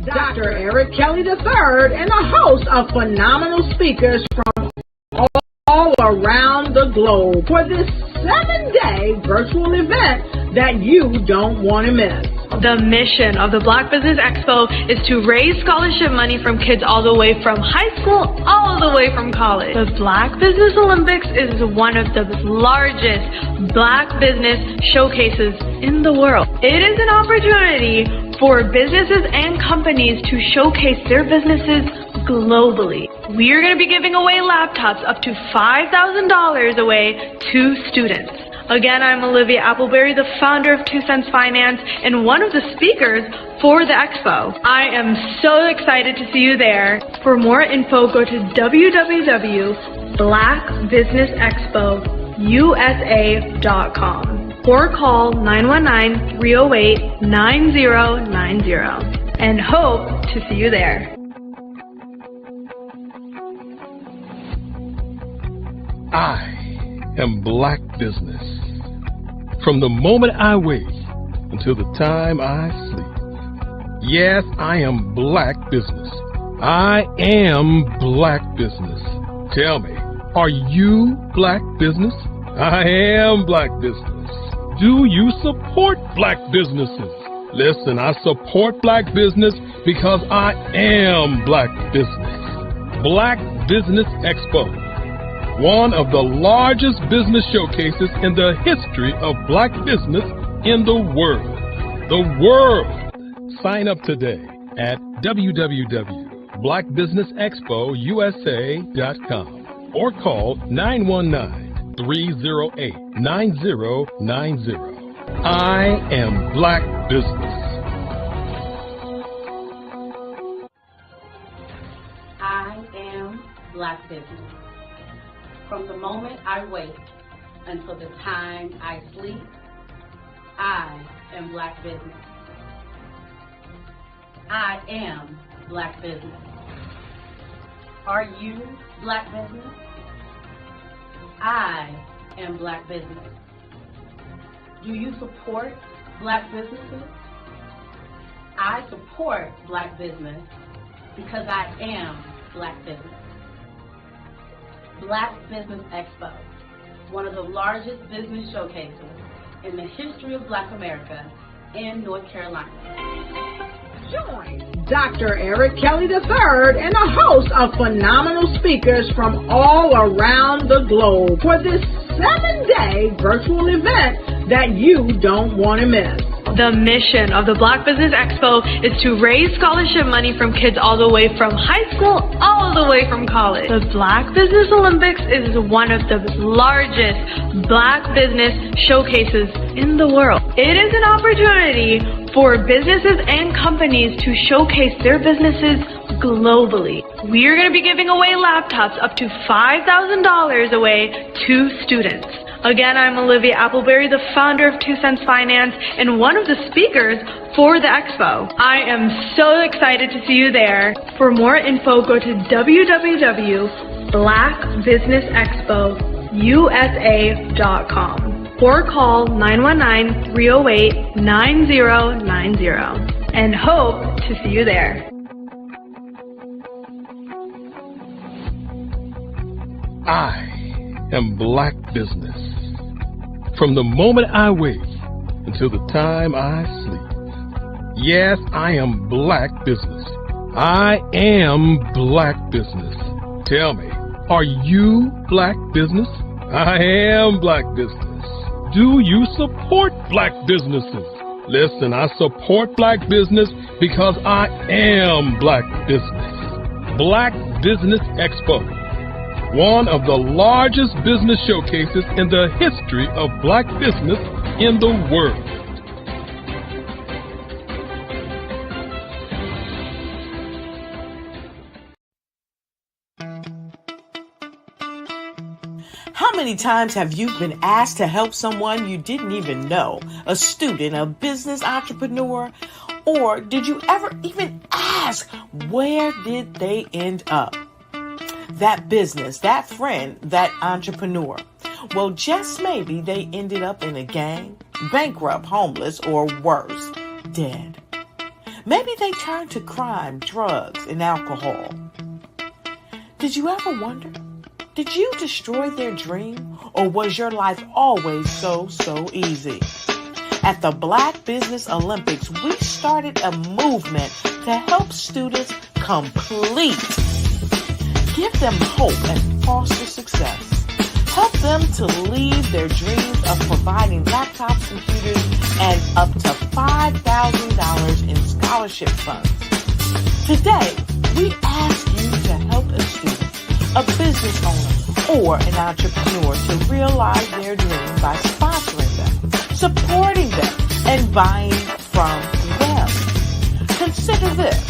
Dr. Eric Kelly III and a host of phenomenal speakers from all around the globe for this 7-day virtual event that you don't want to miss. The mission of the Black Business Expo is to raise scholarship money from kids all the way from high school all the way from college. The Black Business Olympics is one of the largest Black business showcases in the world. It is an opportunity for businesses and companies to showcase their businesses globally. We are going to be giving away laptops up to $5,000 away to students. Again, I'm Olivia Appleberry, the founder of 2 Cents Finance and one of the speakers for the expo. I am so excited to see you there. For more info, go to www.blackbusinessexpousa.com or call 919-308-9090 and hope to see you there. I am Black Business. From the moment I wake until the time I sleep. Yes, I am Black Business. I am Black Business. Tell me, are you Black Business? I am Black Business. Do you support Black businesses? Listen, I support Black business because I am Black Business. Black Business Expo, one of the largest business showcases in the history of Black business in the world. The world! Sign up today at www.blackbusinessexpousa.com or call 919-308-9090. I am Black Business. I am Black Business. From the moment I wake until the time I sleep, I am Black Business. I am Black Business. Are you Black Business? I am Black Business. Do you support Black businesses? I support Black business because I am Black Business. Black Business Expo, one of the largest business showcases in the history of Black America in North Carolina. Join Dr. Eric Kelly III and a host of phenomenal speakers from all around the globe for this 7-day virtual event that you don't want to miss. The mission of the Black Business Expo is to raise scholarship money from kids all the way from high school all the way from college. The Black Business Olympics is one of the largest Black business showcases in the world. It is an opportunity for businesses and companies to showcase their businesses globally. We are going to be giving away laptops up to $5,000 away to students. Again, I'm Olivia Appleberry, the founder of 2 Cents Finance and one of the speakers for the expo. I am so excited to see you there. For more info, go to www.blackbusinessexpousa.com or call 919-308-9090 and hope to see you there. I am Black Business. From the moment I wake until the time I sleep. Yes, I am Black Business. I am Black Business. Tell me, are you Black Business? I am Black Business. Do you support Black businesses? Listen, I support Black business because I am Black Business. Black Business Expo, one of the largest business showcases in the history of Black business in the world. How many times have you been asked to help someone you didn't even know, a student, a business entrepreneur? Or did you ever even ask, where did they end up? That business, that friend, that entrepreneur. Well, just maybe they ended up in a gang, bankrupt, homeless, or worse, dead. Maybe they turned to crime, drugs, and alcohol. Did you ever wonder? Did you destroy their dream, or was your life always so easy? At the Black Business Olympics, we started a movement to help students complete. Give them hope and foster success. Help them to leave their dreams of providing laptops, computers, and up to $5,000 in scholarship funds. Today, we ask you to help a student, a business owner, or an entrepreneur to realize their dream by sponsoring them, supporting them, and buying from them. Consider this.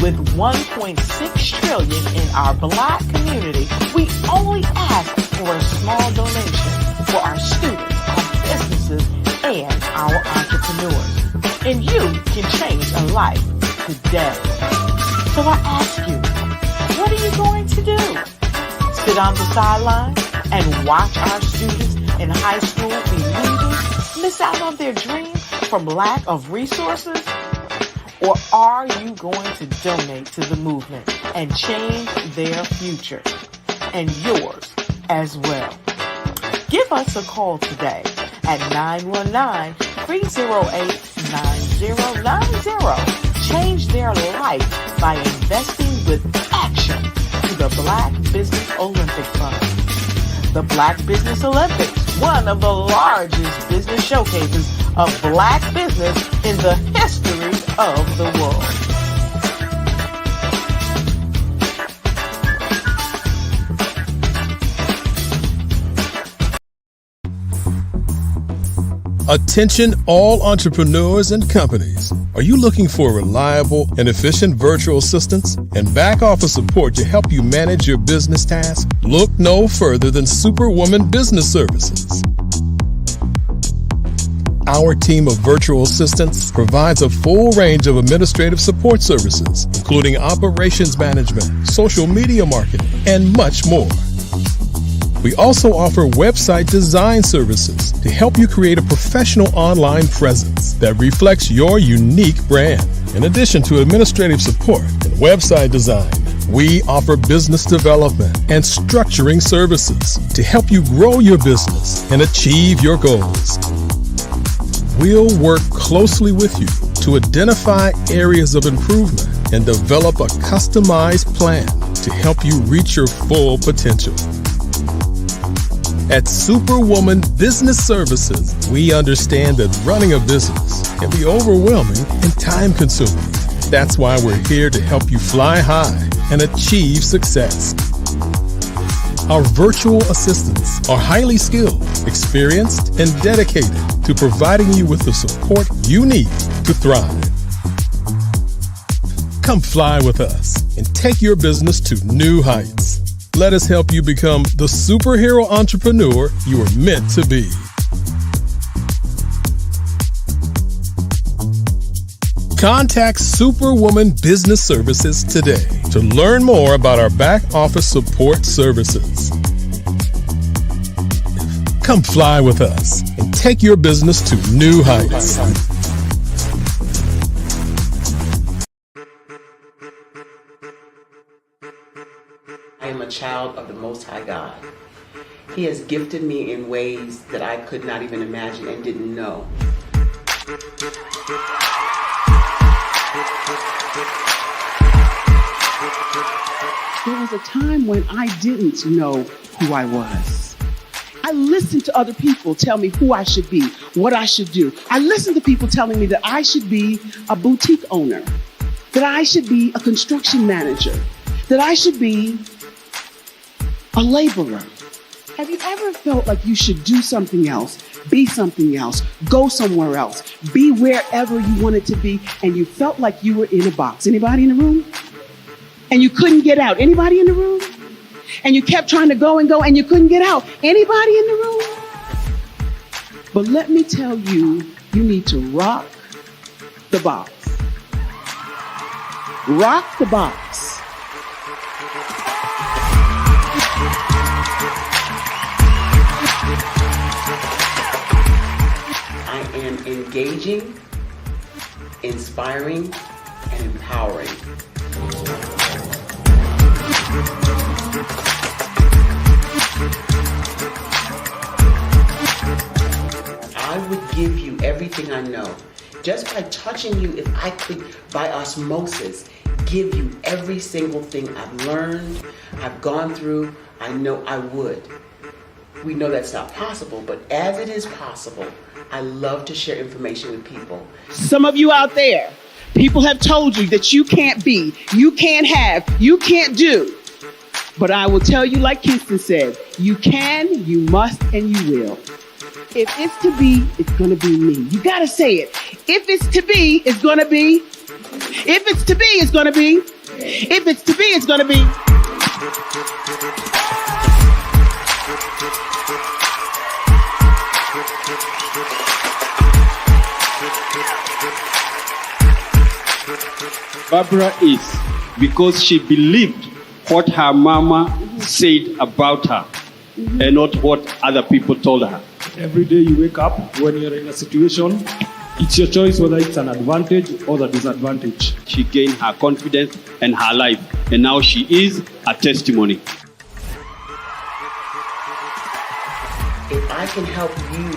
With $1.6 trillion in our Black community, we only ask for a small donation for our students, our businesses, and our entrepreneurs. And you can change a life today. So I ask you, what are you going to do? Sit on the sideline and watch our students in high school be leaders, miss out on their dream from lack of resources? Or are you going to donate to the movement and change their future and yours as well? Give us a call today at 919-308-9090. Change their life by investing with action to the Black Business Olympic Fund. The Black Business Olympics, one of the largest business showcases of Black business in the history of the world. Attention all entrepreneurs and companies. Are you looking for reliable and efficient virtual assistants and back office support to help you manage your business tasks? Look no further than Superwoman Business Services. Our team of virtual assistants provides a full range of administrative support services, including operations management, social media marketing, and much more. We also offer website design services to help you create a professional online presence that reflects your unique brand. In addition to administrative support and website design, we offer business development and structuring services to help you grow your business and achieve your goals. We'll work closely with you to identify areas of improvement and develop a customized plan to help you reach your full potential. At Superwoman Business Services, we understand that running a business can be overwhelming and time-consuming. That's why we're here to help you fly high and achieve success. Our virtual assistants are highly skilled, experienced, and dedicated to providing you with the support you need to thrive. Come fly with us and take your business to new heights. Let us help you become the superhero entrepreneur you are meant to be. Contact Superwoman Business Services today to learn more about our back office support services. Come fly with us and take your business to new heights. I am a child of the Most High God. He has gifted me in ways that I could not even imagine and didn't know. There was a time when I didn't know who I was. I listened to other people tell me who I should be, what I should do. I listened to people telling me that I should be a boutique owner, that I should be a construction manager, that I should be a laborer. Have you ever felt like you should do something else, be something else, go somewhere else, be wherever you wanted to be, and you felt like you were in a box? Anybody in the room? And you couldn't get out. Anybody in the room? And you kept trying to go and go and you couldn't get out. Anybody in the room? But let me tell you, you need to rock the box. Rock the box. I am engaging, inspiring, and empowering. I would give you everything I know. Just by touching you, if I could, by osmosis, give you every single thing I've learned, I've gone through, I know I would. We know that's not possible, but as it is possible, I love to share information with people. Some of you out there, people have told you that you can't be, you can't have, you can't do. But I will tell you, like Kingston said, you can, you must, and you will. If it's to be, it's going to be me. You got to say it. If it's to be, it's going to be. If it's to be, it's going to be. If it's to be, it's going to be. Barbara is because she believed what her mama said about her and not what other people told her. Every day you wake up, when you're in a situation, it's your choice whether it's an advantage or the disadvantage. She gained her confidence and her life, and now she is a testimony. If I can help you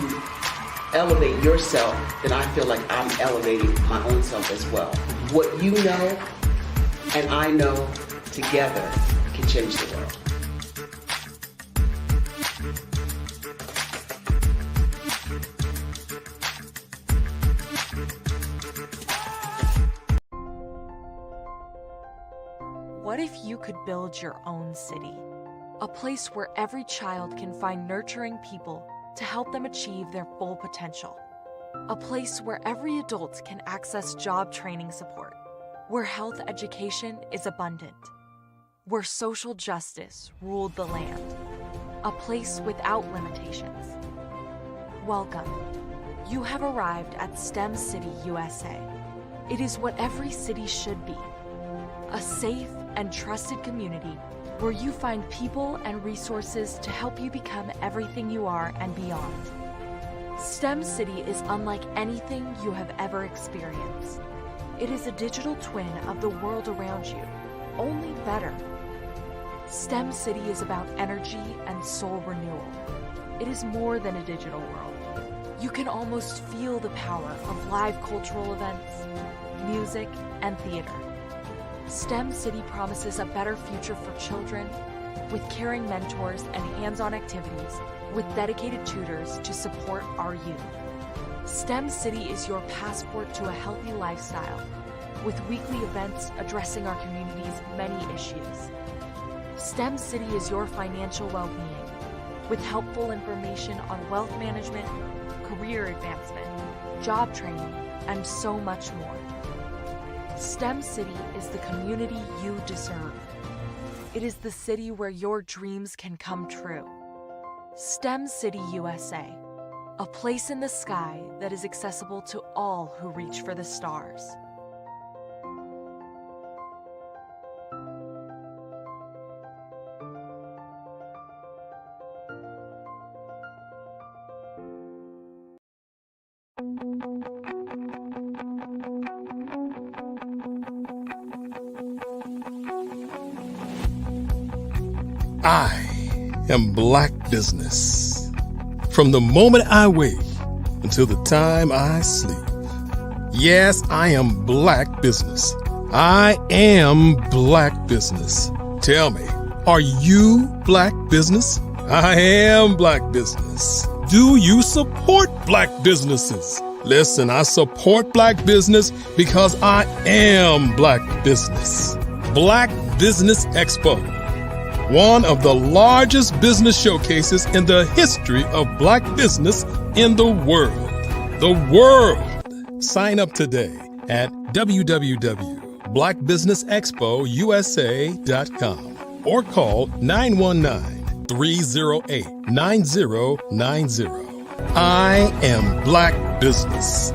elevate yourself, then I feel like I'm elevating my own self as well. What you know and I know together can change the world. What if you could build your own city? A place where every child can find nurturing people to help them achieve their full potential. A place where every adult can access job training support. Where health education is abundant. Where social justice ruled the land. A place without limitations. Welcome. You have arrived at STEM City USA. It is what every city should be. A safe and trusted community where you find people and resources to help you become everything you are and beyond. STEM City is unlike anything you have ever experienced. It is a digital twin of the world around you, only better. STEM City is about energy and soul renewal. It is more than a digital world. You can almost feel the power of live cultural events, music, and theater. STEM City promises a better future for children with caring mentors and hands-on activities with dedicated tutors to support our youth. STEM City is your passport to a healthy lifestyle with weekly events addressing our community's many issues. STEM City is your financial well-being with helpful information on wealth management, career advancement, job training, and so much more. STEM City is the community you deserve. It is the city where your dreams can come true. STEM City USA, a place in the sky that is accessible to all who reach for the stars. I am Black Business. From the moment I wake until the time I sleep. Yes, I am Black Business. I am Black Business. Tell me, are you Black Business? I am Black Business. Do you support Black businesses? Listen, I support Black business because I am Black Business. Black Business Expo, one of the largest business showcases in the history of Black business in the world. The world! Sign up today at www.blackbusinessexpousa.com or call 919-308-9090. I am Black Business.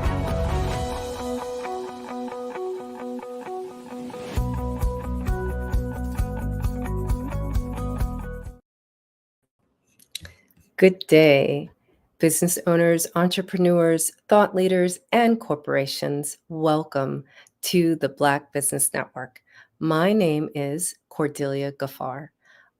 Good day. Business owners, entrepreneurs, thought leaders, and corporations, welcome to the Black Business Network. My name is Cordelia Gaffar.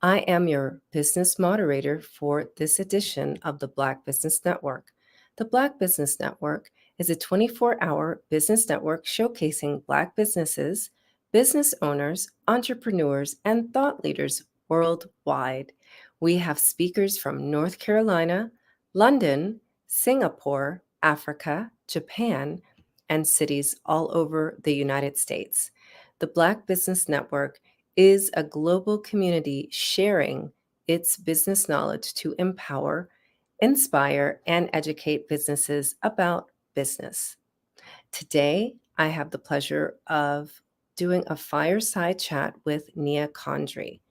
I am your business moderator for this edition of the Black Business Network. The Black Business Network is a 24-hour business network showcasing Black businesses, business owners, entrepreneurs, and thought leaders worldwide. We have speakers from North Carolina, London, Singapore, Africa, Japan, and cities all over the United States. The Black Business Network is a global community sharing its business knowledge to empower, inspire, and educate businesses about business. Today, I have the pleasure of doing a fireside chat with Nia Condrey.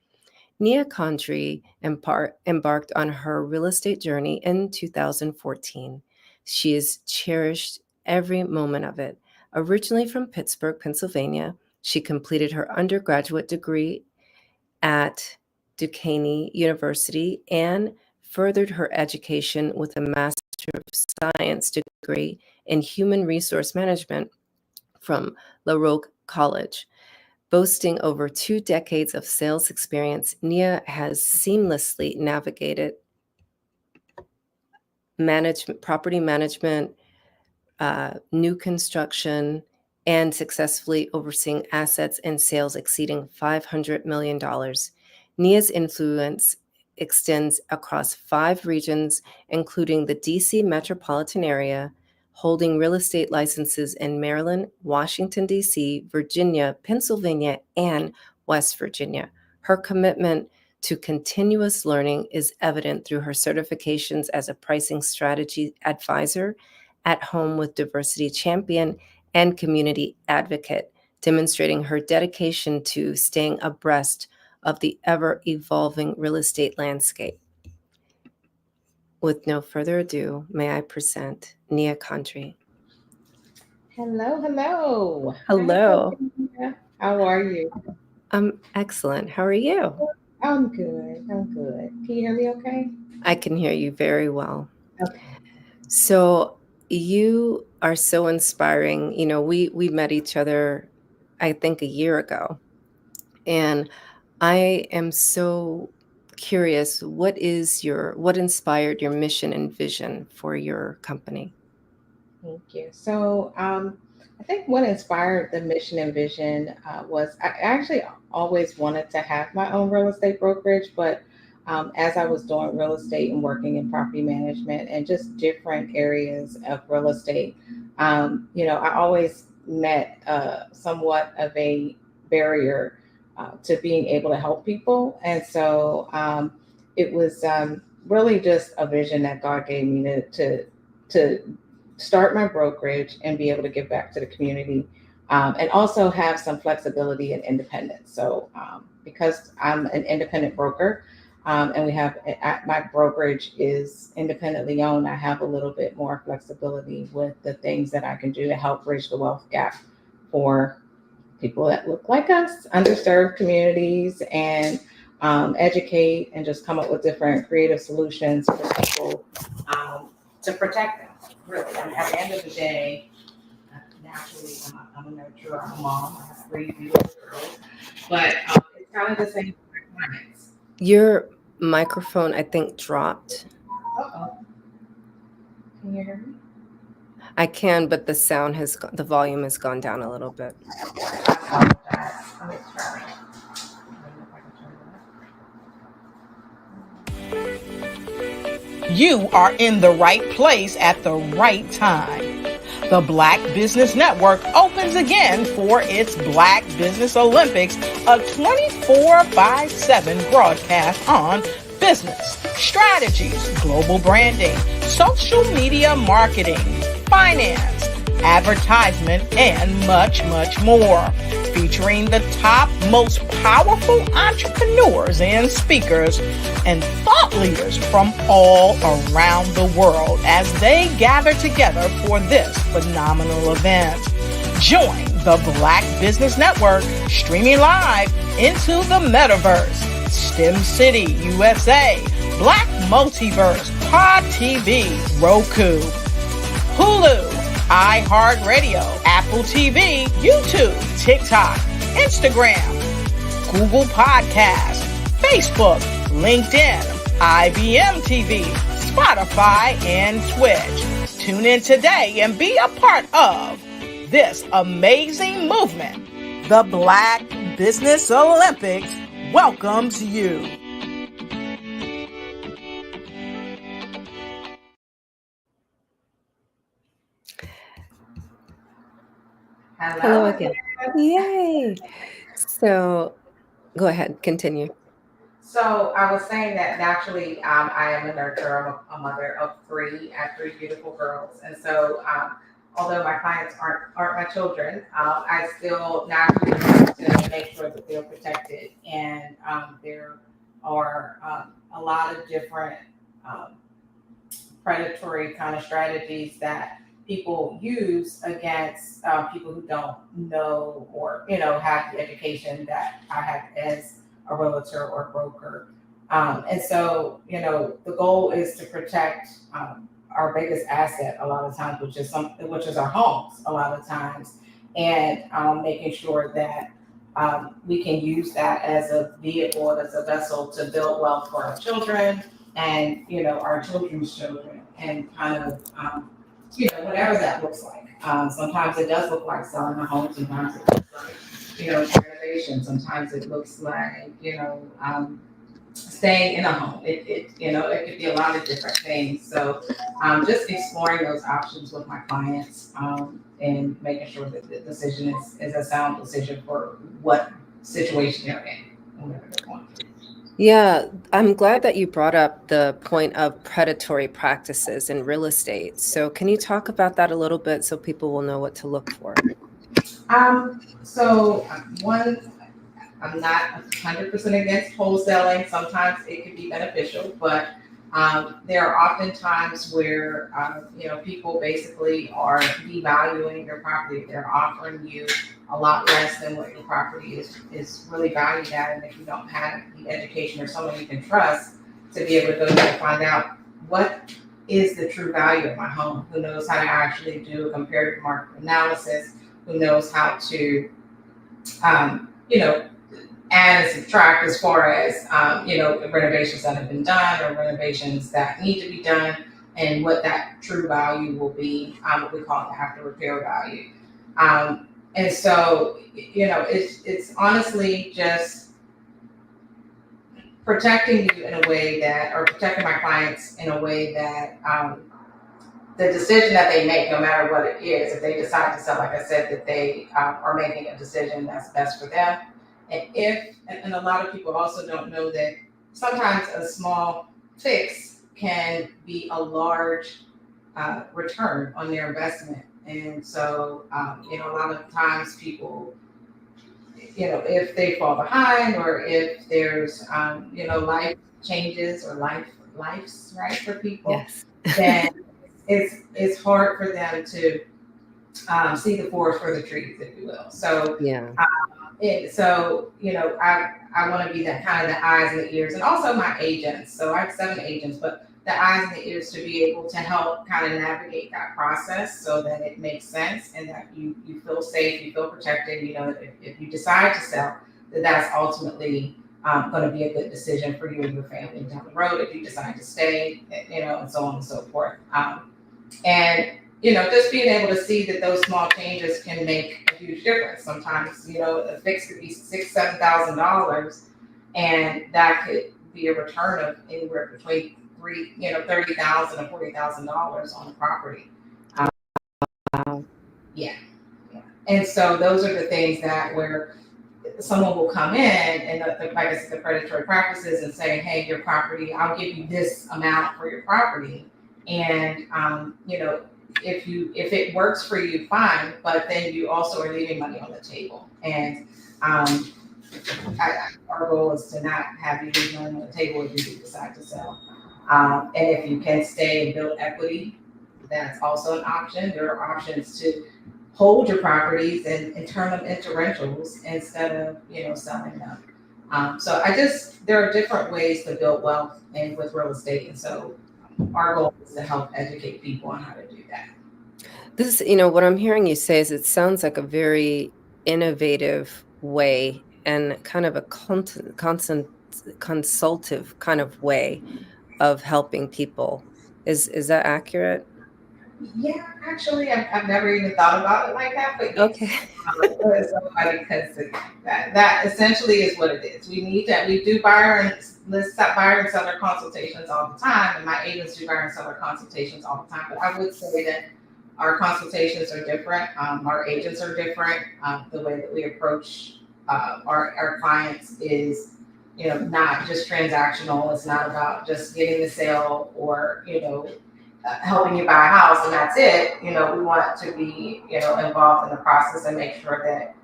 Nia Condrey embarked on her real estate journey in 2014. She has cherished every moment of it. Originally from Pittsburgh, Pennsylvania, she completed her undergraduate degree at Duquesne University and furthered her education with a Master of Science degree in Human Resource Management from La Roque College. Boasting over 2 decades of sales experience, Nia has seamlessly navigated property management, new construction, and successfully overseeing assets and sales exceeding $500 million. Nia's influence extends across 5 regions, including the DC metropolitan area, holding real estate licenses in Maryland, Washington, D.C., Virginia, Pennsylvania, and West Virginia. Her commitment to continuous learning is evident through her certifications as a pricing strategy advisor, at home with diversity champion, and community advocate, demonstrating her dedication to staying abreast of the ever-evolving real estate landscape. With no further ado, may I present Nia Condrey. Hello. Hello. How are you? I'm excellent. How are you? I'm good. Can you hear me okay? I can hear you very well. Okay. So you are so inspiring. You know, we met each other, I think, a year ago. And I am so curious, what inspired your mission and vision for your company? Thank you. So I think what inspired the mission and vision was I actually always wanted to have my own real estate brokerage, but as I was doing real estate and working in property management and just different areas of real estate, I always met somewhat of a barrier to being able to help people. And so it was really just a vision that God gave me to start my brokerage and be able to give back to the community and also have some flexibility and independence. So because I'm an independent broker and my brokerage is independently owned, I have a little bit more flexibility with the things that I can do to help bridge the wealth gap for people that look like us, underserved communities, and educate and just come up with different creative solutions for people to protect them, really. I mean, at the end of the day, naturally, I'm a nurturer, I'm a mom, I have 3 beautiful girls, but it's kind of the same for my clients. Your microphone, I think, dropped. Uh-oh. Can you hear me? I can, but the volume has gone down a little bit. You are in the right place at the right time. The Black Business Network opens again for its Black Business Olympics, a 24/7 broadcast on business, strategies, global branding, social media marketing, finance, advertisement, and much, much more. Featuring the top, most powerful entrepreneurs and speakers and thought leaders from all around the world as they gather together for this phenomenal event. Join the Black Business Network streaming live into the metaverse, STEM City USA, Black Multiverse, Pod TV, Roku, Hulu, iHeartRadio, Apple TV, YouTube, TikTok, Instagram, Google Podcasts, Facebook, LinkedIn, IBM TV, Spotify, and Twitch. Tune in today and be a part of this amazing movement. The Black Business Olympics welcomes you. Hello again. Yay. So go ahead, continue. So I was saying that naturally, I am a nurturer. I'm a mother of three. I have three beautiful girls, and so although my clients aren't my children, I still naturally want to make sure that they're protected. And there are a lot of different predatory kind of strategies that people use against people who don't know or have the education that I have as a realtor or broker. And so, the goal is to protect our biggest asset a lot of times, which is our homes a lot of times, and making sure that we can use that as a vehicle, as a vessel to build wealth for our children and, our children's children, and kind of, whatever that looks like. Sometimes it does look like selling a home. Sometimes it looks like, renovation. Sometimes it looks like, staying in a home. It could be a lot of different things. So just exploring those options with my clients and making sure that the decision is a sound decision for what situation they're in and whatever they're going through. Yeah, I'm glad that you brought up the point of predatory practices in real estate. So can you talk about that a little bit so people will know what to look for? I'm not 100% against wholesaling. Sometimes it can be beneficial, but there are often times where people basically are devaluing your property. They're offering you a lot less than what your property is really valued at, and if you don't have the education or someone you can trust to be able to go there and find out what is the true value of my home, who knows how to actually do a comparative market analysis, who knows how to add and subtract as far as renovations that have been done or renovations that need to be done, and what that true value will be, what we call the after repair value. And so, it's honestly just protecting you in a way that, or protecting my clients in a way that the decision that they make, no matter what it is, if they decide to sell, like I said, that they are making a decision that's best for them. And a lot of people also don't know that sometimes a small fix can be a large return on their investment. And so, a lot of times people, if they fall behind or if there's, life changes or life's right for people, Yes. then it's hard for them to see the forest for the trees, if you will. So, Yeah. I want to be that kind of the eyes and the ears, and also my agents. So I have 7 agents, but the eyes and the ears to be able to help kind of navigate that process so that it makes sense and that you feel safe, you feel protected. If you decide to sell, that's ultimately going to be a good decision for you and your family down the road. If you decide to stay, and so on and so forth. And just being able to see that those small changes can make a huge difference. Sometimes, a fix could be $6,000-$7,000, and that could be a return of anywhere between $30,000 and $40,000 on the property. Yeah. And so those are the things that where someone will come in and like I said, the predatory practices and say, hey, your property, I'll give you this amount for your property. And, if it works for you, fine, but then you also are leaving money on the table. And our goal is to not have you leave money on the table if you do decide to sell. And if you can stay and build equity, that's also an option. There are options to hold your properties and turn them into rentals instead of selling them. So there are different ways to build wealth and with real estate. And so our goal is to help educate people on how to do that. This, what I'm hearing you say is it sounds like a very innovative way and kind of a consultative kind of way of helping people. Is that accurate? Yeah, actually, I've never even thought about it like that, but Okay. yes. It's so funny because that essentially is what it is. We do buyer and seller consultations all the time, and my agents do buyer and seller consultations all the time. But I would say that our consultations are different. Our agents are different. The way that we approach our clients is, not just transactional. It's not about just getting the sale or, helping you buy a house and that's it. We want to be, involved in the process and make sure that,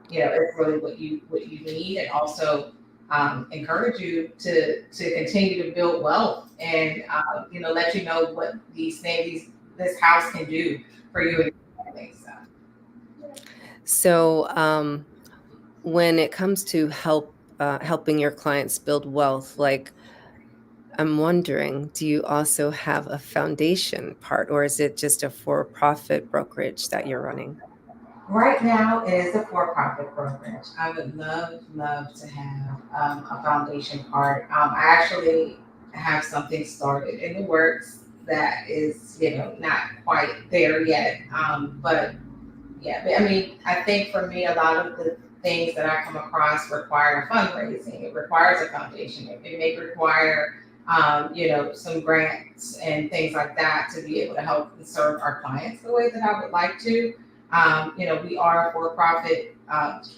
it's really what you need, and also encourage you to continue to build wealth and, let you know what this house can do for you and your family. So when it comes to helping your clients build wealth, like, I'm wondering, do you also have a foundation part, or is it just a for-profit brokerage that you're running? Right now, it is a for-profit brokerage. I would love to have a foundation part. I actually have something started in the works that is, not quite there yet. But yeah, I mean, I think for me, a lot of the things that I come across require fundraising. It requires a foundation. It may require, some grants and things like that to be able to help and serve our clients the way that I would like to. We are a for-profit,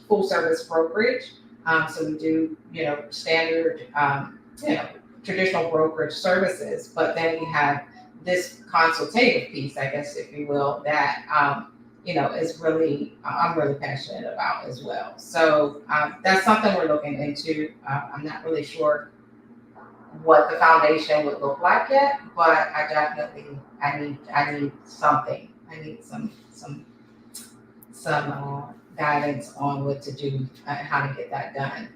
full-service brokerage. So we do, standard, traditional brokerage services, but then we have this consultative piece, I guess, if you will, that, is really, I'm really passionate about as well. So that's something we're looking into. I'm not really sure what the foundation would look like yet, but I need something. I need some guidance on what to do and how to get that done.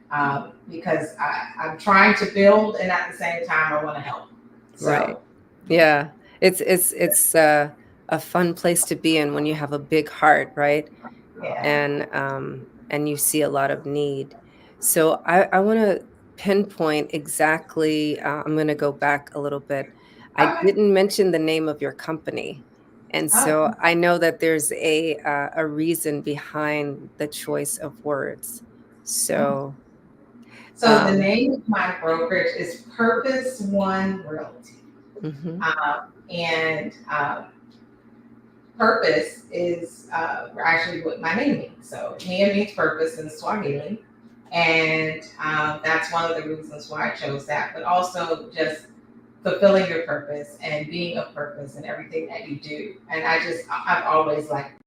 Because I'm trying to build, and at the same time, I want to help. So, Right. Yeah. It's a fun place to be in when you have a big heart, right? yeah. And you see a lot of need. So I want to pinpoint exactly. I'm going to go back a little bit. I Okay. didn't mention the name of your company, and so Oh. I know that there's a reason behind the choice of words. So So the name of my brokerage is Purpose One Realty. mhm. And purpose is actually what my name means. So Nia means purpose in Swahili. And that's one of the reasons why I chose that, but also just fulfilling your purpose and being of purpose in everything that you do. And I've always liked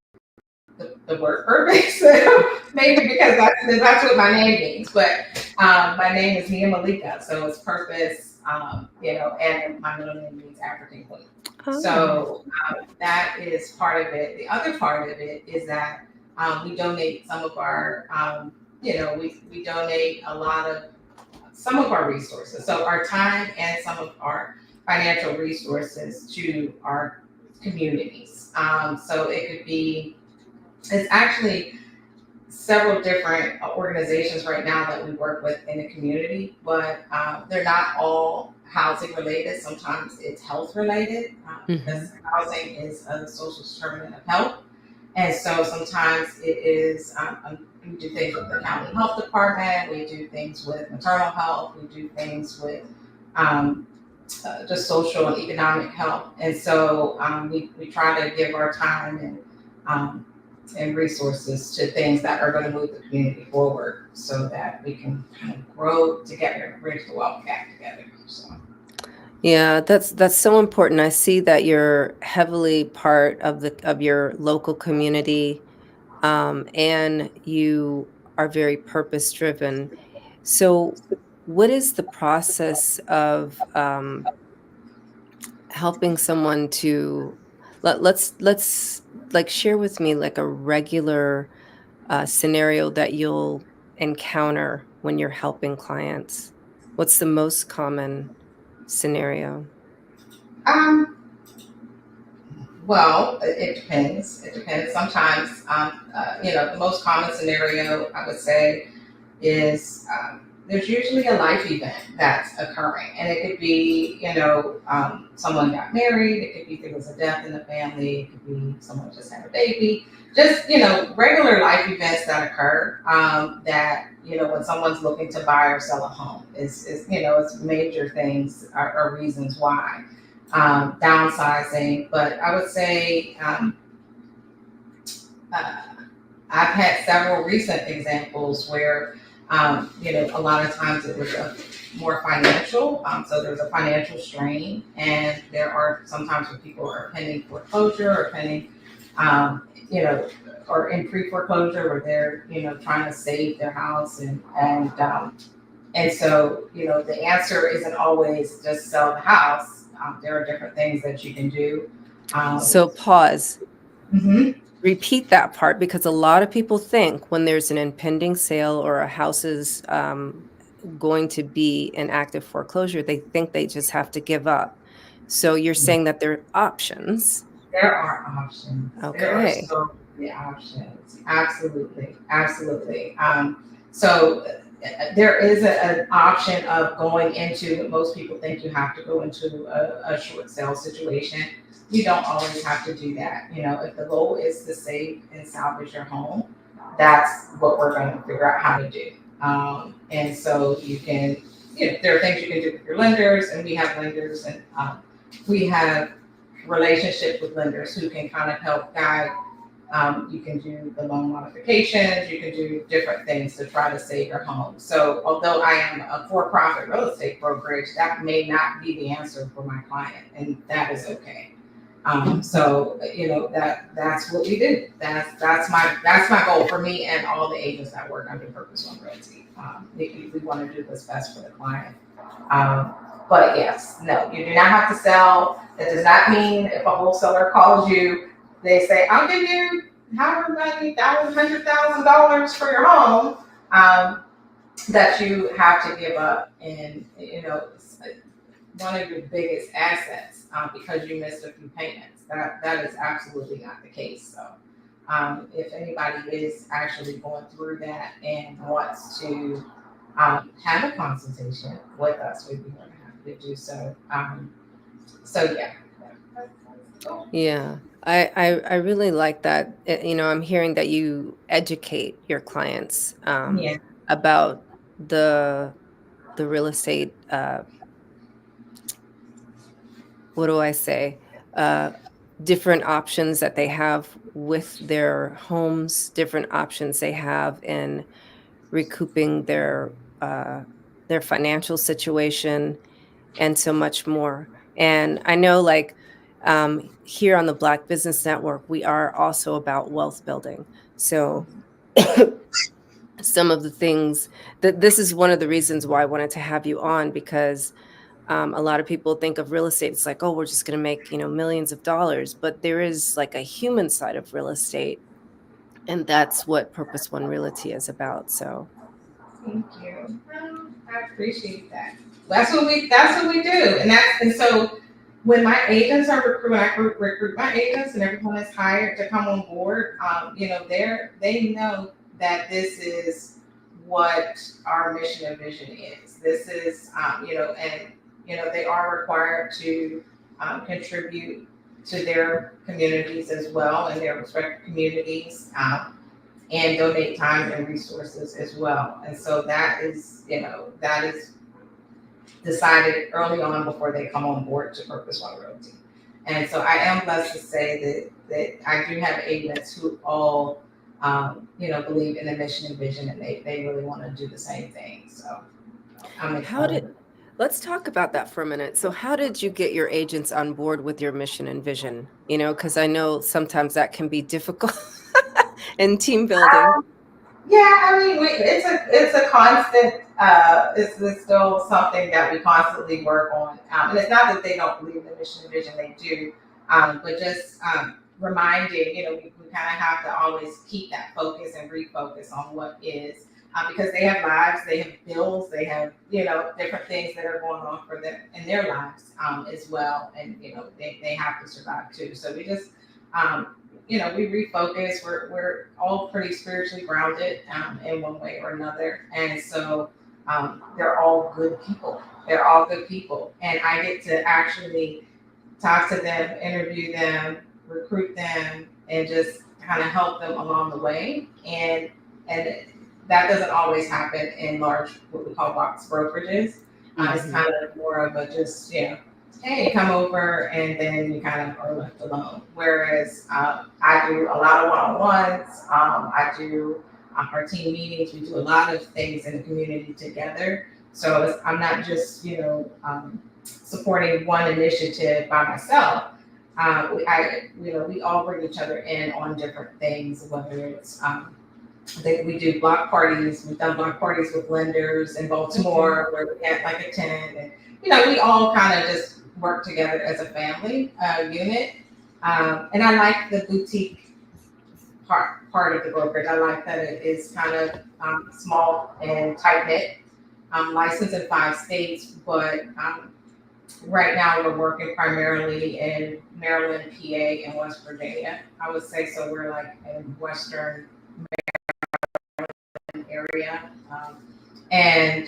the word purpose, maybe because that's what my name means. But my name is Nia Malika, so it's purpose, and my middle name means African Queen. Oh. So that is part of it. The other part of it is that we donate some of our, we donate some of our resources, so our time and some of our financial resources to our communities. So it's actually several different organizations right now that we work with in the community, but they're not all housing related. Sometimes it's health related, because housing is a social determinant of health. And so sometimes it is, we do things with the county health department, we do things with maternal health, we do things with just social and economic health. And so we try to give our time and resources to things that are going to move the community forward so that we can kind of grow together and bridge the wealth gap together. So. Yeah, that's so important. I see that you're heavily part of your local community, and you are very purpose driven. So, what is the process of helping someone to let's like share with me like a regular scenario that you'll encounter when you're helping clients? What's the most common scenario? Um, well, it depends. It depends. Sometimes, the most common scenario I would say is there's usually a life event that's occurring, and it could be, someone got married. It could be there was a death in the family. It could be someone just had a baby. Just regular life events that occur. That when someone's looking to buy or sell a home, it's major things are reasons why. Downsizing, but I would say I've had several recent examples where, a lot of times it was more financial. So there's a financial strain, and there are sometimes when people are pending foreclosure or pending, or in pre-foreclosure where they're, trying to save their house and so, the answer isn't always just sell the house. There are different things that you can do. So pause. Mm-hmm. Repeat that part, because a lot of people think when there's an impending sale or a house is going to be in active foreclosure, they think they just have to give up. So you're saying that there are options. There are options. Okay. There are so many options. Absolutely. Absolutely. So there is an option of going into what most people think you have to go into a short sale situation. You don't always have to do that. If the goal is to save and salvage your home, that's what we're going to figure out how to do. And so you can, there are things you can do with your lenders, and we have lenders, and we have relationships with lenders who can kind of help guide. You can do the loan modifications, you can do different things to try to save your home. So although I am a for-profit real estate brokerage, that may not be the answer for my client, and that is okay. So that's what we do. That's my goal for me and all the agents that work under Purpose One Realty. We want to do what's best for the client. But yes, no, you do not have to sell. That does not mean if a wholesaler calls you, they say, I'll give you however many $100,000 for your home, that you have to give up. And, one of your biggest assets, because you missed a few payments. That is absolutely not the case. So if anybody is actually going through that and wants to have a consultation with us, we'd be more than happy to do so. Yeah. Yeah. I really like that. I'm hearing that you educate your clients about the real estate, what do I say? Different options that they have with their homes, different options they have in recouping their financial situation, and so much more. And I know, like, here on the Black Business Network, we are also about wealth building. So some of the things that this is one of the reasons why I wanted to have you on, because a lot of people think of real estate, it's like, oh, we're just going to make, millions of dollars. But there is like a human side of real estate. And that's what Purpose One Realty is about. So thank you. I appreciate that. That's what we do. And so when my agents are recruiting, I recruit my agents and everyone is hired to come on board, they know that this is what our mission and vision is. This is, they are required to contribute to their communities as well, and their respective communities, and donate time and resources as well. And so that is decided early on before they come on board to Purpose One Realty. And so I am blessed to say that I do have agents who all, believe in the mission and vision, and they really want to do the same thing. So I'm excited. Let's talk about that for a minute. So how did you get your agents on board with your mission and vision? Because I know sometimes that can be difficult in team building. It's a constant, it's still something that we constantly work on. And it's not that they don't believe in the mission and vision, they do. But just reminding, we kind of have to always keep that focus and refocus on what is. because they have lives, they have bills, they have, different things that are going on for them in their lives as well. And, they have to survive too. So we just, we refocus. We're all pretty spiritually grounded in one way or another. And so they're all good people. They're all good people. And I get to actually talk to them, interview them, recruit them, and just kind of help them along the way. And that doesn't always happen in large, what we call box brokerages. It's kind of more of a just, hey, come over, and then you kind of are left alone. Whereas I do a lot of one-on-ones. I do our team meetings. We do a lot of things in the community together. So I'm not just, supporting one initiative by myself. We all bring each other in on different things, whether it's I think we do block parties. We've done block parties with lenders in Baltimore where we had like a tent, and we all kind of just work together as a family unit. And I like the boutique part of the brokerage. I like that it is kind of small and tight knit. I'm licensed in 5 states, but right now we're working primarily in Maryland, PA, and West Virginia. I would say so. We're like in Western area. And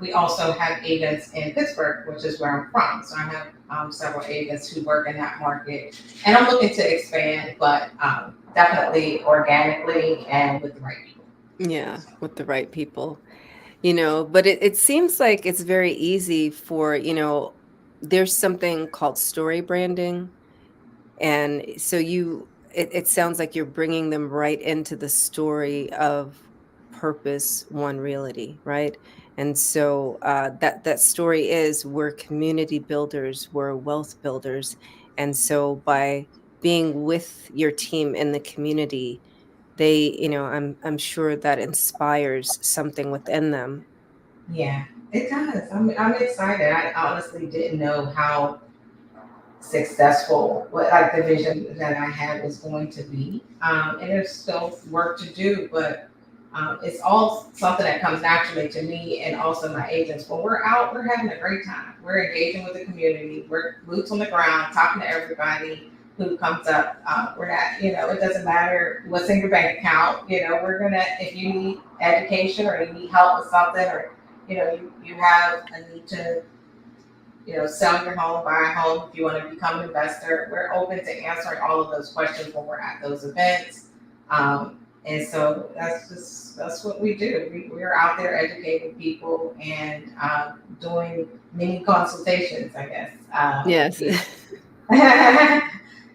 we also have agents in Pittsburgh, which is where I'm from. So I have several agents who work in that market. And I'm looking to expand, but definitely organically and with the right people. Yeah, with the right people. But it seems like it's very easy for, there's something called story branding. And so it sounds like you're bringing them right into the story of Purpose One Realty, right? And so that story is we're community builders, we're wealth builders. And so by being with your team in the community, they, I'm sure that inspires something within them. Yeah, it does. I'm excited. I honestly didn't know how successful, like the vision that I had was going to be. And there's still work to do, but it's all something that comes naturally to me and also my agents. When we're out, we're having a great time. We're engaging with the community. We're boots on the ground, talking to everybody who comes up. We're not, it doesn't matter what's in your bank account. We're gonna, if you need education or you need help with something, or you have a need to sell your home, buy a home, if you want to become an investor, we're open to answering all of those questions when we're at those events. And so that's what we do. We're out there educating people and doing mini consultations, I guess. Yes.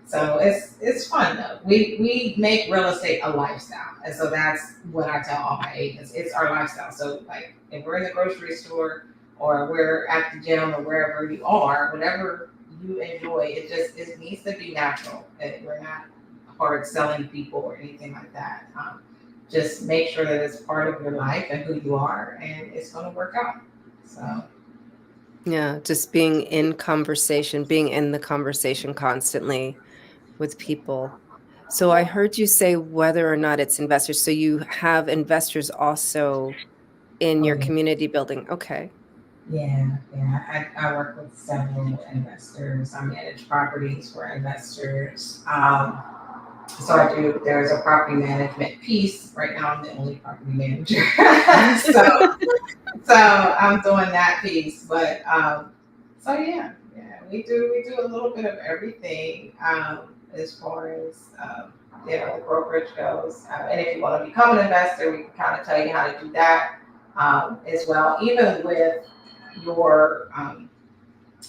So it's fun though. We make real estate a lifestyle. And so that's what I tell all my agents. It's our lifestyle. So like if we're in the grocery store or we're at the gym or wherever you are, whatever you enjoy, it needs to be natural. We're not hard selling people or anything like that. Just make sure that it's part of your life and who you are, and it's going to work out. So yeah, just being in the conversation constantly with people. So I heard you say whether or not it's investors. So you have investors also in your community building. Okay. Yeah. I work with several investors. I manage properties for investors. So there's a property management piece. Right now I'm the only property manager. so I'm doing that piece. But so yeah, we do a little bit of everything as far as the brokerage goes. And if you want to become an investor, we can kind of tell you how to do that as well. Even with your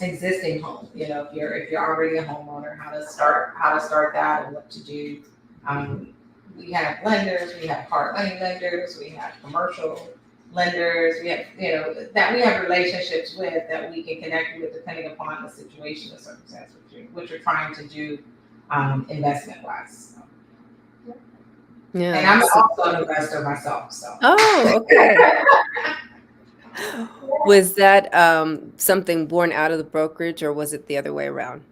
existing home, if you're already a homeowner, how to start that and what to do. We have lenders, we have hard money lenders, we have commercial lenders, we have that we have relationships with that we can connect you with depending upon the situation or circumstance which you're trying to do investment wise. So. Yeah, and I'm also an investor myself. So. Oh, okay. Was that something born out of the brokerage, or was it the other way around?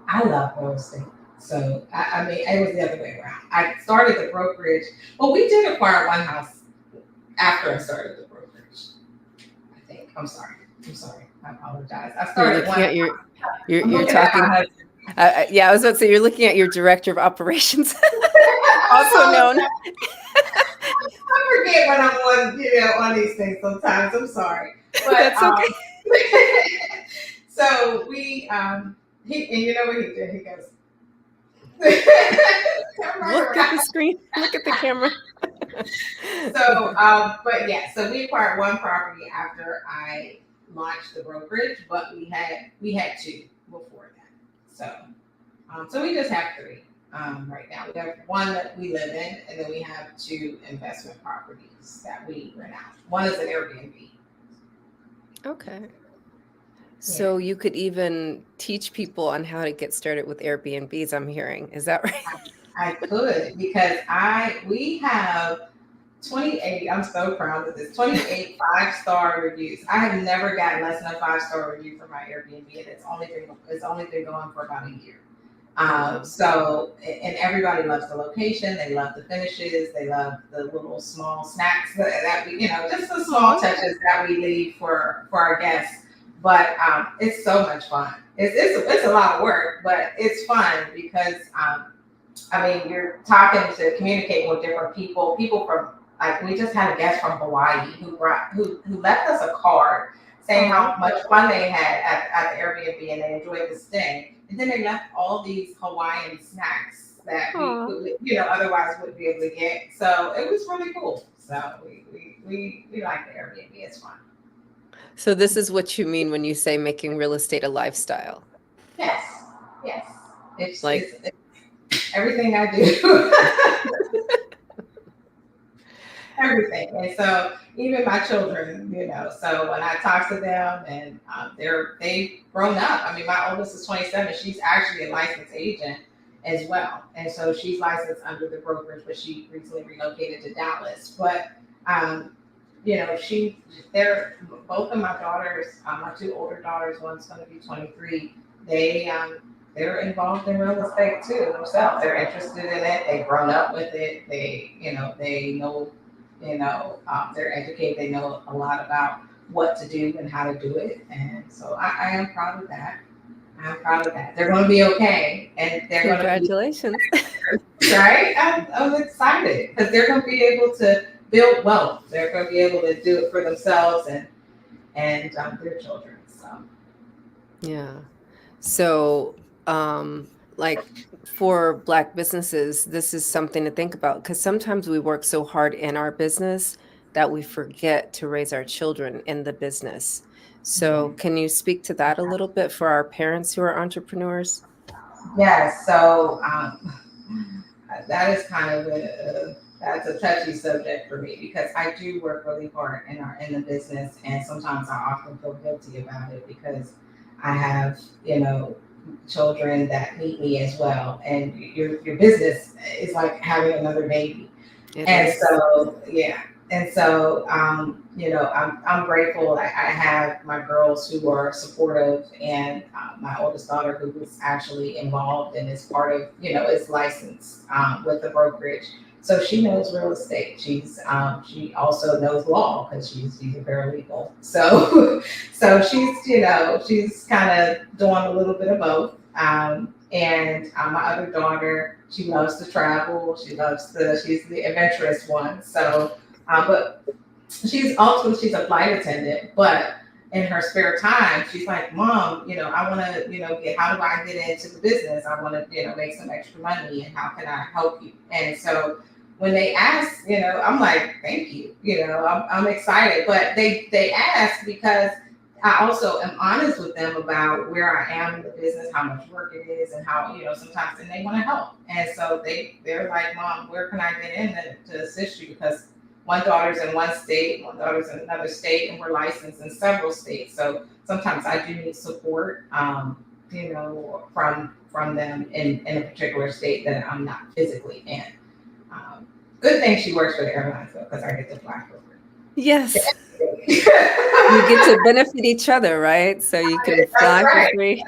I love real estate. So, I mean, it was the other way around. I started the brokerage. Well, we did acquire one house after I started the brokerage. I think. I'm sorry. I apologize. I started You're talking. Yeah, I was about to say you're looking at your director of operations, also known. I forget when I'm on these things sometimes. I'm sorry, but that's okay. So we he, and you know what he did? He goes. Look at the screen. Look at the camera. So, but yeah, so we acquired one property after I launched the brokerage, but we had two before that. So we just have three right now. We have one that we live in, and then we have two investment properties that we rent out. One is an Airbnb. Okay. So you could even teach people on how to get started with Airbnbs, I'm hearing. Is that right? I could, because we have 28, I'm so proud of this, 28 5-star reviews. I have never gotten less than a 5-star review for my Airbnb, and it's only been going for about a year. So, and everybody loves the location, they love the finishes, they love the little small snacks that we, just the small touches that we leave for our guests. But it's so much fun. It's a lot of work, but it's fun because you're talking to communicate with different people from, like, we just had a guest from Hawaii who left us a card saying how much fun they had at the Airbnb and they enjoyed the stay. And then they left all these Hawaiian snacks that we otherwise wouldn't be able to get. So it was really cool. So we like the Airbnb. It's fun. So this is what you mean when you say making real estate a lifestyle. Yes. It's everything I do. Everything. And so even my children, so when I talk to them and they've grown up. I mean, my oldest is 27. She's actually a licensed agent as well. And so she's licensed under the brokerage, but she recently relocated to Dallas. But they're both of my daughters, my two older daughters, one's going to be 23. They're involved in real estate too themselves. They're interested in it. They've grown up with it. They know, they're educated. They know a lot about what to do and how to do it. And so I am proud of that. They're going to be okay. And they're Congratulations. Right? I'm excited because they're going to be able to build wealth. They're going to be able to do it for themselves and their children. So. Yeah. So, like for Black businesses, this is something to think about because sometimes we work so hard in our business that we forget to raise our children in the business. So can you speak to that a little bit for our parents who are entrepreneurs? Yes. So that is kind of that's a touchy subject for me because I do work really hard in the business, and sometimes I often feel guilty about it because I have, children that need me as well, and your business is like having another baby. I'm grateful. I have my girls who are supportive, and my oldest daughter who was actually involved and is part of, is licensed with the brokerage. So she knows real estate. She also knows law because she's a paralegal. So she's kind of doing a little bit of both. And my other daughter, she loves to travel. She's the adventurous one. So, but she's a flight attendant. But in her spare time, she's like, Mom, I want to, how do I get into the business? I want to, make some extra money, and how can I help you? And so when they ask, I'm like, thank you. I'm excited. But they ask because I also am honest with them about where I am in the business, how much work it is, and how, sometimes and they want to help. And so they're like, Mom, where can I get in to assist you? Because one daughter's in one state, one daughter's in another state, and we're licensed in several states. So sometimes I do need support, from them in a particular state that I'm not physically in. Good thing she works for the airlines though, because I get to fly for her. Yes. You get to benefit each other, right? So you can fly for free,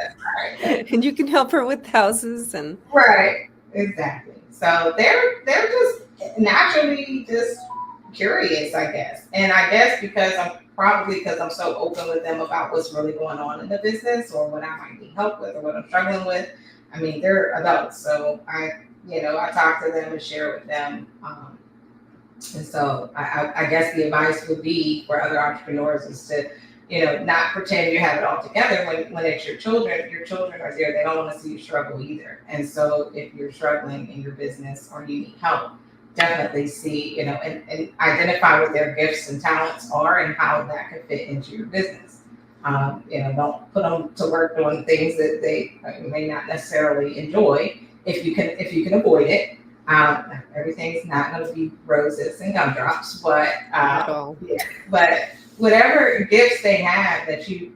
and you can help her with houses and. Right. Exactly. So they're just naturally just curious, I guess. And I guess because I'm so open with them about what's really going on in the business or what I might need help with or what I'm struggling with. I mean, they're adults, so I talk to them and share with them. And so I guess the advice would be for other entrepreneurs is to, not pretend you have it all together when it's your children. Your children are there. They don't want to see you struggle either. And so if you're struggling in your business or you need help, definitely see, and identify what their gifts and talents are and how that could fit into your business. Don't put them to work doing things that they may not necessarily enjoy if you can avoid it. Everything's not going to be roses and gumdrops, but but whatever gifts they have that you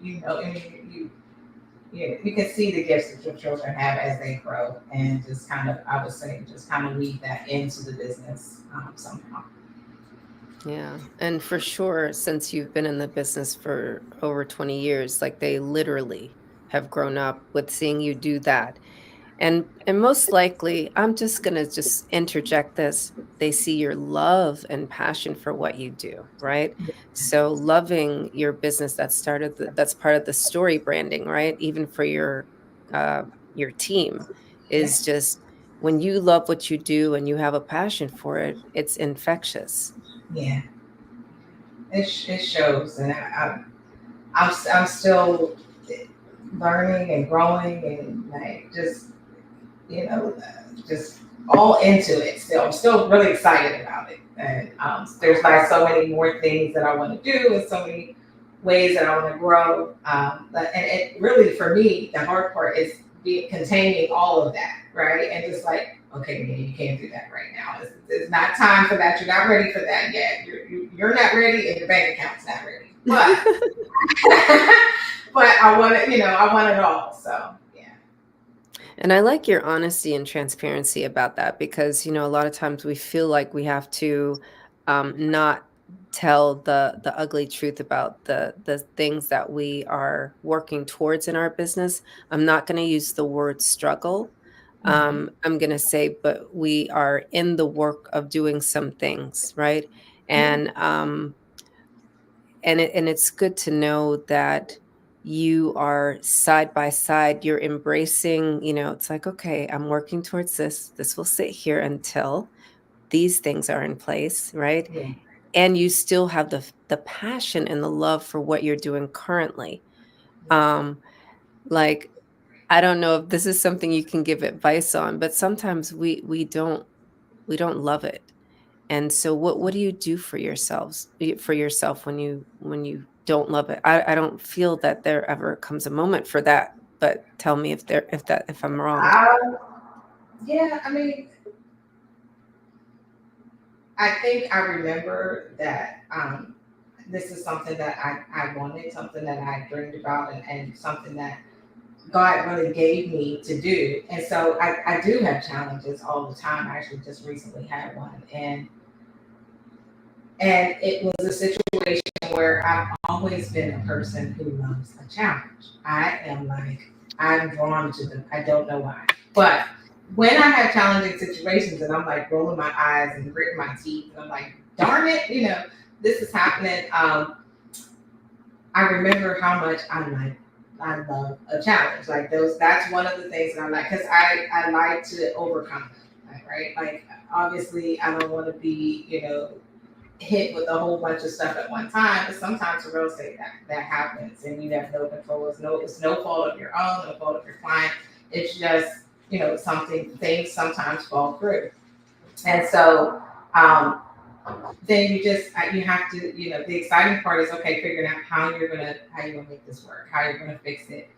can see the gifts that your children have as they grow, and just kind of weave that into the business somehow. Yeah. And for sure, since you've been in the business for over 20 years, like they literally have grown up with seeing you do that. And most likely, I'm just going to interject this. They see your love and passion for what you do, right? So loving your business that's part of the story branding, right? Even for your team is just when you love what you do and you have a passion for it, it's infectious. Yeah, it shows, and I'm still learning and growing and like just all into it still. I'm still really excited about it. And there's like so many more things that I want to do and so many ways that I want to grow. And it really, for me, the hard part is containing all of that, right? And just like, okay, yeah, you can't do that right now. It's not time for that. You're not ready for that yet. You're not ready and your bank account's not ready. But, but I want it, I want it all, so. And I like your honesty and transparency about that because, a lot of times we feel like we have to not tell the ugly truth about the things that we are working towards in our business. I'm not going to use the word struggle. I'm going to say, but we are in the work of doing some things, right? And it's good to know that you are side by side, you're embracing, it's like, okay, I'm working towards this. This will sit here until these things are in place, right? Yeah. And you still have the passion and the love for what you're doing currently. Like, I don't know if this is something you can give advice on, but sometimes we don't love it. And so what do you do for yourself when you don't love it? I don't feel that there ever comes a moment for that, but tell me if I'm wrong. Yeah, I mean, I think I remember that this is something that I wanted, something that I dreamed about, and something that God really gave me to do. And so I do have challenges all the time. I actually just recently had one. And it was a situation where I've always been a person who loves a challenge. I'm drawn to them. I don't know why. But when I have challenging situations and I'm like rolling my eyes and gritting my teeth, and I'm like, darn it, this is happening. I remember how much I love a challenge. Like that's one of the things that I like, because I like to overcome it, right? Like, obviously I don't want to be, hit with a whole bunch of stuff at one time, but sometimes in real estate that happens and you have no control. It's no fault of your own, no fault of your client. It's just, things sometimes fall through. And so then you have to, the exciting part is, okay, figuring out how you're gonna make this work, how you're gonna fix it.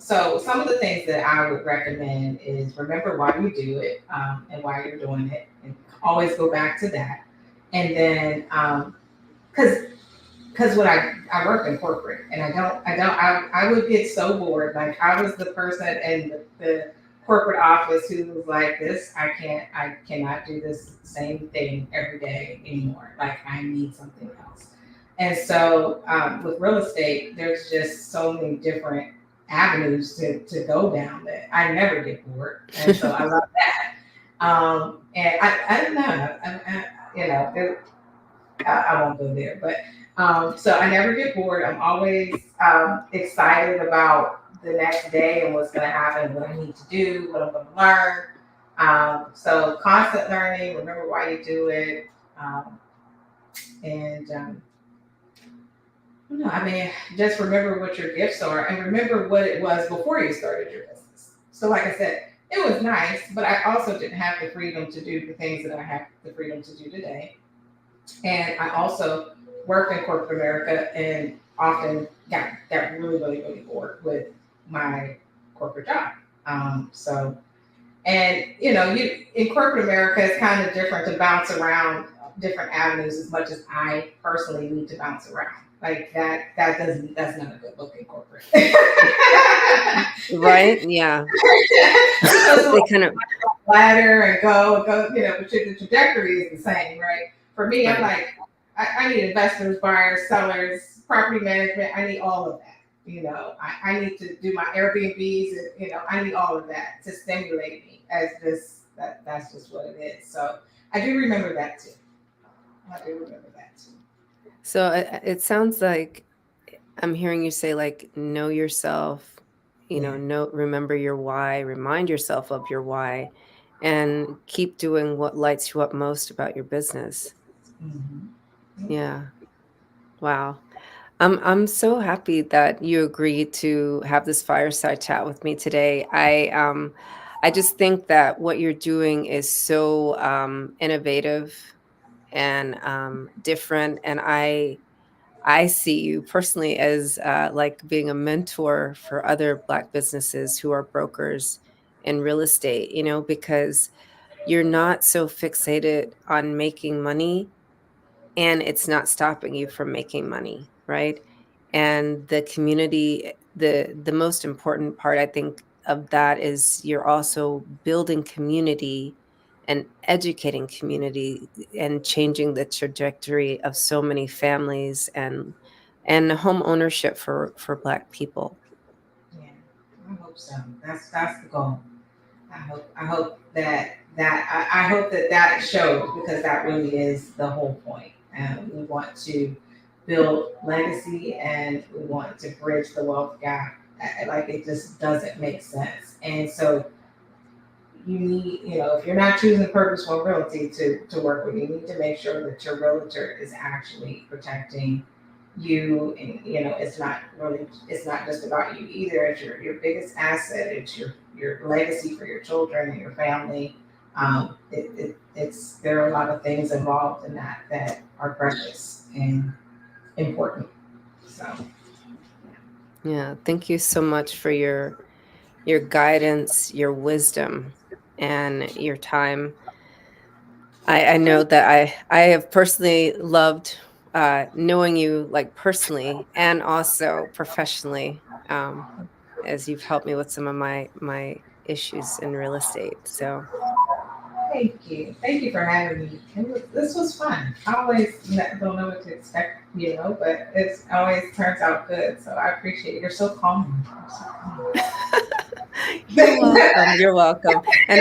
So some of the things that I would recommend is remember why you do it and why you're doing it, and always go back to that. And then, because when I work in corporate, and I would get so bored. Like, I was the person in the corporate office who was like, I cannot do this same thing every day anymore. Like, I need something else. And so with real estate, there's just so many different avenues to go down that I never get bored. And so I love that. And I don't know, I won't go there. But so I never get bored. I'm always excited about the next day and what's going to happen, what I need to do, what I'm going to learn. So constant learning. Remember why you do it, and no, I mean, just remember what your gifts are and remember what it was before you started your business. So, like I said, it was nice, but I also didn't have the freedom to do the things that I have the freedom to do today. And I also worked in corporate America and often got really, really, really bored with my corporate job. And you in corporate America, it's kind of different to bounce around different avenues as much as I personally need to bounce around. Like that's not a good look in corporate. Right? Yeah. They kind of ladder and go, but the trajectory is the same, right? For me, I'm like, I need investors, buyers, sellers, property management. I need all of that. I need to do my Airbnbs, and I need all of that to stimulate me. That's just what it is. So I do remember that too. So it sounds like I'm hearing you say, like, know yourself, remember your why, remind yourself of your why, and keep doing what lights you up most about your business. Mm-hmm. Yeah. Wow. I'm so happy that you agreed to have this fireside chat with me today. I just think that what you're doing is so innovative and different, and I see you personally as like being a mentor for other Black businesses who are brokers in real estate, because you're not so fixated on making money and it's not stopping you from making money, right? And the community, the most important part, I think, of that is you're also building community and educating community and changing the trajectory of so many families and home ownership for Black people. Yeah, I hope so. That's the goal. I hope that shows, because that really is the whole point. We want to build legacy and we want to bridge the wealth gap. Like, it just doesn't make sense. And so you need, if you're not choosing purposeful realty to work with, you need to make sure that your realtor is actually protecting you, and it's not just about you either. It's your biggest asset. It's your legacy for your children and your family. There are a lot of things involved in that are precious and important. So Yeah, thank you so much for your guidance, your wisdom, and your time. I know that I have personally loved knowing you, like, personally and also professionally, as you've helped me with some of my issues in real estate. So thank you for having me. This was fun. I always don't know what to expect, but it always turns out good. So I appreciate it. You're so calm. You're welcome. You're welcome. And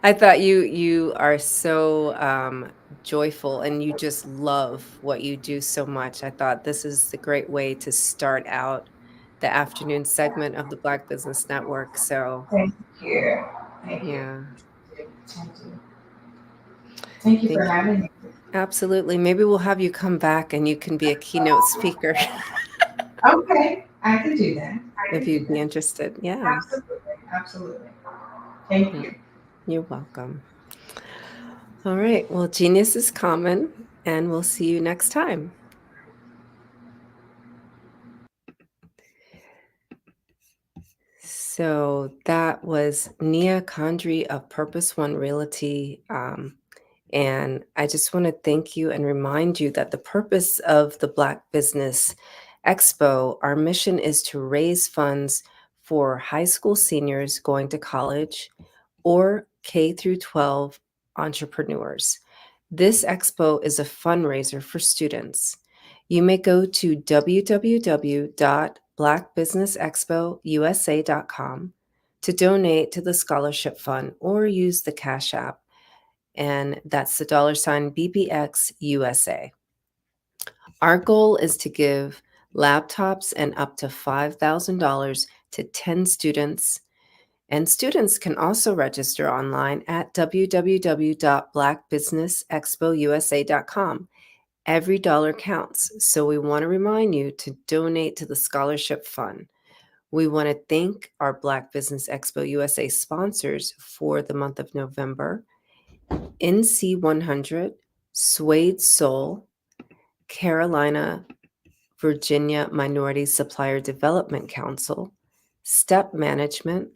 I thought you are so joyful and you just love what you do so much. I thought this is the great way to start out the afternoon segment of the Black Business Network. So Thank you. Thank you. yeah. Thank you for having me. Absolutely. Maybe we'll have you come back and you can be a keynote speaker. Okay, I can do that. If you'd be interested. Yeah. Absolutely. Thank you. You're welcome. All right. Well, genius is common, and we'll see you next time. So that was Nia Condry of Purpose One Realty. And I just want to thank you and remind you that the purpose of the Black Business Expo, our mission is to raise funds for high school seniors going to college or K through 12 entrepreneurs. This expo is a fundraiser for students. You may go to www.blackbusinessexpousa.com to donate to the scholarship fund or use the Cash App, and that's the $BBX USA. Our goal is to give laptops and up to $5,000 to 10 students. And students can also register online at www.blackbusinessexpousa.com. Every dollar counts, so we want to remind you to donate to the scholarship fund. We want to thank our Black Business Expo USA sponsors for the month of November: NC100, Suede Soul, Carolina, Virginia Minority Supplier Development Council, Step Management,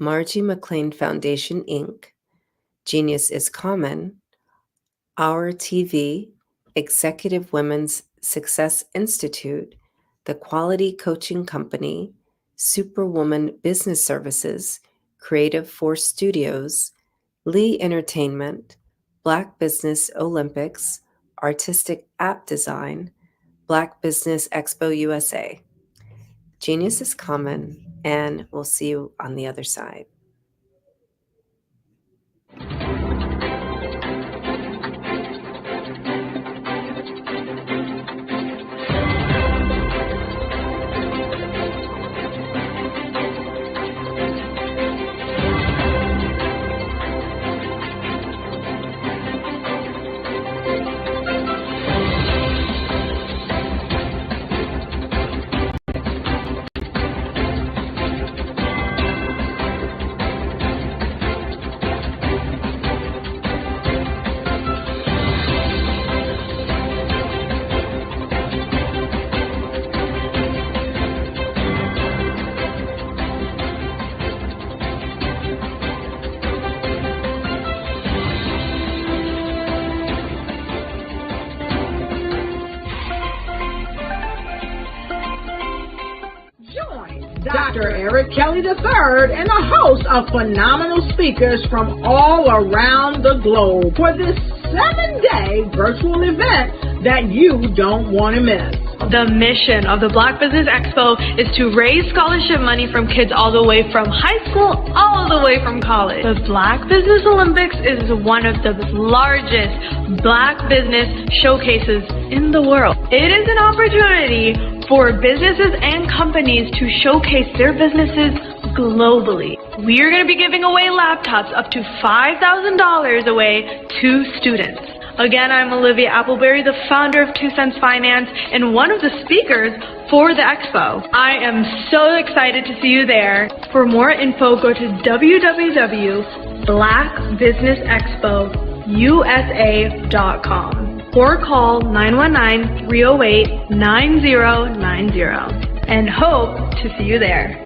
Margie McLean Foundation, Inc., Genius is Common, Our TV, Executive Women's Success Institute, The Quality Coaching Company, Superwoman Business Services, Creative Force Studios, Lee Entertainment, Black Business Olympics, Artistic App Design, Black Business Expo USA. Genius is Common, and we'll see you on the other side. Dr. Eric Kelly III and a host of phenomenal speakers from all around the globe for this 7-day virtual event that you don't want to miss. The mission of the Black Business Expo is to raise scholarship money from kids all the way from high school, all the way from college. The Black Business Olympics is one of the largest Black business showcases in the world. It is an opportunity for businesses and companies to showcase their businesses globally. We are going to be giving away laptops up to $5,000 away to students. Again, I'm Olivia Appleberry, the founder of 2 Cents Finance and one of the speakers for the expo. I am so excited to see you there. For more info, go to www.blackbusinessexpousa.com or call 919-308-9090 and hope to see you there.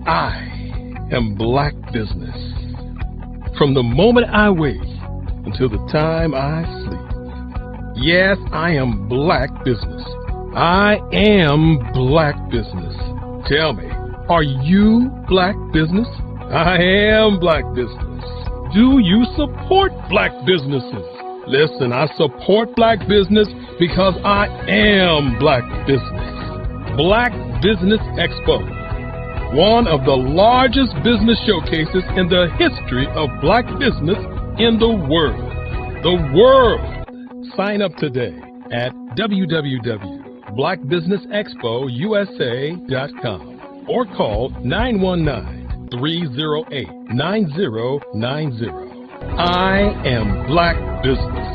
I am Black Business. From the moment I wake until the time I sleep. Yes, I am Black Business. I am Black Business. Tell me, are you Black Business? I am Black Business. Do you support Black businesses? Listen, I support Black business because I am Black Business. Black Business Expo, one of the largest business showcases in the history of Black business in the world. The world! Sign up today at www.blackbusinessexpousa.com or call 919-308-9090. I am Black Business.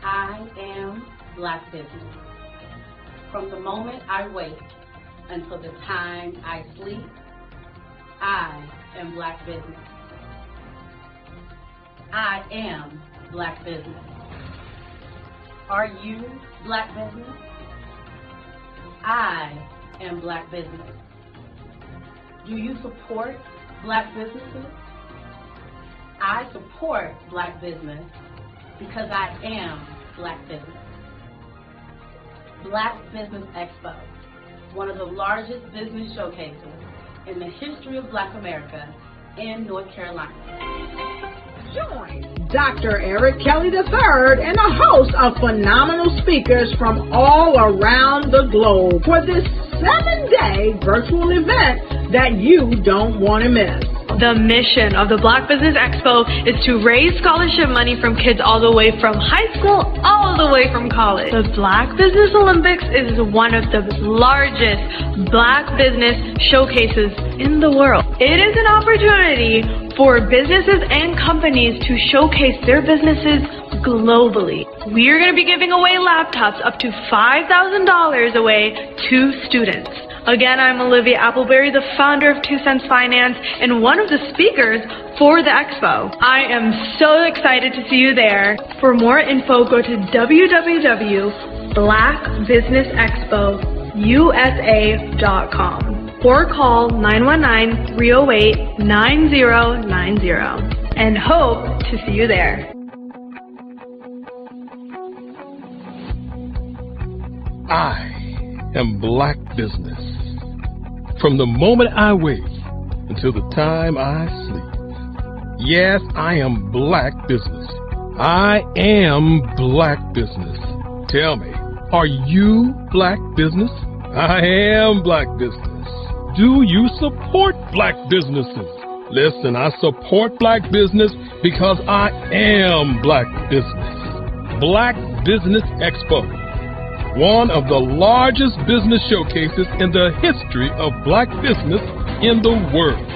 I am Black Business. From the moment I wake until the time I sleep, I am Black Business. I am Black Business. Are you Black Business? I am Black Business. Do you support Black businesses? I support Black business because I am Black business. Black Business Expo, one of the largest business showcases in the history of Black America in North Carolina. Join Dr. Eric Kelly III and a host of phenomenal speakers from all around the globe for this 7-day virtual event that you don't want to miss. The mission of the Black Business Expo is to raise scholarship money from kids all the way from high school, all the way from college. The Black Business Olympics is one of the largest Black business showcases in the world. It is an opportunity for businesses and companies to showcase their businesses globally. We are going to be giving away laptops up to $5,000 away to students. Again, I'm Olivia Appleberry, the founder of 2 Cents Finance and one of the speakers for the expo. I am so excited to see you there. For more info, go to www.blackbusinessexpousa.com or call 919-308-9090 and hope to see you there. I am Black Business. From the moment I wake until the time I sleep. Yes, I am Black Business. I am Black Business. Tell me, are you Black Business? I am Black Business. Do you support Black businesses? Listen, I support Black business because I am Black Business. Black Business Expo, one of the largest business showcases in the history of Black business in the world.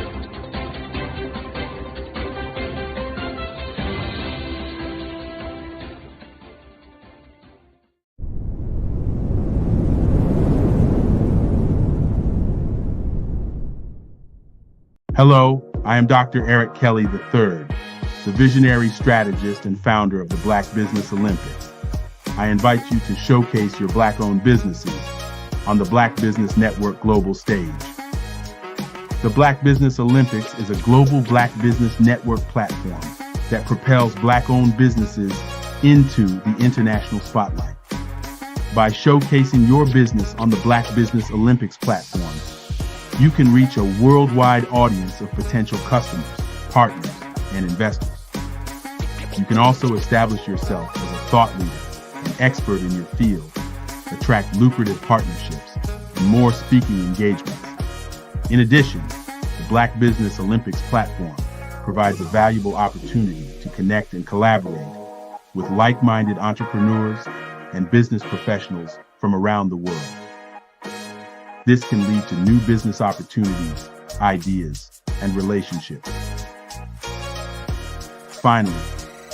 Hello, I am Dr. Eric Kelly III, the visionary strategist and founder of the Black Business Olympics. I invite you to showcase your Black-owned businesses on the Black Business Network global stage. The Black Business Olympics is a global Black Business Network platform that propels Black-owned businesses into the international spotlight. By showcasing your business on the Black Business Olympics platform, you can reach a worldwide audience of potential customers, partners, and investors. You can also establish yourself as a thought leader, an expert in your field, attract lucrative partnerships, and more speaking engagements. In addition, the Black Business Olympics platform provides a valuable opportunity to connect and collaborate with like-minded entrepreneurs and business professionals from around the world. This can lead to new business opportunities, ideas, and relationships. Finally,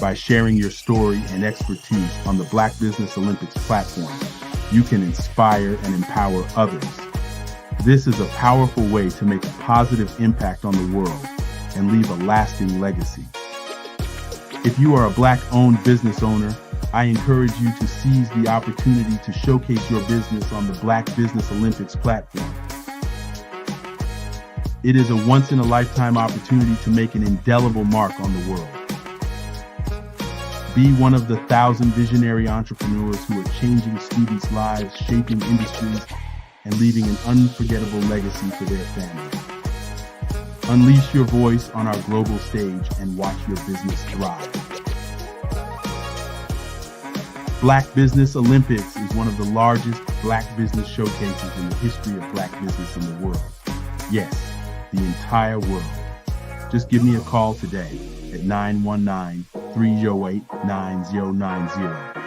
by sharing your story and expertise on the Black Business Olympics platform, you can inspire and empower others. This is a powerful way to make a positive impact on the world and leave a lasting legacy. If you are a Black-owned business owner, I encourage you to seize the opportunity to showcase your business on the Black Business Olympics platform. It is a once-in-a-lifetime opportunity to make an indelible mark on the world. Be one of the 1,000 visionary entrepreneurs who are changing students' lives, shaping industries, and leaving an unforgettable legacy for their families. Unleash your voice on our global stage and watch your business thrive. Black Business Olympics is one of the largest Black business showcases in the history of Black business in the world. Yes, the entire world. Just give me a call today at 919-308-9090.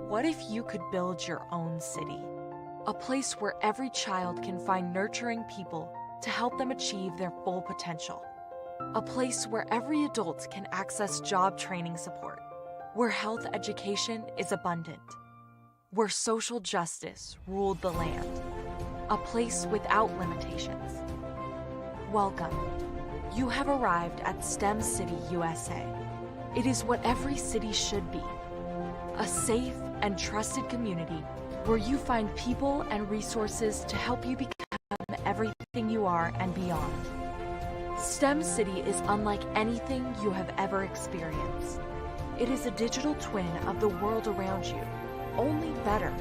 What if you could build your own city? A place where every child can find nurturing people to help them achieve their full potential. A place where every adult can access job training support, where health education is abundant, where social justice ruled the land. A place without limitations. Welcome. You have arrived at STEM City USA. It is what every city should be. A safe and trusted community where you find people and resources to help you become everything you are and beyond. STEM City is unlike anything you have ever experienced. It is a digital twin of the world around you, only better.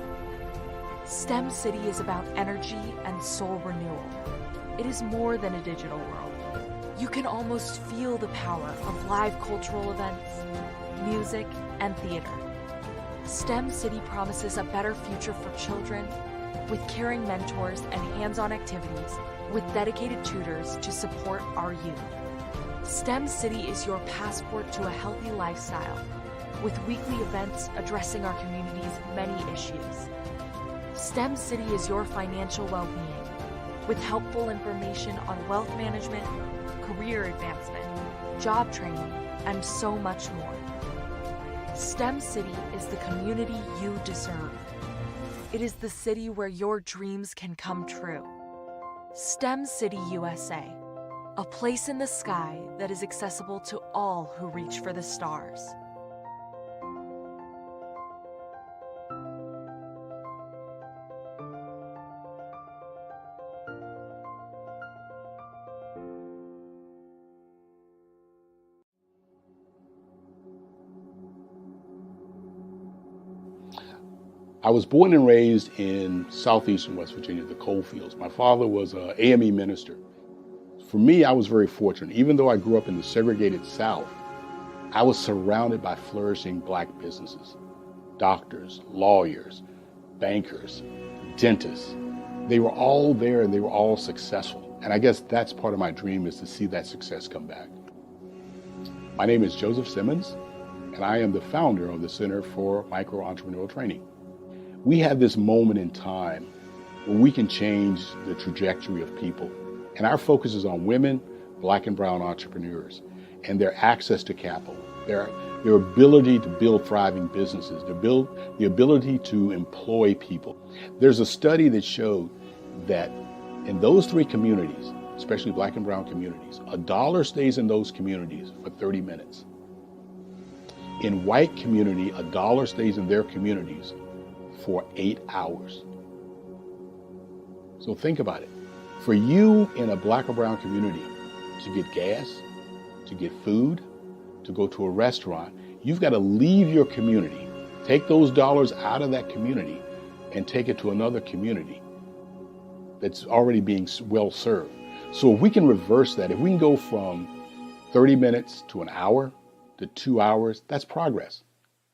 STEM City is about energy and soul renewal. It is more than a digital world. You can almost feel the power of live cultural events, music, and theater. STEM City promises a better future for children with caring mentors and hands-on activities with dedicated tutors to support our youth. STEM City is your passport to a healthy lifestyle with weekly events addressing our community's many issues. STEM City is your financial well-being with helpful information on wealth management, career advancement, job training, and so much more. STEM City is the community you deserve. It is the city where your dreams can come true. STEM City USA, a place in the sky that is accessible to all who reach for the stars. I was born and raised in southeastern West Virginia, the coal fields. My father was an AME minister. For me, I was very fortunate. Even though I grew up in the segregated South, I was surrounded by flourishing Black businesses, doctors, lawyers, bankers, dentists. They were all there and they were all successful. And I guess that's part of my dream, is to see that success come back. My name is Joseph Simmons, and I am the founder of the Center for Micro-Entrepreneurial Training. We have this moment in time where we can change the trajectory of people. And our focus is on women, Black and brown entrepreneurs, and their access to capital, their ability to build thriving businesses, the ability to employ people. There's a study that showed that in those three communities, especially Black and brown communities, $1 stays in those communities for 30 minutes. In white community, $1 stays in their communities for 8 hours. So think about it. For you in a Black or brown community to get gas, to get food, to go to a restaurant, you've got to leave your community, take those dollars out of that community and take it to another community that's already being well served. So if we can reverse that, if we can go from 30 minutes to an hour to 2 hours, that's progress.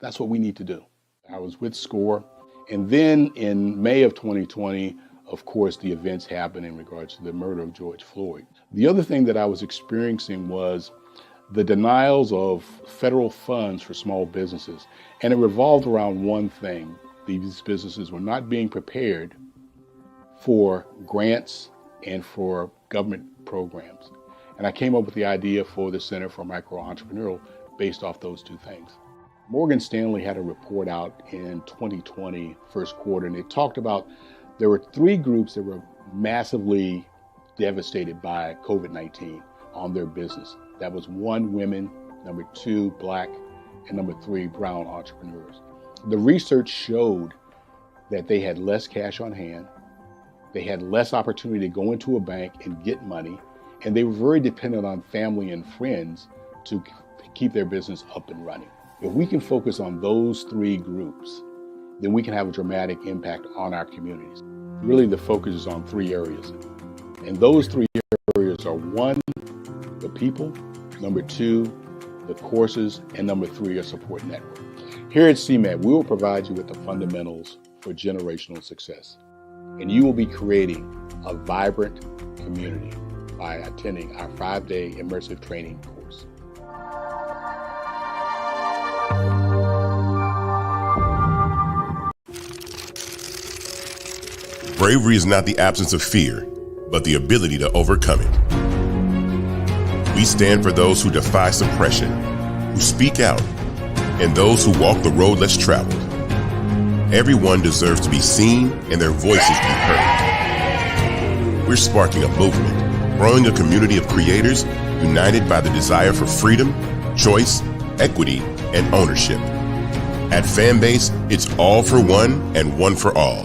That's what we need to do. I was with SCORE. And then in May of 2020, of course, the events happened in regards to the murder of George Floyd. The other thing that I was experiencing was the denials of federal funds for small businesses. And it revolved around one thing. These businesses were not being prepared for grants and for government programs. And I came up with the idea for the Center for Micro-Entrepreneurial based off those two things. Morgan Stanley had a report out in 2020, first quarter, and it talked about there were 3 groups that were massively devastated by COVID-19 on their business. That was 1, women, number 2, Black, and number 3, brown entrepreneurs. The research showed that they had less cash on hand, they had less opportunity to go into a bank and get money, and they were very dependent on family and friends to keep their business up and running. If we can focus on those 3 groups, then we can have a dramatic impact on our communities. Really, the focus is on 3 areas. And those 3 areas are 1, the people, number 2, the courses, and number 3, a support network. Here at CMAT, we will provide you with the fundamentals for generational success. And you will be creating a vibrant community by attending our 5-day immersive training course. Bravery is not the absence of fear, but the ability to overcome it. We stand for those who defy suppression, who speak out, and those who walk the road less traveled. Everyone deserves to be seen and their voices be heard. We're sparking a movement, growing a community of creators united by the desire for freedom, choice, equity, and ownership. At Fanbase, it's all for one and one for all.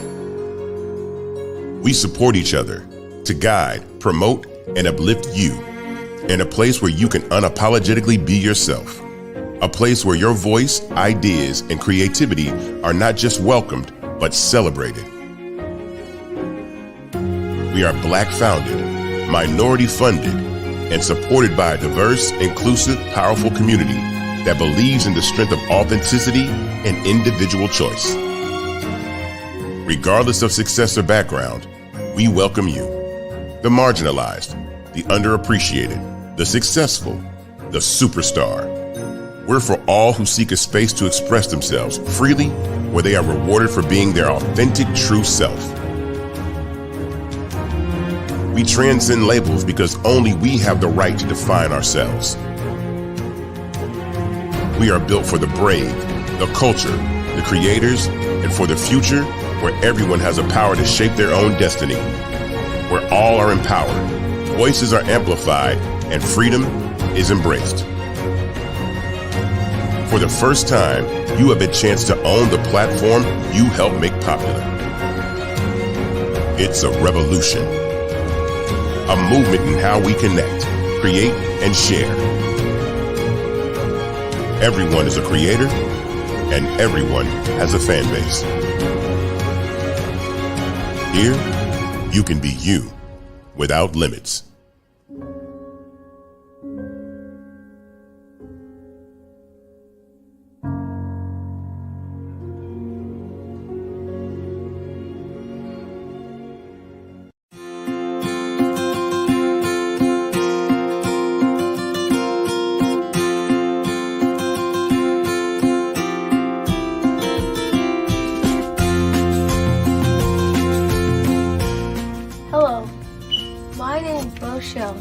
We support each other to guide, promote, and uplift you in a place where you can unapologetically be yourself. A place where your voice, ideas, and creativity are not just welcomed, but celebrated. We are Black founded, minority funded, and supported by a diverse, inclusive, powerful community that believes in the strength of authenticity and individual choice. Regardless of success or background, we welcome you, the marginalized, the underappreciated, the successful, the superstar. We're for all who seek a space to express themselves freely, where they are rewarded for being their authentic, true self. We transcend labels because only we have the right to define ourselves. We are built for the brave, the culture, the creators, and for the future where everyone has a power to shape their own destiny, where all are empowered, voices are amplified, and freedom is embraced. For the first time, you have a chance to own the platform you helped make popular. It's a revolution, a movement in how we connect, create, and share. Everyone is a creator, and everyone has a fan base. Here, you can be you without limits. Hello, my name is Rochelle.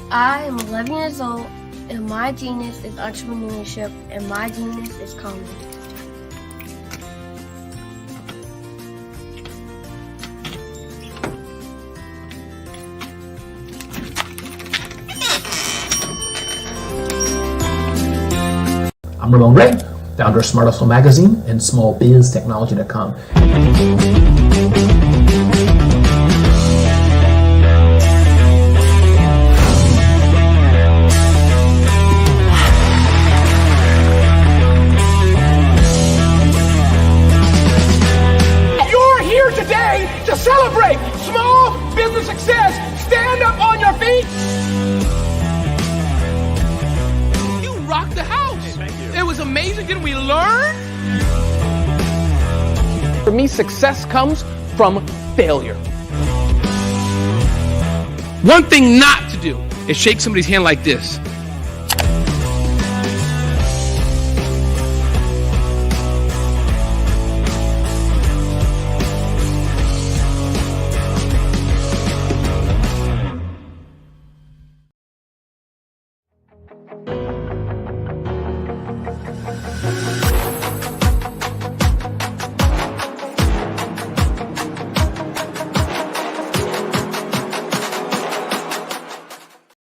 I am 11 years old, and my genius is entrepreneurship, and my genius is comedy. I'm Ramon Ray, founder of Smart Hustle Magazine and smallbiztechnology.com. You're here today to celebrate small business success. Stand up on your feet. You rocked the house. It was amazing. Didn't we learn? For me, success comes from failure. One thing not to do is shake somebody's hand like this.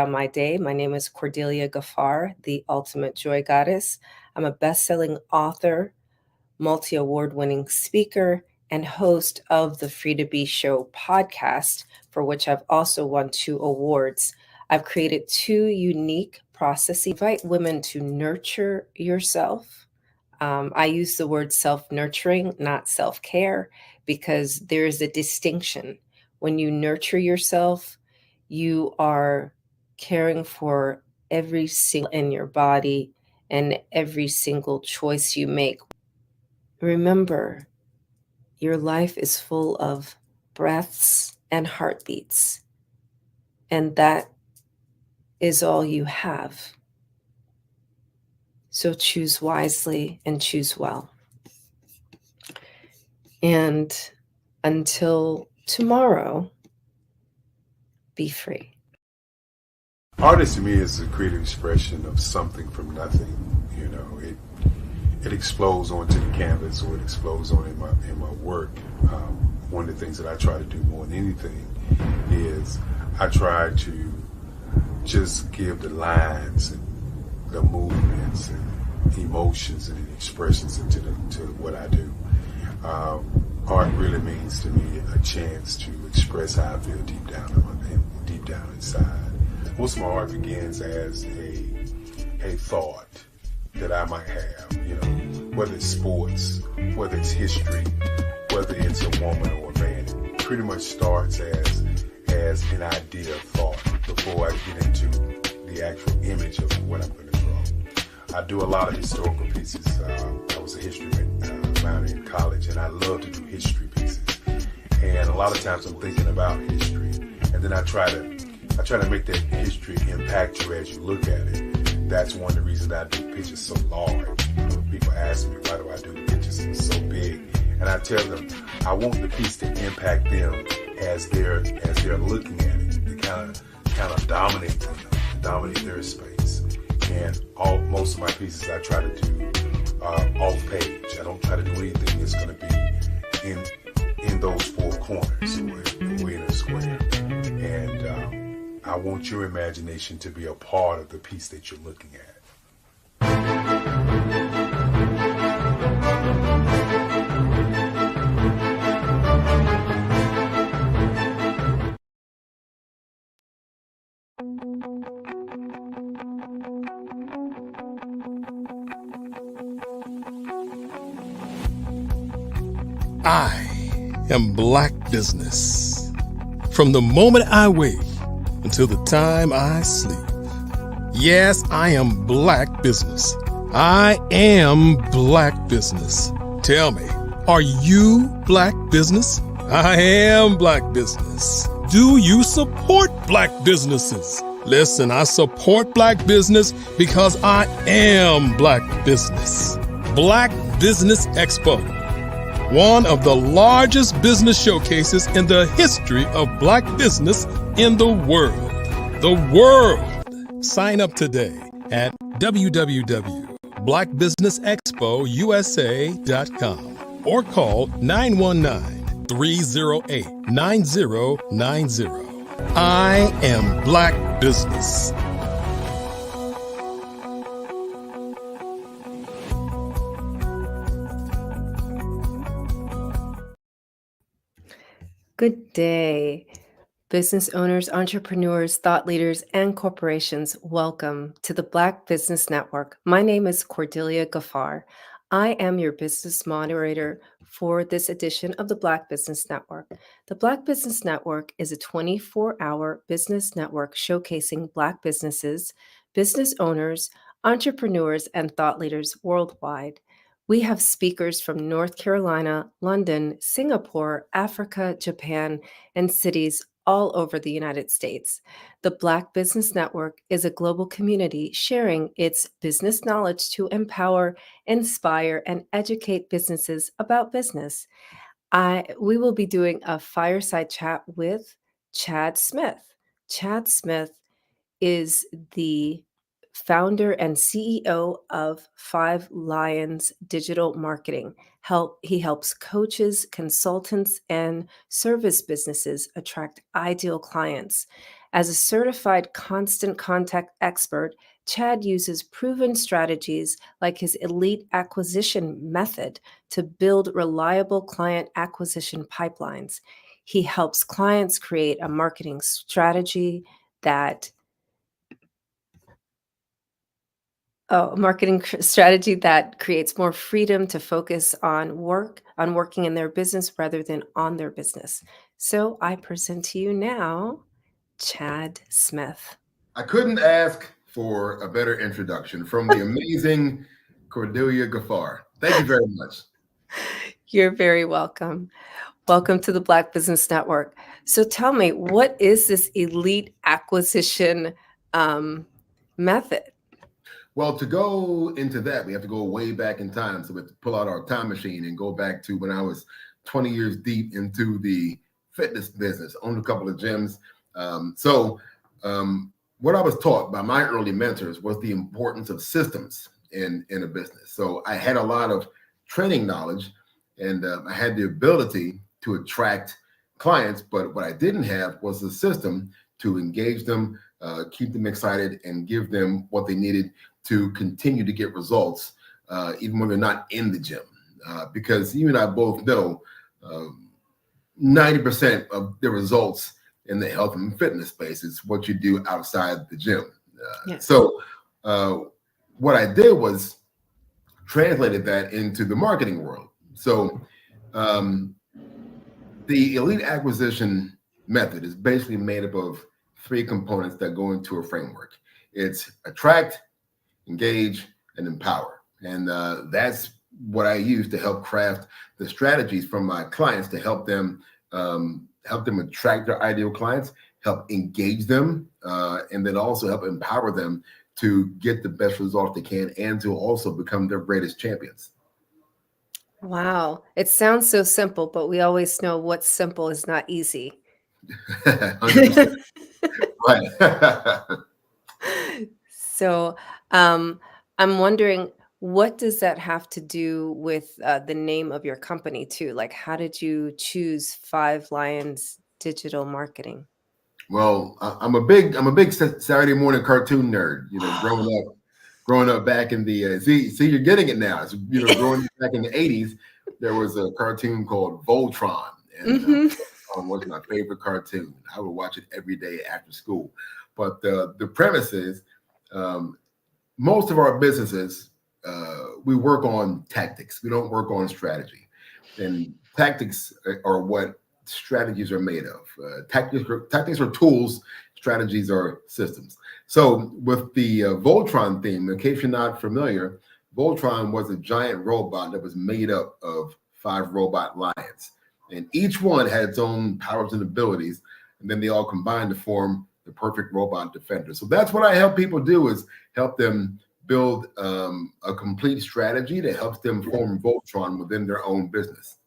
My day. My name is Cordelia Gaffar, the Ultimate Joy Goddess. I'm a best-selling author, multi-award-winning speaker, and host of the Free to Be Show podcast, for which I've also won 2 awards. I've created 2 unique processes. Invite women to nurture yourself. I use the word self-nurturing, not self-care, because there is a distinction. When you nurture yourself, you are caring for every single in your body and every single choice you make. Remember, your life is full of breaths and heartbeats, and that is all you have. So choose wisely and choose well. And until tomorrow, be free. Artist to me is a creative expression of something from nothing. You know, it explodes onto the canvas, or it explodes on in my work. One of the things that I try to do more than anything is I try to just give the lines and the movements and emotions and expressions into what I do. Art really means to me a chance to express how I feel deep down inside. Most of my art begins as a thought that I might have, you know, whether it's sports, whether it's history, whether it's a woman or a man. It pretty much starts as an idea of thought before I get into the actual image of what I'm going to draw. I do a lot of historical pieces. I was a history minor in college, and I love to do history pieces. And a lot of times I'm thinking about history, and then I try to make that history impact you as you look at it. That's one of the reasons I do pictures so large. People ask me, why do I do pictures so big? And I tell them, I want the piece to impact them as they're looking at it, to kind of dominate them, dominate their space. And most of my pieces I try to do off page. I don't try to do anything that's going to be in those four corners, or in a square. And I want your imagination to be a part of the piece that you're looking at. I am Black Business. From the moment I wake until the time I sleep. Yes, I am Black Business. I am Black Business. Tell me, are you Black Business? I am Black Business. Do you support Black businesses? Listen, I support Black business because I am Black Business. Black Business Expo, one of the largest business showcases in the history of Black business in the world. The world! Sign up today at www.blackbusinessexpousa.com or call 919-308-9090. I am Black Business. Good day. Business owners, entrepreneurs, thought leaders, and corporations, welcome to the Black Business Network. My name is Cordelia Gaffar. I am your business moderator for this edition of the Black Business Network. The Black Business Network is a 24-hour business network showcasing Black businesses, business owners, entrepreneurs, and thought leaders worldwide. We have speakers from North Carolina, London, Singapore, Africa, Japan, and cities all over the United States. The Black Business Network is a global community sharing its business knowledge to empower, inspire, and educate businesses about business. We will be doing a fireside chat with Chad Smith. Chad Smith is the founder and CEO of Five Lions Digital Marketing. He helps coaches, consultants, and service businesses attract ideal clients. As a certified constant contact expert, Chad uses proven strategies like his elite acquisition method to build reliable client acquisition pipelines. He helps clients create a marketing strategy that creates more freedom to focus on working in their business rather than on their business. So I present to you now, Chad Smith. I couldn't ask for a better introduction from the amazing Cordelia Gaffar. Thank you very much. You're very welcome. Welcome to the Black Business Network. So tell me, what is this elite acquisition method? Well, to go into that, we have to go way back in time. So we have to pull out our time machine and go back to when I was 20 years deep into the fitness business, owned a couple of gyms. What I was taught by my early mentors was the importance of systems in a business. So I had a lot of training knowledge, and I had the ability to attract clients, but what I didn't have was the system to engage them, keep them excited, and give them what they needed to continue to get results, even when they're not in the gym. Because you and I both know 90% of the results in the health and fitness space is what you do outside the gym. Yes. So what I did was translated that into the marketing world. So the elite acquisition method is basically made up of three components that go into a framework. It's attract, engage, and empower. And that's what I use to help craft the strategies from my clients to help them attract their ideal clients, help engage them, and then also help empower them to get the best results they can and to also become their greatest champions. Wow. It sounds so simple, but we always know what's simple is not easy. 100%. Right. So I'm wondering, what does that have to do with the name of your company too? Like, how did you choose Five Lions Digital Marketing? Well, I'm a big Saturday morning cartoon nerd. You know, growing up back in the see, you're getting it now. So, you know, growing up back in the '80s, there was a cartoon called Voltron, and Voltron was my favorite cartoon. I would watch it every day after school. But the premise is, most of our businesses, we work on tactics. We don't work on strategy, and tactics are what strategies are made of. Tactics are tools, strategies are systems. So with the Voltron theme, in case you're not familiar, Voltron was a giant robot that was made up of 5 robot lions. And each one had its own powers and abilities, and then they all combined to form the perfect robot defender. So that's what I help people do, is help them build a complete strategy that helps them form Voltron within their own business.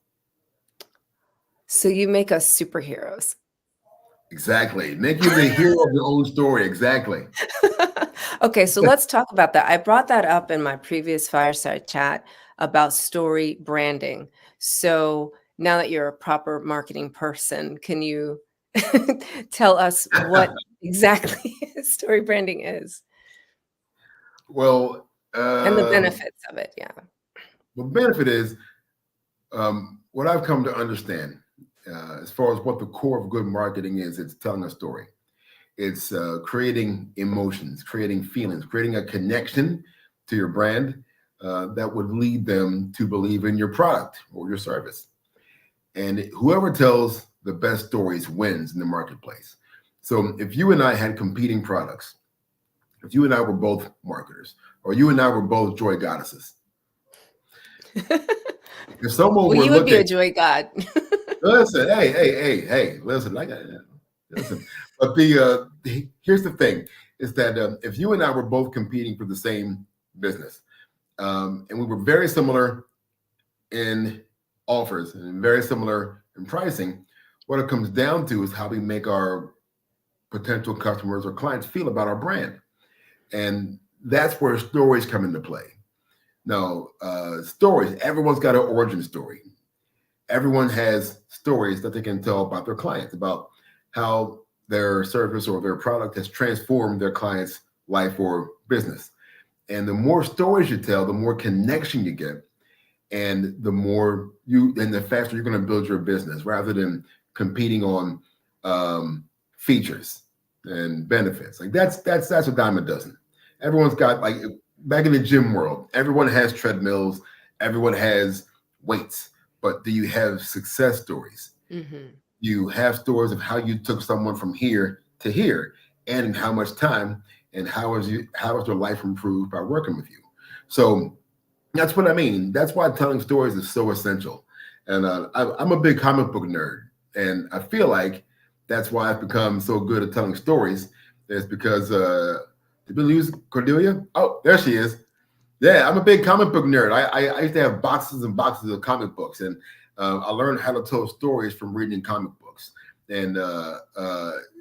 So you make us superheroes. Exactly. Make you the hero of your own story. Exactly. Okay, so let's talk about that. I brought that up in my previous fireside chat about story branding. So now that you're a proper marketing person, can you tell us what exactly story branding is? Well, and the benefits of it, yeah. Well, the benefit is what I've come to understand as far as what the core of good marketing is. It's telling a story. It's creating emotions, creating feelings, creating a connection to your brand that would lead them to believe in your product or your service. And whoever tells the best stories wins in the marketplace. So if you and I had competing products, if you and I were both marketers, or you and I were both joy goddesses, if someone well, were you would be a joy god. Listen, hey, listen, listen. But here's the thing, is that if you and I were both competing for the same business, and we were very similar in offers and very similar in pricing, what it comes down to is how we make our potential customers or clients feel about our brand. And that's where stories come into play. Now, stories, everyone's got an origin story. Everyone has stories that they can tell about their clients, about how their service or their product has transformed their client's life or business. And the more stories you tell, the more connection you get, and the faster you're going to build your business, rather than competing on features and benefits. Like that's a dime a dozen. Everyone's got, like, back in the gym world, everyone has treadmills, everyone has weights, but do you have success stories? Mm-hmm. You have stories of how you took someone from here to here, and in how much time, and how has their life improved by working with you. So that's what I mean. That's why telling stories is so essential. And I'm a big comic book nerd, and I feel like that's why I've become so good at telling stories. It's because did we lose Cordelia? Oh, there she is. Yeah, I'm a big comic book nerd. I used to have boxes and boxes of comic books, and I learned how to tell stories from reading comic books. And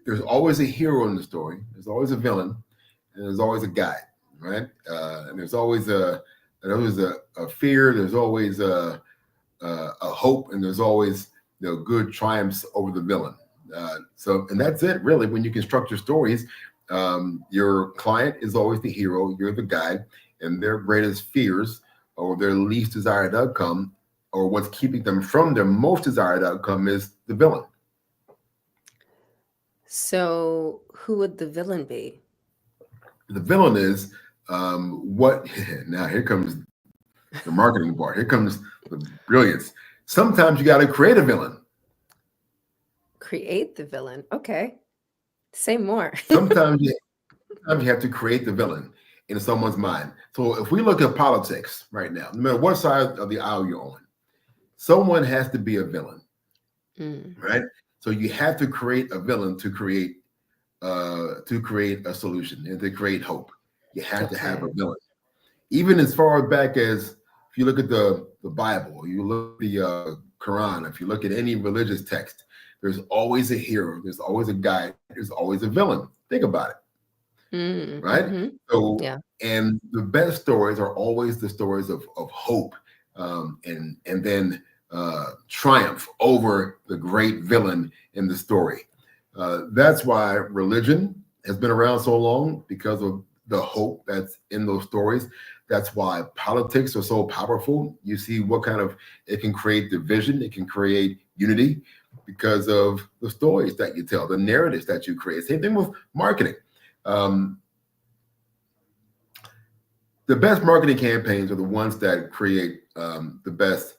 there's always a hero in the story. There's always a villain, and there's always a guide, right? And there's always a fear. There's always a hope, and there's always good triumphs over the villain. And that's it, really. When you construct your stories, your client is always the hero. You're the guide, and their greatest fears or their least desired outcome, or what's keeping them from their most desired outcome, is the villain. So who would the villain be? The villain is now here comes the marketing part. Here comes the brilliance. Sometimes you got to create a villain. Create the villain. Okay. Say more. Sometimes you have to create the villain. in someone's mind. So if we look at politics right now, no matter what side of the aisle you're on, someone has to be a villain, right? So you have to create a villain to create a solution and to create hope. You have to have a villain. Even as far back as if you look at the Bible, you look at the Quran, if you look at any religious text, there's always a hero, there's always a guy, there's always a villain. Think about it, right? So, and the best stories are always the stories of hope, and then triumph over the great villain in the story. That's why religion has been around so long, because of the hope that's in those stories. That's why politics are so powerful. You see what kind of, it can create division, it can create unity because of the stories that you tell, the narratives that you create. Same thing with marketing. The best marketing campaigns are the ones that create the best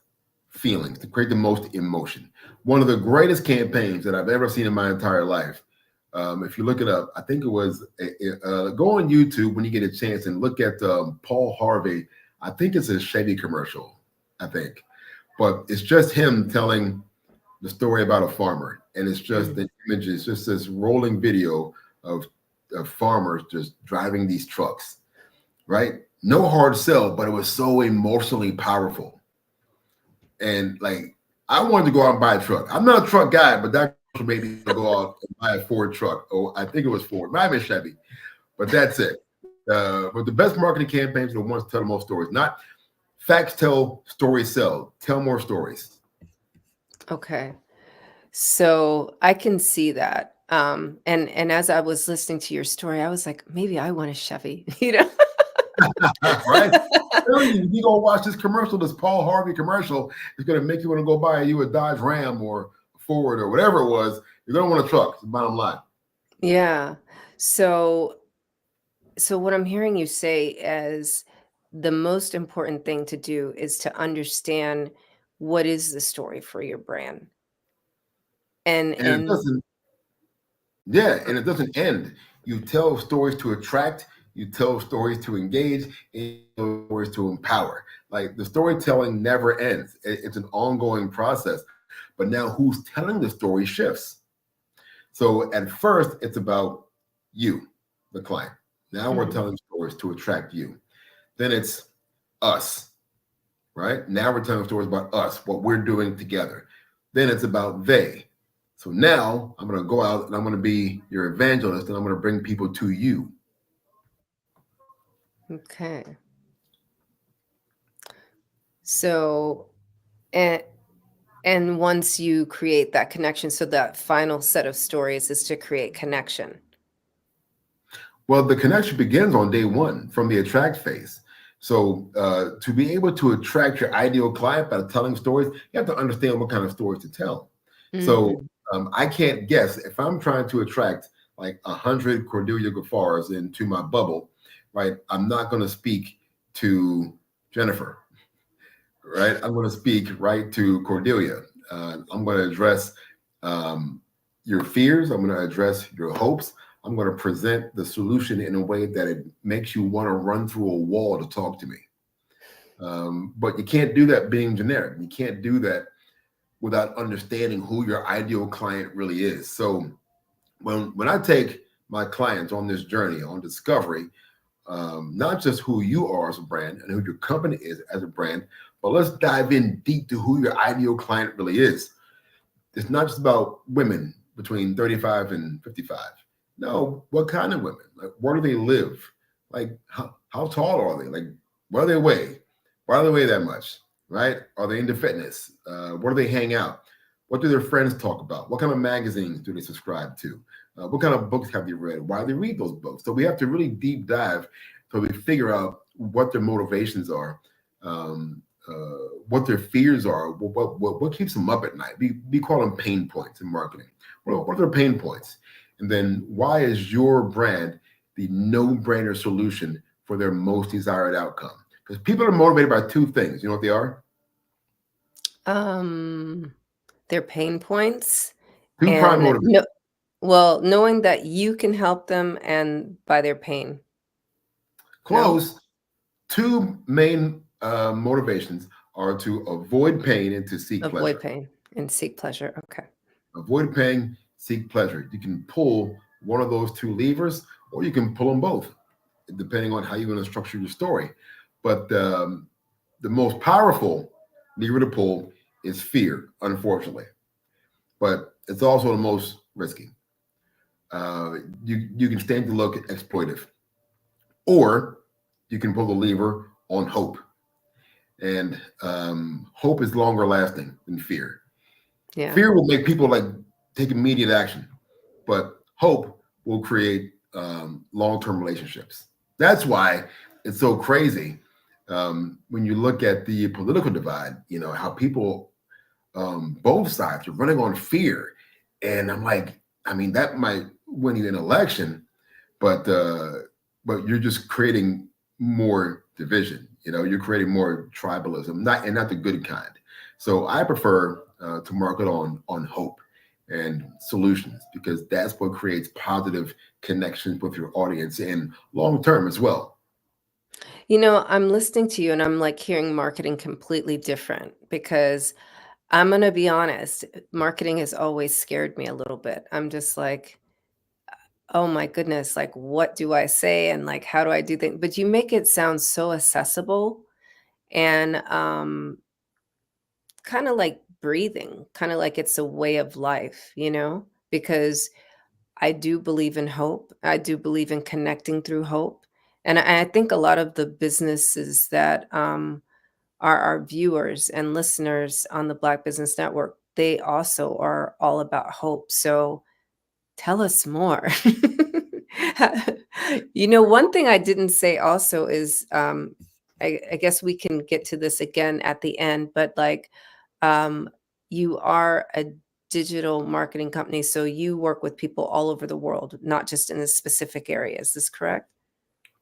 feelings, to create the most emotion. One of the greatest campaigns that I've ever seen in my entire life, if you look it up, I think it was, go on YouTube when you get a chance and look at Paul Harvey. I think it's a Chevy commercial, I think. But it's just him telling the story about a farmer. And it's just the images, just this rolling video of farmers just driving these trucks, right? No hard sell, but it was so emotionally powerful. And like, I wanted to go out and buy a truck. I'm not a truck guy, but that made me go out and buy a Ford truck. Oh, I think it was Ford, might have been Chevy, but that's it. But the best marketing campaigns are the ones that tell the most stories. Not facts tell, stories sell. Tell more stories. Okay. So I can see that. And as I was listening to your story, I was like, maybe I want a Chevy, you know? Right? You go watch this commercial, this Paul Harvey commercial, it's going to make you want to go buy you a Dodge Ram or Ford or whatever it was. You're going to want a truck. It's the bottom line. Yeah. So what I'm hearing you say is the most important thing to do is to understand what is the story for your brand. And it doesn't, and it doesn't end. You tell stories to attract, you tell stories to engage, and you tell stories to empower. Like, the storytelling never ends. It's an ongoing process. But now who's telling the story shifts. So at first, it's about you, the client. Now we're telling stories to attract you. Then it's us, right? Now we're telling stories about us, what we're doing together. Then it's about they. So now I'm going to go out and I'm going to be your evangelist, and I'm going to bring people to you. Okay. So, and once you create that connection, so that final set of stories is to create connection. Well, the connection begins on day one from the attract phase. So to be able to attract your ideal client by telling stories, you have to understand what kind of stories to tell. So I can't guess if I'm trying to attract like 100 Cordelia Gaffars into my bubble, right? I'm not going to speak to Jennifer, right? I'm going to speak right to Cordelia. I'm going to address your fears. I'm going to address your hopes. I'm going to present the solution in a way that it makes you want to run through a wall to talk to me. But you can't do that being generic. You can't do that without understanding who your ideal client really is. So when I take my clients on this journey, on discovery, not just who you are as a brand and who your company is as a brand, but let's dive in deep to who your ideal client really is. It's not just about women between 35 and 55. No, what kind of women? Like, where do they live? Like, how tall are they? Like, what do they weigh? Why do they weigh that much? Right? Are they into fitness? Where do they hang out? What do their friends talk about? What kind of magazines do they subscribe to? What kind of books have they read? Why do they read those books? So we have to really deep dive so we figure out what their motivations are, what their fears are, what keeps them up at night. We call them pain points in marketing. What are their pain points? And then why is your brand the no-brainer solution for their most desired outcome? Because people are motivated by two things. You know what they are? Their pain points. Two prime motivators. Well, knowing that you can help them and by their pain. Close. Two main motivations are to avoid pain and to seek pleasure. Avoid pain and seek pleasure. Okay. Avoid pain, seek pleasure. You can pull one of those two levers, or you can pull them both, depending on how you're going to structure your story. But the most powerful lever to pull is fear, unfortunately. But it's also the most risky. You can stand to look exploitive, or you can pull the lever on hope. And hope is longer lasting than fear. Yeah. Fear will make people like take immediate action, but hope will create long-term relationships. That's why it's so crazy when you look at the political divide, you know, how people, both sides are running on fear. And I'm like, I mean, that might win you an election, but you're just creating more division. You know, you're creating more tribalism, not the good kind. So I prefer to market on hope and solutions, because that's what creates positive connections with your audience and long term as well. You know, I'm listening to you and I'm like hearing marketing completely different, because I'm going to be honest, marketing has always scared me a little bit. I'm just like, oh my goodness, like what do I say and like how do I do things? But you make it sound so accessible and kind of like breathing, kind of like it's a way of life, you know, because I do believe in hope. I do believe in connecting through hope. And I think a lot of the businesses that are our viewers and listeners on the Black Business Network, they also are all about hope. So tell us more. You know, one thing I didn't say also is, I guess we can get to this again at the end, but like, um, you are a digital marketing company, so you work with people all over the world, not just in a specific area. Is this correct?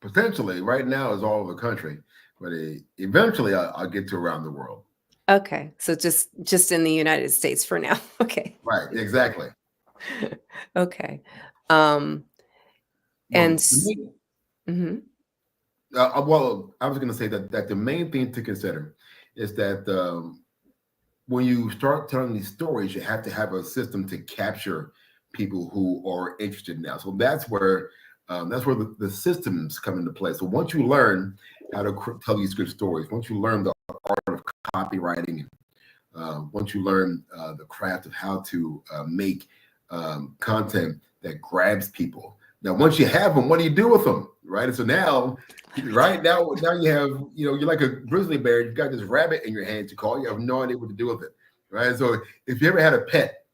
Potentially, right now is all over the country, but eventually I'll get to around the world. Okay, so just in the United States for now. Okay. Right, exactly. Okay. Well, And well, I was going to say that the main thing to consider is that when you start telling these stories, you have to have a system to capture people who are interested now. So that's where the systems come into play. So once you learn how to tell these good stories, once you learn the art of copywriting, once you learn the craft of how to make content that grabs people. Now, once you have them, what do you do with them? Right. So now you have, you know, you're like a grizzly bear. You've got this rabbit in your hand to call. You have no idea what to do with it. Right. So if you ever had a pet,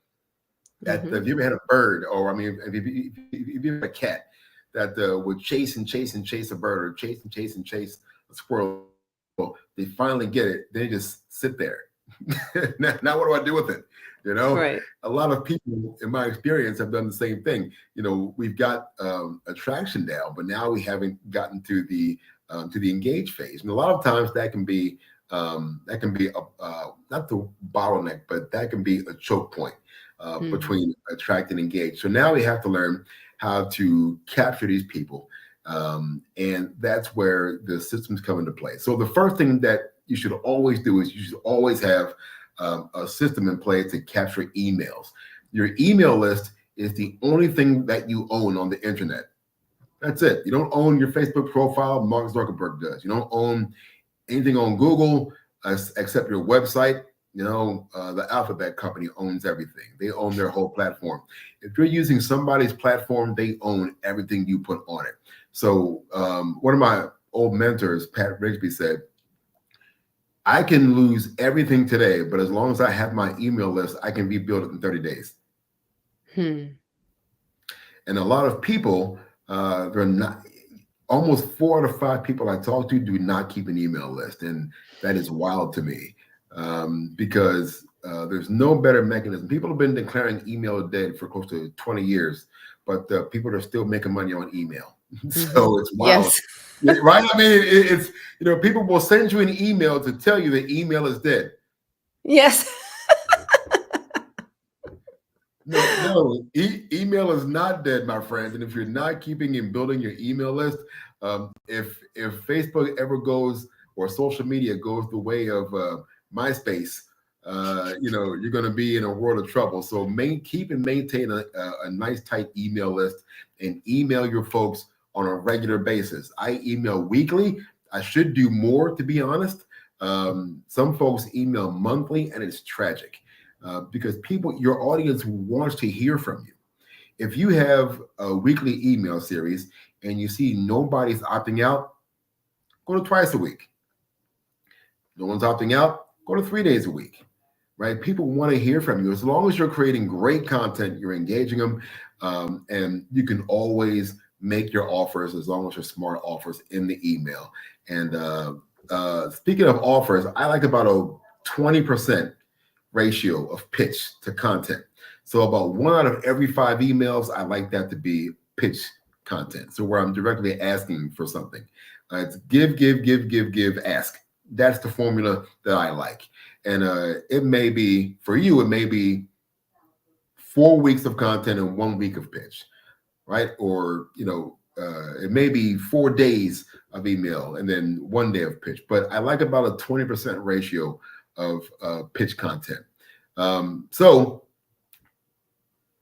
if you ever had a bird, or I mean, if you have a cat that would chase and chase and chase a bird, or chase and chase and chase a squirrel, they finally get it. They just sit there. Now what do I do with it? You know, right. A lot of people, in my experience, have done the same thing. You know, we've got attraction down, but now we haven't gotten to the engage phase. And a lot of times that can be not the bottleneck, but that can be a choke point between attract and engage. So now we have to learn how to capture these people, and that's where the systems come into play. So the first thing that you should always do is you should always have a system in place to capture emails. Your email list is the only thing that you own on the internet. That's it. You don't own your Facebook profile. Mark Zuckerberg does. You don't own anything on Google except your website. You know, the Alphabet company owns everything. They own their whole platform. If you're using somebody's platform, they own everything you put on it. So one of my old mentors, Pat Rigsby, said, I can lose everything today, but as long as I have my email list, I can rebuild it in 30 days. And a lot of people, they're not, almost 4 out of 5 people I talk to do not keep an email list. And that is wild to me because there's no better mechanism. People have been declaring email dead for close to 20 years, but people are still making money on email. So it's wild. Yes. Right? I mean, it's, you know, people will send you an email to tell you the email is dead. Yes. Email is not dead, my friends. And if you're not keeping and building your email list, if Facebook ever goes or social media goes the way of MySpace, you're going to be in a world of trouble. So keep and maintain a nice tight email list and email your folks on a regular basis. I email weekly. I should do more, to be honest. Some folks email monthly, and it's tragic because your audience wants to hear from you. If you have a weekly email series and you see nobody's opting out, go to twice a week. No one's opting out, go to 3 days a week, right? People want to hear from you. As long as you're creating great content, you're engaging them, and you can always make your offers as long as they're smart offers in the email. And speaking of offers, I like about a 20% ratio of pitch to content. So about 1 out of every 5 emails, I like that to be pitch content. So where I'm directly asking for something. It's give, ask. That's the formula that I like. And it may be, for you, it may be 4 weeks of content and 1 week of pitch, right? Or, it may be 4 days of email and then 1 day of pitch. But I like about a 20% ratio of pitch content. So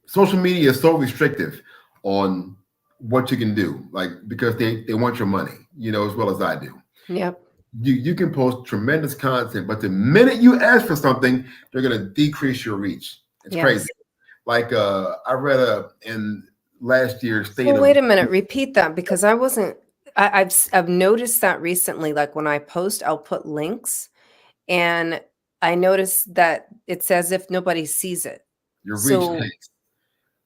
social media is so restrictive on what you can do, because they want your money, as well as I do. Yep. You can post tremendous content, but the minute you ask for something, they're going to decrease your reach. It's crazy. Like I read in last year's state. Well, wait a minute. Repeat that, because I've noticed that recently. Like when I post, I'll put links, and I noticed that it's as if nobody sees it. Your reach tanks.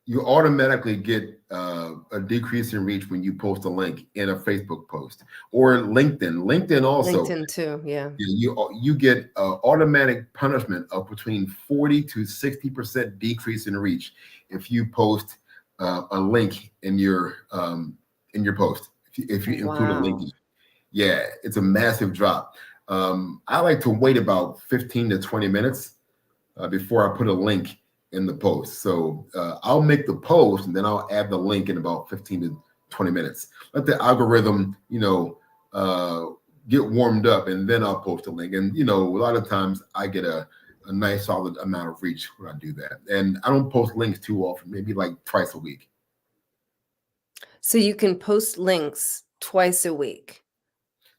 You automatically get a decrease in reach when you post a link in a Facebook post or LinkedIn. LinkedIn also. LinkedIn too, yeah. You get automatic punishment of between 40 to 60% decrease in reach if you post a link in your post. If you include a link, it's a massive drop. I like to wait about 15 to 20 minutes before I put a link in the post. So I'll make the post and then I'll add the link in about 15 to 20 minutes. Let the algorithm, get warmed up, and then I'll post a link. And, a lot of times I get a nice solid amount of reach when I do that. And I don't post links too often, maybe like twice a week. So you can post links twice a week.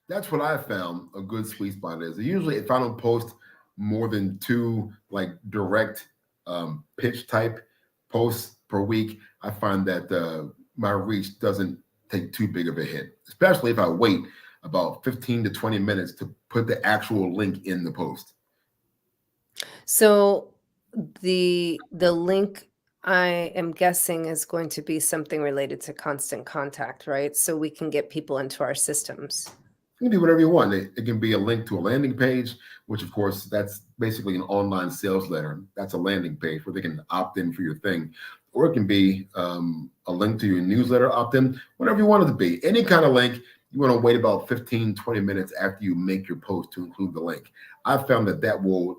That's what I found a good sweet spot is. Usually if I don't post more than 2 direct pitch type posts per week, I find that my reach doesn't take too big of a hit, especially if I wait about 15 to 20 minutes to put the actual link in the post. So the link, I am guessing, is going to be something related to Constant Contact, right? So we can get people into our systems. You can do whatever you want. It can be a link to a landing page, which of course that's basically an online sales letter. That's a landing page where they can opt in for your thing. Or it can be a link to your newsletter opt-in, whatever you want it to be. Any kind of link, you want to wait about 15, 20 minutes after you make your post to include the link. I've found that will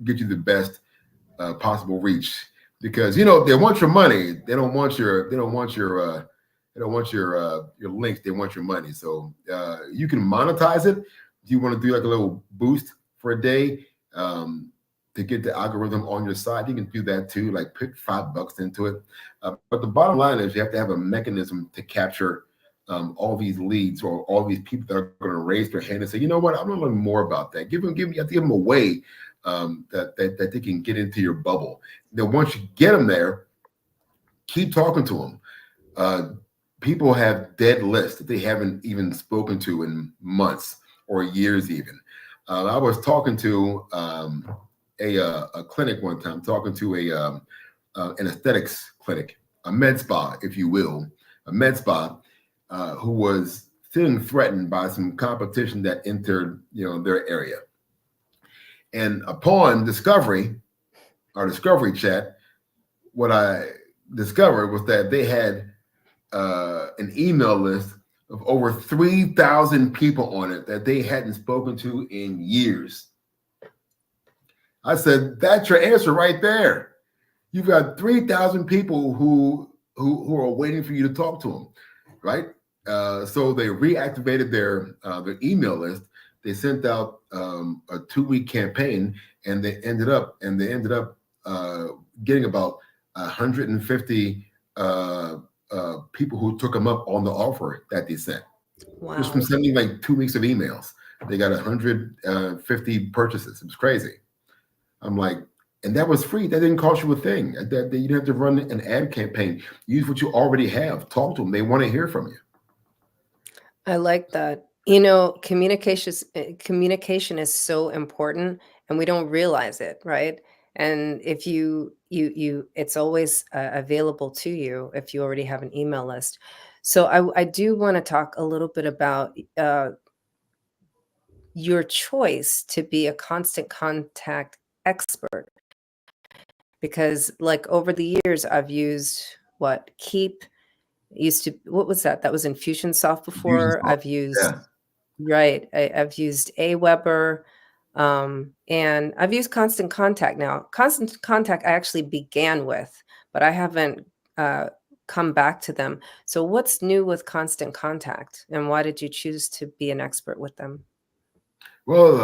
get you the best possible reach, because they want your money. They don't want your links. They want your money. So you can monetize it. If you want to do like a little boost for a day to get the algorithm on your side, you can do that too. Like put $5 into it. But the bottom line is you have to have a mechanism to capture all these leads or all these people that are going to raise their hand and say, you know what, I'm going to learn more about that. You have to give them a way that they can get into your bubble. Then once you get them there, keep talking to them. People have dead lists that they haven't even spoken to in months or years even. I was talking to a clinic one time, talking to an aesthetics clinic, a med spa, if you will, a med spa who was feeling threatened by some competition that entered their area. And upon discovery, our discovery chat, what I discovered was that they had an email list of over 3,000 people on it that they hadn't spoken to in years. I said, that's your answer right there. You've got 3,000 people who are waiting for you to talk to them, right? So they reactivated their email list. They sent out a 2-week campaign, and they ended up getting about 150 people who took them up on the offer that they sent. Wow. Just from sending like 2 weeks of emails, they got 150 purchases. It was crazy. I'm like, and that was free. That didn't cost you a thing. That you didn't have to run an ad campaign. Use what you already have. Talk to them. They want to hear from you. I like that. Communication is so important, and we don't realize it, right? And if it's always available to you if you already have an email list. So I do want to talk a little bit about your choice to be a constant contact expert, because like over the years I've used Keep. What was that? That was Infusionsoft before. Infusionsoft, I've used yeah. Right. I've used Aweber, and I've used Constant Contact now. Constant Contact I actually began with, but I haven't come back to them. So what's new with Constant Contact, and why did you choose to be an expert with them? Well,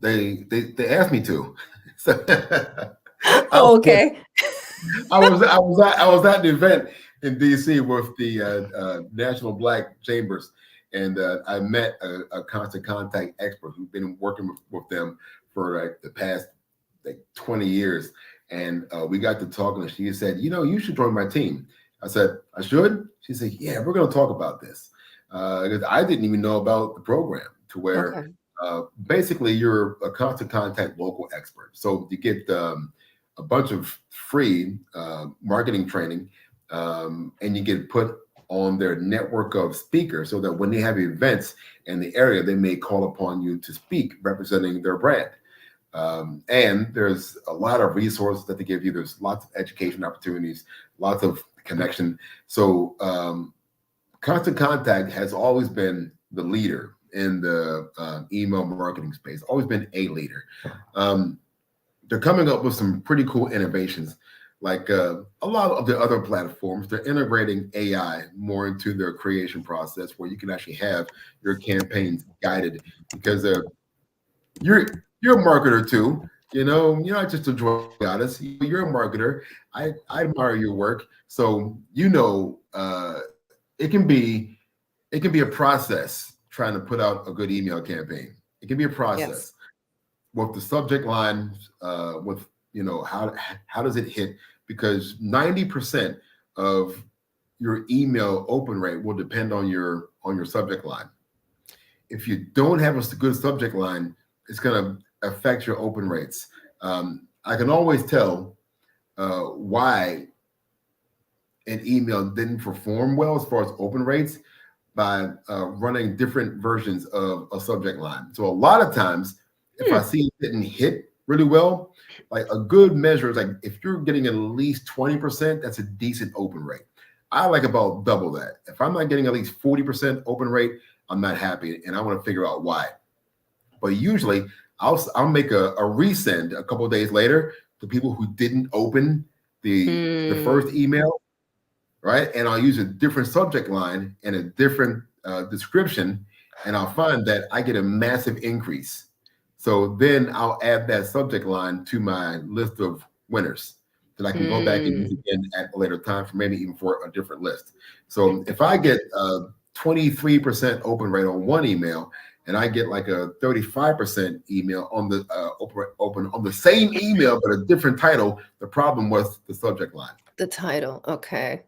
they asked me to. So Oh, okay. I was at the event in DC with the National Black Chambers, and I met a constant contact expert who's been working with them for like the past 20 years. And we got to talking, and she said, you should join my team. I said, I should? She said, yeah, we're going to talk about this. Because I didn't even know about the program, to where basically you're a constant contact local expert. So you get a bunch of free marketing training, and you get put on their network of speakers, so that when they have events in the area, they may call upon you to speak representing their brand. And there's a lot of resources that they give you. There's lots of education opportunities, lots of connection. So Constant Contact has always been the leader in the email marketing space, always been a leader. They're coming up with some pretty cool innovations. Like a lot of the other platforms, they're integrating AI more into their creation process, where you can actually have your campaigns guided, because you're a marketer too. You're not just a drug goddess. You're a marketer. I admire your work. So it can be a process trying to put out a good email campaign. It can be a process. Yes. With the subject line, with how does it hit? Because 90% of your email open rate will depend on your subject line. If you don't have a good subject line, it's going to affect your open rates. I can always tell why an email didn't perform well as far as open rates by running different versions of a subject line. So a lot of times, if I see it didn't hit really well, like a good measure is like if you're getting at least 20%, that's a decent open rate. I like about double that. If I'm not getting at least 40% open rate, I'm not happy, and I want to figure out why. But usually I'll make a resend a couple of days later to people who didn't open the first email, right? And I'll use a different subject line and a different description, and I'll find that I get a massive increase. So then I'll add that subject line to my list of winners that I can go back and use again at a later time, for maybe even for a different list. So if I get 23% open rate on one email, and I get like a 35% email on the open on the same email but a different title, the problem was the subject line. The title, okay.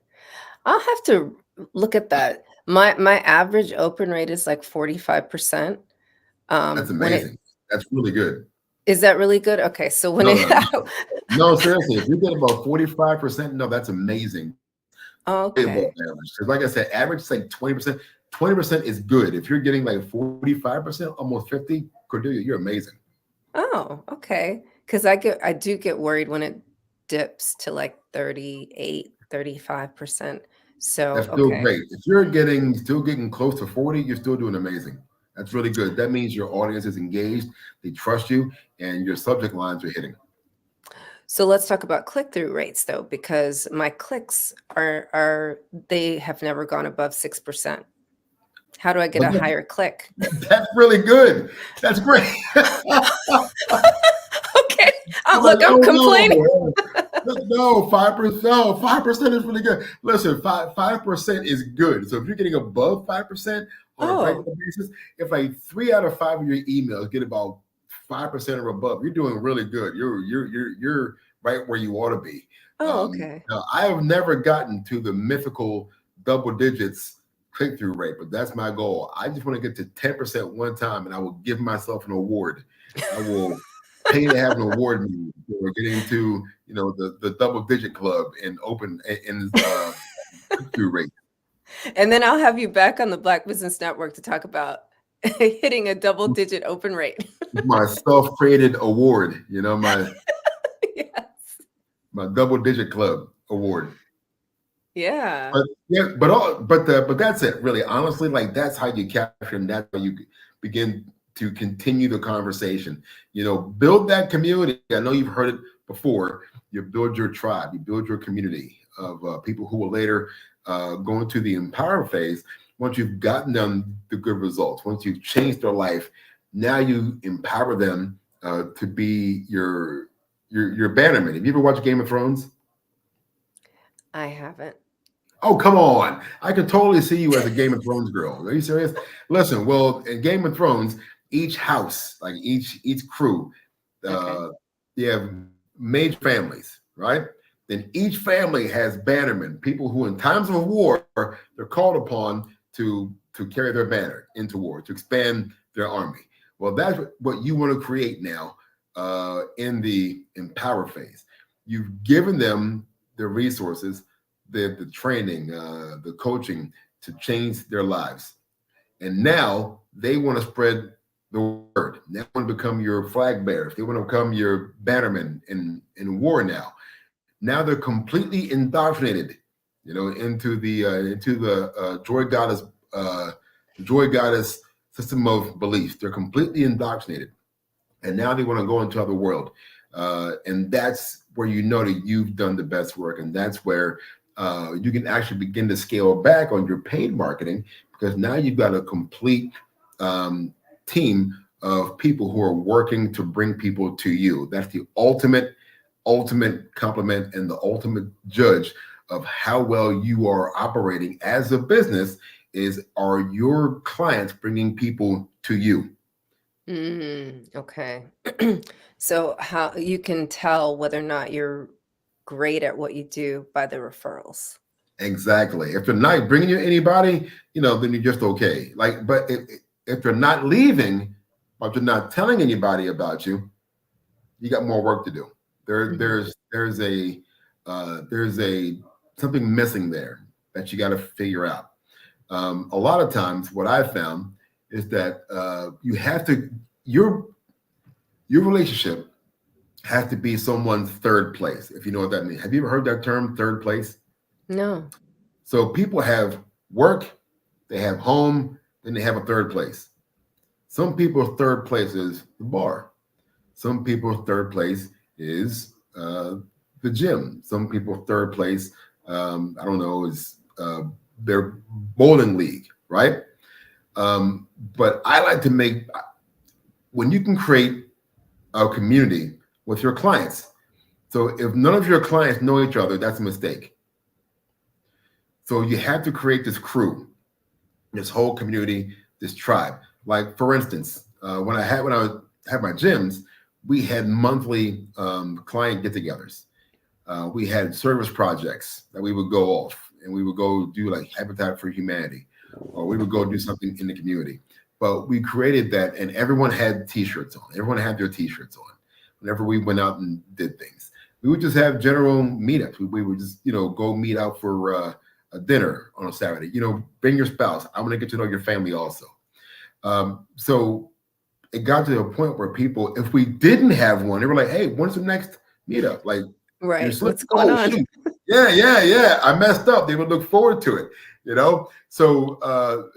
I'll have to look at that. My average open rate is like 45%. That's amazing. That's really good. Is that really good? Okay, so when no, seriously, if you get about 45%, no, that's amazing. Okay. Because like I said, average is like 20%. 20% is good. If you're getting like 45%, almost 50, Cordelia, you're amazing. Oh, okay. Because I do get worried when it dips to like 38, 35%. So that's still great. If you're still getting close to 40, you're still doing amazing. That's really good. That means your audience is engaged, they trust you, and your subject lines are hitting. So let's talk about click-through rates, though, because my clicks they have never gone above 6%. How do I get a higher click? That's really good. That's great. Okay. Look, I'm complaining. No, 5%. No, 5% is really good. Listen, 5% is good. So if you're getting above 5% on a regular basis, if like 3 out of 5 of your emails get about 5% or above, you're doing really good. You're right where you ought to be. Okay. Now, I have never gotten to the mythical double digits click-through rate, but that's my goal. I just want to get to 10% one time, and I will give myself an award. I will pay to have an award meeting for getting to, the double-digit club and open in click-through rate. And then I'll have you back on the Black Business Network to talk about hitting a double-digit open rate. My self-created award, my my double-digit club award. Yeah. But that's it, really. Honestly, like that's how you capture and that's how you begin to continue the conversation. Build that community. I know you've heard it before. You build your tribe, you build your community of people who will later go into the empower phase. Once you've gotten them the good results, once you've changed their life, now you empower them to be your bannerman. Have you ever watched Game of Thrones? I haven't. Oh, come on. I could totally see you as a Game of Thrones girl. Are you serious? Listen, well, in Game of Thrones, each house, like each crew, they have major families, right? Then each family has bannermen, people who in times of war, they're called upon to carry their banner into war, to expand their army. Well, that's what you want to create now in the empower phase. You've given them the resources, the training, the coaching to change their lives. And now they want to spread the word. They want to become your flag bearers. They want to become your bannermen in war now. Now they're completely indoctrinated, into the joy goddess system of beliefs. They're completely indoctrinated. And now they want to go into other world. And that's where that you've done the best work. And that's where you can actually begin to scale back on your paid marketing, because now you've got a complete team of people who are working to bring people to you. That's the ultimate compliment and the ultimate judge of how well you are operating as a business are your clients bringing people to you? Okay. So how you can tell whether or not you're great at what you do by the referrals. Exactly. If they're not bringing you anybody, then you're just okay. But if they're not leaving, but they're not telling anybody about you, you got more work to do. There's something missing there that you got to figure out. A lot of times, what I've found is that you have to your relationship has to be someone's third place, if you know what that means. Have you ever heard that term, third place? No. So people have work, they have home, then they have a third place. Some people's third place is the bar. Some people's third place is the gym. Some people's third place, is their bowling league, right? But I like to when you can create a community with your clients. So if none of your clients know each other, that's a mistake. So you have to create this crew, this whole community, this tribe. Like for instance, when I had my gyms, we had monthly client get-togethers. We had service projects that we would go off and we would go do like Habitat for Humanity, or we would go do something in the community. But we created that, and everyone had T-shirts on. Everyone had their T-shirts on whenever we went out and did things. We would just have general meetups. We would just, go meet out for a dinner on a Saturday. Bring your spouse. I want to get to know your family also. So it got to a point where people, if we didn't have one, they were like, "Hey, when's the next meetup?" Like, right? What's going on? Shoot. Yeah. I messed up. They would look forward to it. So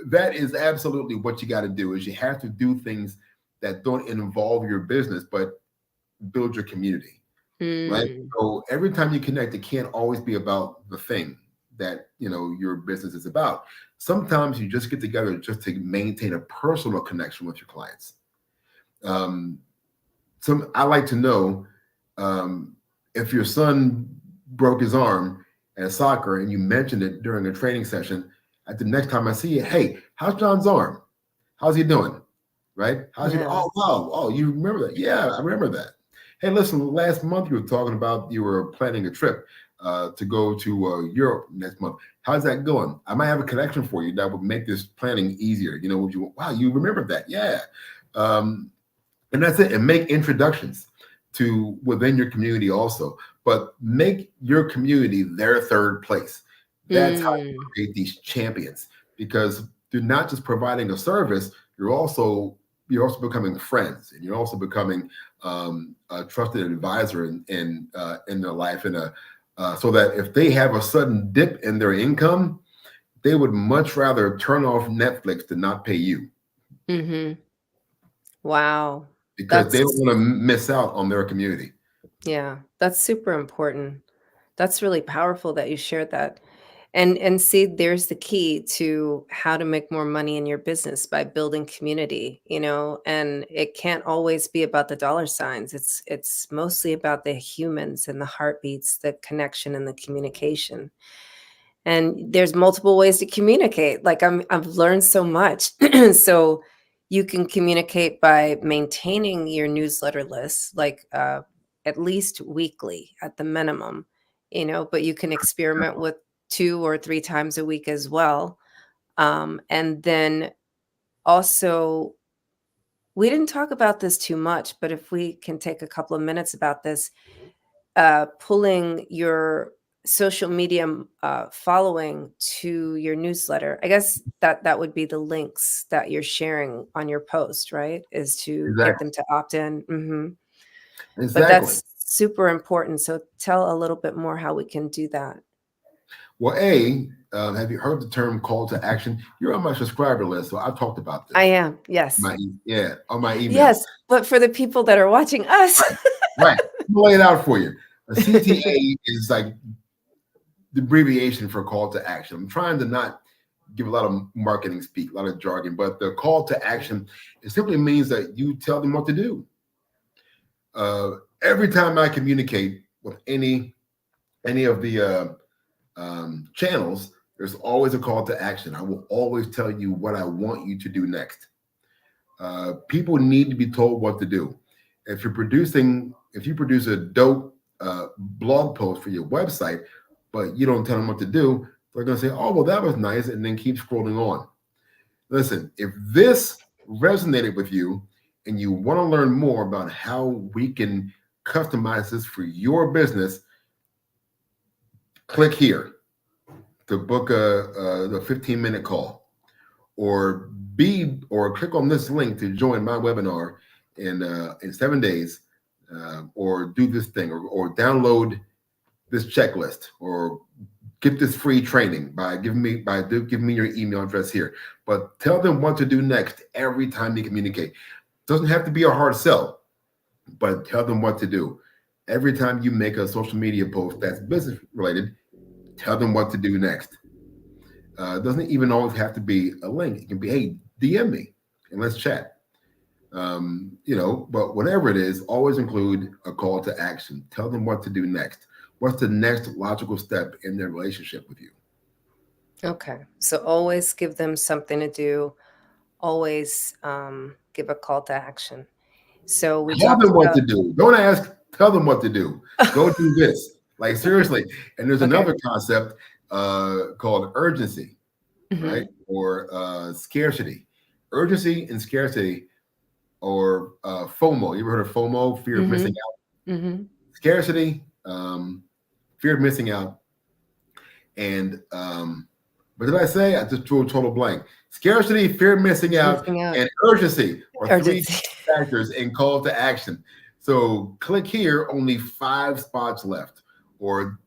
that is absolutely what you got to do. Is you have to do things that don't involve your business, but build your community, right? So every time you connect, it can't always be about the thing. that your business is about. Sometimes you just get together just to maintain a personal connection with your clients. I like to know if your son broke his arm at soccer and you mentioned it during a training session. At the next time I see you, hey, how's John's arm? How's he doing? Right? How's he? Oh wow! Oh, you remember that? Yeah, I remember that. Hey, listen, last month you were talking about you were planning a trip to go to Europe next month. How's that going? I might have a connection for you that would make this planning easier. Wow, you remember that? Yeah. And that's it. And make introductions to within your community also, but make your community their third place. That's how you create these champions, because they're not just providing a service, you're also becoming friends, and you're also becoming a trusted advisor in their life, and so that if they have a sudden dip in their income, they would much rather turn off Netflix than not pay you. Wow. Because they don't want to miss out on their community. Yeah, that's super important. That's really powerful that you shared that. And see, there's the key to how to make more money in your business, by building community, and it can't always be about the dollar signs. It's mostly about the humans and the heartbeats, the connection and the communication. And there's multiple ways to communicate. Like I've learned so much. So you can communicate by maintaining your newsletter list, like at least weekly at the minimum, but you can experiment with 2 or 3 times a week as well. And then also, we didn't talk about this too much, but if we can take a couple of minutes about this, pulling your social media following to your newsletter. I guess that would be the links that you're sharing on your post, right? Is to get them to opt in. But that's super important. So tell a little bit more how we can do that. Well, have you heard the term call to action? You're on my subscriber list, so I've talked about this. I am, yes. On my email. Yes, but for the people that are watching us. Right. I'll lay it out for you. A CTA is like the abbreviation for call to action. I'm trying to not give a lot of marketing speak, a lot of jargon, but the call to action, it simply means that you tell them what to do. Every time I communicate with any of the channels, there's always a call to action. I will always tell you what I want you to do next. People need to be told what to do. If you produce a dope blog post for your website, but you don't tell them what to do, they're going to say, oh, well, that was nice, and then keep scrolling on. Listen, if this resonated with you and you want to learn more about how we can customize this for your business, click here to book a 15-minute call, or click on this link to join my webinar in 7 days, or do this thing, or download this checklist, or get this free training by giving me your email address here. But tell them what to do next every time you communicate. Doesn't have to be a hard sell, but tell them what to do. Every time you make a social media post that's business related, tell them what to do next. It doesn't even always have to be a link. It can be, hey, DM me and let's chat. But whatever it is, always include a call to action. Tell them what to do next. What's the next logical step in their relationship with you? Okay. So always give them something to do. Always give a call to action. So we tell them what to do. Don't ask, tell them what to do. Go do this. Like, seriously. And there's another concept called urgency, right? Or scarcity. Urgency and scarcity, or FOMO. You ever heard of FOMO? Fear of missing out. Scarcity, fear of missing out. And what did I say? I just drew a total blank. Scarcity, fear of missing out, and urgency are 3 factors in call to action. So click here, only 5 spots left. Or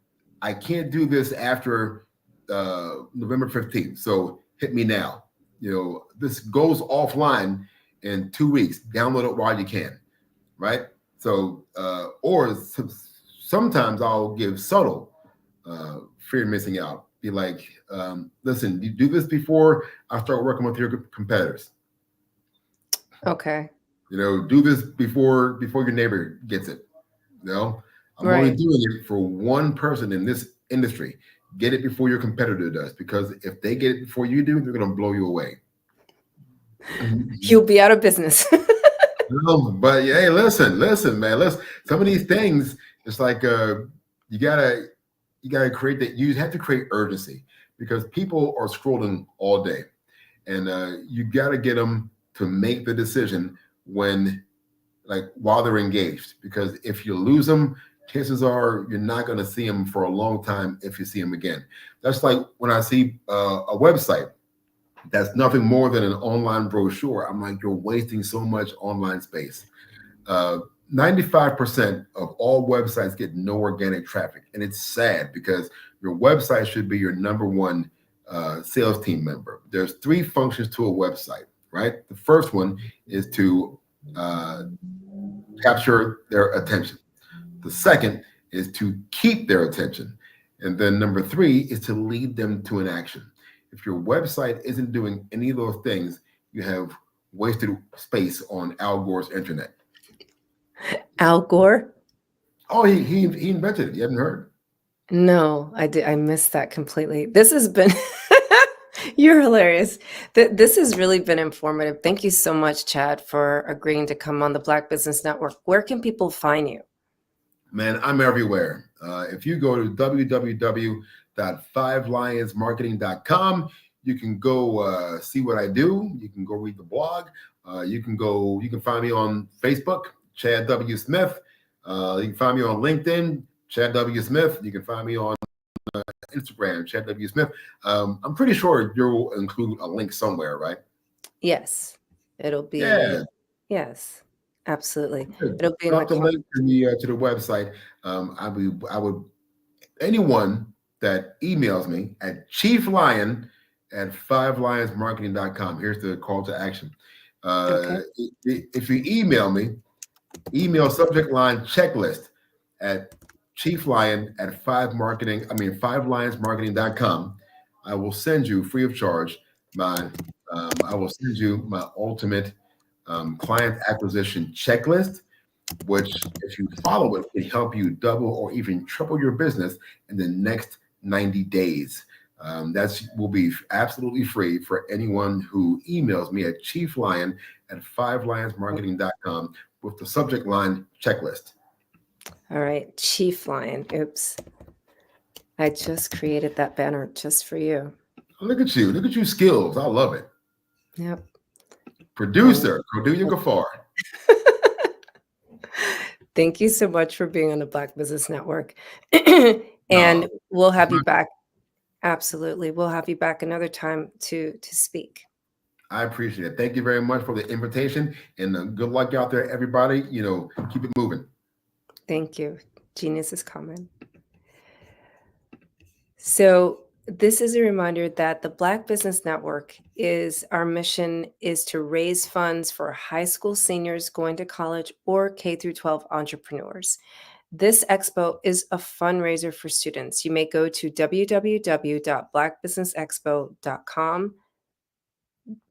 I can't do this after November 15th. So hit me now. This goes offline in 2 weeks. Download it while you can, right? So, or sometimes I'll give subtle fear of missing out be like, listen, you do this before I start working with your competitors. Okay. Do this before your neighbor gets it. I'm only doing it for one person in this industry. Get it before your competitor does, because if they get it before you do, they're going to blow you away. You'll be out of business. But hey, listen, man. Listen, some of these things, it's like you gotta create that. You have to create urgency, because people are scrolling all day, and you gotta get them to make the decision while they're engaged. Because if you lose them, chances are you're not going to see them for a long time if you see them again. That's like when I see a website that's nothing more than an online brochure. I'm like, you're wasting so much online space. 95% of all websites get no organic traffic. And it's sad, because your website should be your number one sales team member. There's 3 functions to a website, right? The first one is to capture their attention. The second is to keep their attention. And then number 3 is to lead them to an action. If your website isn't doing any of those things, you have wasted space on Al Gore's internet. Al Gore? Oh, he invented it. You haven't heard? No, I did. I missed that completely. This has been, you're hilarious. This has really been informative. Thank you so much, Chad, for agreeing to come on the Black Business Network. Where can people find you? Man, I'm everywhere. If you go to www.5lionsmarketing.com, you can go see what I do. You can go read the blog. You can find me on Facebook, Chad W. Smith. You can find me on LinkedIn, Chad W. Smith. You can find me on Instagram, Chad W. Smith. I'm pretty sure you'll include a link somewhere, right? Yes, it'll be. Yeah. Yes, absolutely. It'll be Drop the link to the website. I would anyone that emails me at chieflion@5lionsmarketing.com. Here's the call to action. If you email me, email subject line checklist at chieflion@5lionsmarketing.com. I will send you free of charge I will send you my ultimate client acquisition checklist, which, if you follow it, can help you double or even triple your business in the next 90 days. That will be absolutely free for anyone who emails me at chieflion@5lionsmarketing.com with the subject line checklist. All right, Chief Lion. Oops. I just created that banner just for you. Look at you. Look at you skills. I love it. Yep. Producer, Cordelia Gaffar. Thank you so much for being on the Black Business Network. And we'll have you back. Absolutely. We'll have you back another time to speak. I appreciate it. Thank you very much for the invitation, and good luck out there, everybody. Keep it moving. Thank you. Genius is coming. So this is a reminder that the Black Business Network our mission is to raise funds for high school seniors going to college or K-12 entrepreneurs. This expo is a fundraiser for students. You may go to www.blackbusinessexpo.com,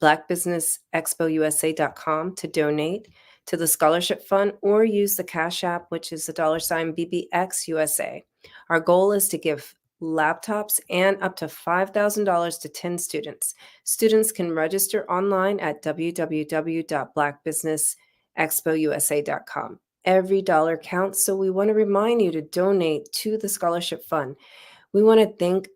blackbusinessexpousa.com to donate to the scholarship fund, or use the Cash App, which is the $BBXUSA. Our goal is to give laptops and up to $5,000 to 10 students. Students can register online at www.blackbusinessexpousa.com. Every dollar counts, so we want to remind you to donate to the scholarship fund. We want to thank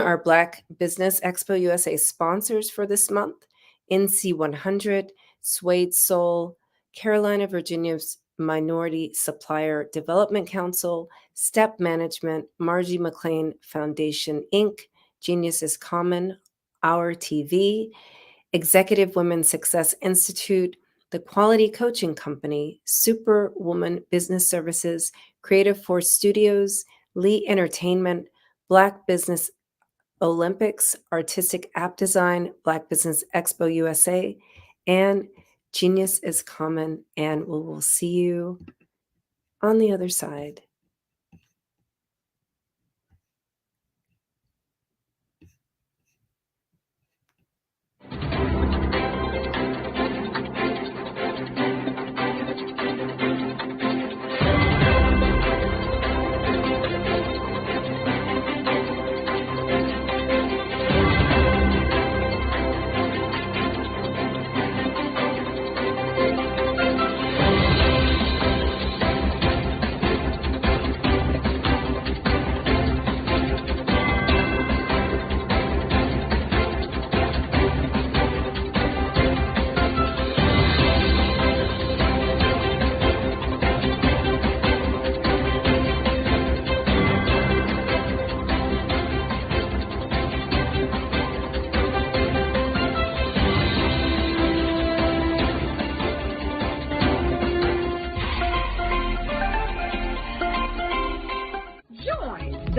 our Black Business Expo USA sponsors for this month: NC100, Suede Soul, Carolina, Virginia's Minority Supplier Development Council, Step Management, Margie McLean Foundation, Inc., Genius is Common, Our TV, Executive Women Success Institute, The Quality Coaching Company, Superwoman Business Services, Creative Force Studios, Lee Entertainment, Black Business Olympics, Artistic App Design, Black Business Expo USA, and Genius is Common. And we will see you on the other side.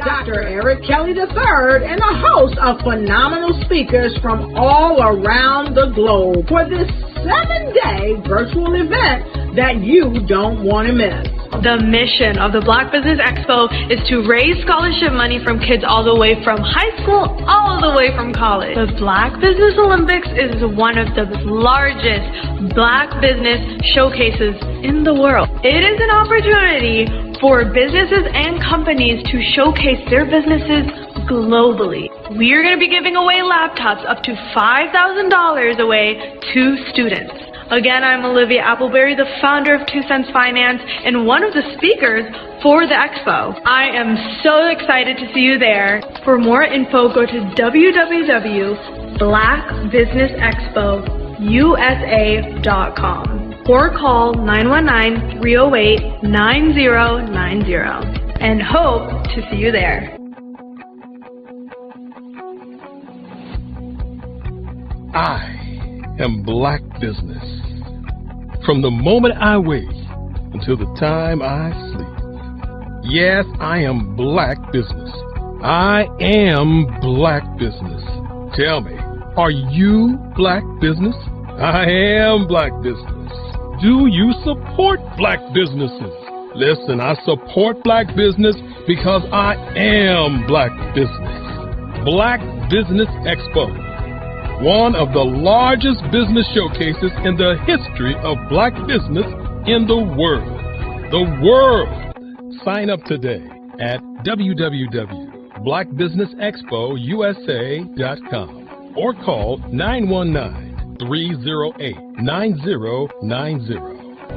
Dr. Eric Kelly III and a host of phenomenal speakers from all around the globe for this 7-day virtual event that you don't want to miss. The mission of the Black Business Expo is to raise scholarship money from kids all the way from high school, all the way from college. The Black Business Olympics is one of the largest Black business showcases in the world. It is an opportunity for businesses and companies to showcase their businesses globally. We are going to be giving away laptops up to $5,000 away to students. Again, I'm Olivia Appleberry, the founder of 2 Cents Finance and one of the speakers for the expo. I am so excited to see you there. For more info, go to www.blackbusinessexpousa.com or call 919-308-9090 and hope to see you there. I am Black Business. From the moment I wake until the time I sleep. Yes, I am Black Business. I am Black Business. Tell me, are you Black Business? I am Black Business. Do you support Black businesses? Listen, I support Black business because I am Black Business. Black Business Expo, one of the largest business showcases in the history of Black business in the world. The world! Sign up today at www.blackbusinessexpousa.com or call 919-308-9090.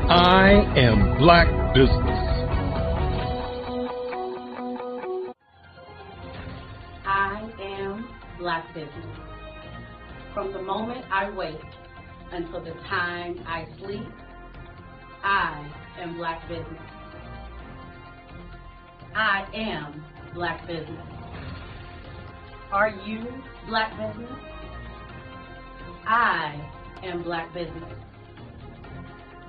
I am Black Business. I am Black Business. From the moment I wake until the time I sleep, I am Black Business. I am Black Business. Are you Black Business? I am Black Business.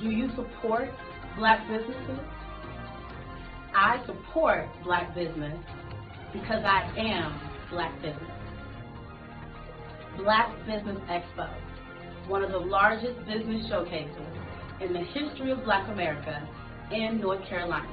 Do you support Black businesses? I support Black business because I am Black Business. Black Business Expo, one of the largest business showcases in the history of Black America in North Carolina.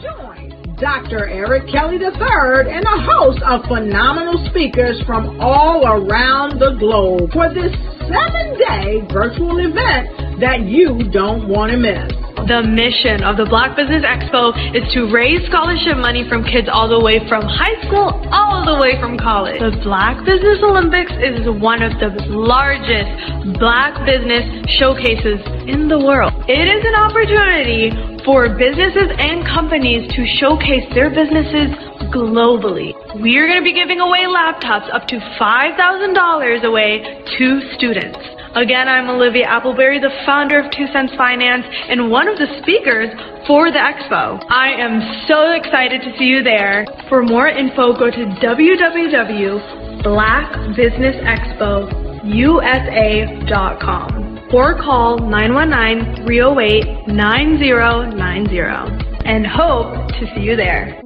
Join Dr. Eric Kelly III and a host of phenomenal speakers from all around the globe for this 7-day virtual event that you don't want to miss. The mission of the Black Business Expo is to raise scholarship money from kids all the way from high school, all the way from college. The Black Business Olympics is one of the largest Black business showcases in the world. It is an opportunity for businesses and companies to showcase their businesses globally. We are going to be giving away laptops up to $5,000 away to students. Again, I'm Olivia Appleberry, the founder of 2 Cents Finance and one of the speakers for the expo. I am so excited to see you there. For more info, go to www.blackbusinessexpousa.com or call 919-308-9090 and hope to see you there.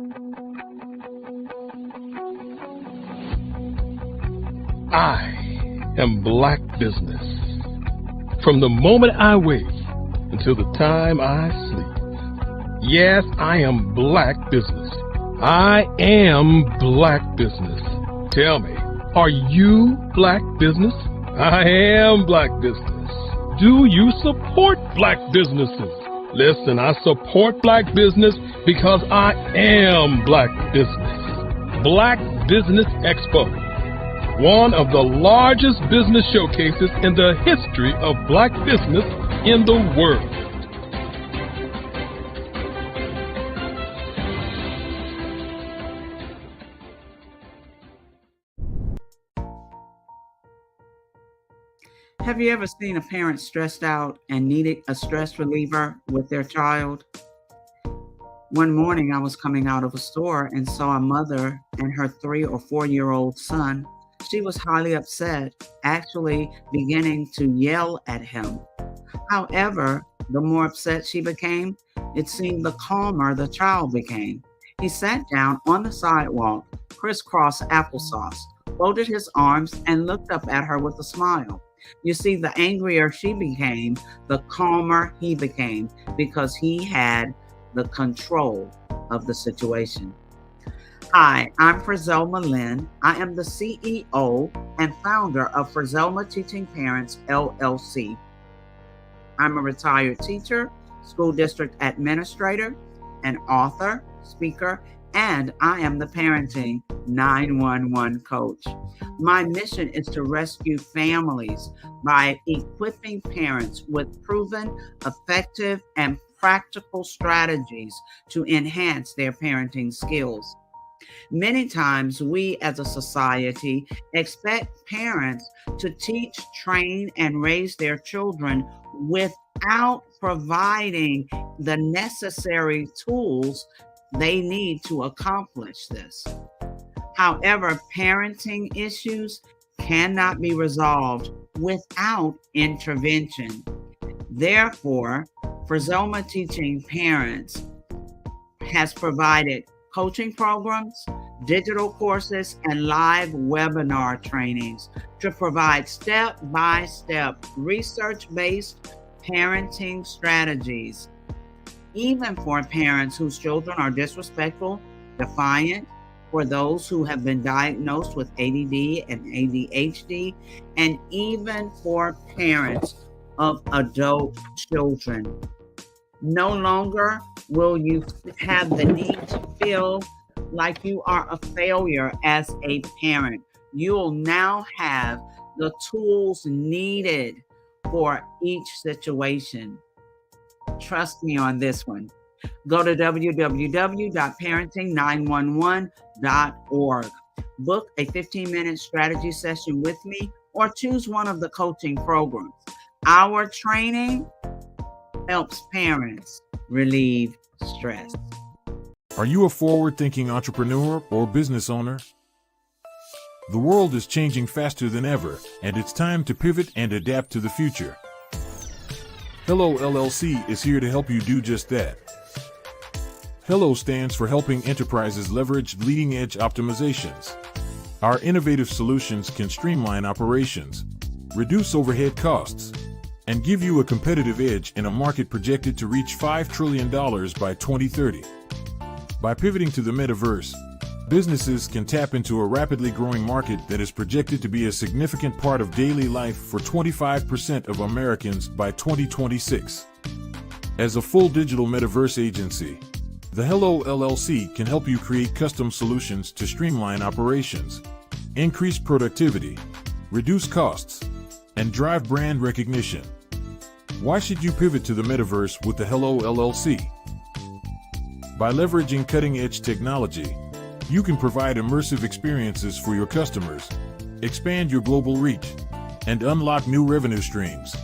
I am Black Business. From the moment I wake until the time I sleep. Yes, I am Black Business. I am Black Business. Tell me, are you Black Business? I am Black Business. Do you support Black businesses? Listen, I support Black business because I am Black Business. Black Business Expo, one of the largest business showcases in the history of Black business in the world. Have you ever seen a parent stressed out and needed a stress reliever with their child? One morning I was coming out of a store and saw a mother and her 3 or 4-year-old son. She was highly upset, actually beginning to yell at him. However, the more upset she became, it seemed the calmer the child became. He sat down on the sidewalk, crisscrossed applesauce, folded his arms, and looked up at her with a smile. You see, the angrier she became, the calmer he became, because he had the control of the situation. Hi, I'm Frizelma Lynn. I am the CEO and founder of Frizelma Teaching Parents, LLC. I'm a retired teacher, school district administrator, an author, speaker, and I am the Parenting 911 coach. My mission is to rescue families by equipping parents with proven, effective, and practical strategies to enhance their parenting skills. Many times we as a society expect parents to teach, train, and raise their children without providing the necessary tools they need to accomplish this. However, parenting issues cannot be resolved without intervention. Therefore, Frizelma Teaching Parents has provided coaching programs, digital courses, and live webinar trainings to provide step-by-step research-based parenting strategies, even for parents whose children are disrespectful, defiant, for those who have been diagnosed with ADD and ADHD, and even for parents of adult children. No longer will you have the need to feel like you are a failure as a parent. You'll now have the tools needed for each situation. Trust me on this one. Go to www.parenting911.org. Book a 15-minute strategy session with me or choose one of the coaching programs. Our training helps parents relieve stress. Are you a forward-thinking entrepreneur or business owner? The world is changing faster than ever, and it's time to pivot and adapt to the future. Hello LLC is here to help you do just that. Hello stands for helping enterprises leverage leading-edge optimizations. Our innovative solutions can streamline operations, reduce overhead costs, and give you a competitive edge in a market projected to reach $5 trillion by 2030. By pivoting to the metaverse, businesses can tap into a rapidly growing market that is projected to be a significant part of daily life for 25% of Americans by 2026. As a full digital metaverse agency, the Hello LLC can help you create custom solutions to streamline operations, increase productivity, reduce costs, and drive brand recognition. Why should you pivot to the metaverse with the Hello LLC? By leveraging cutting-edge technology, you can provide immersive experiences for your customers, expand your global reach, and unlock new revenue streams.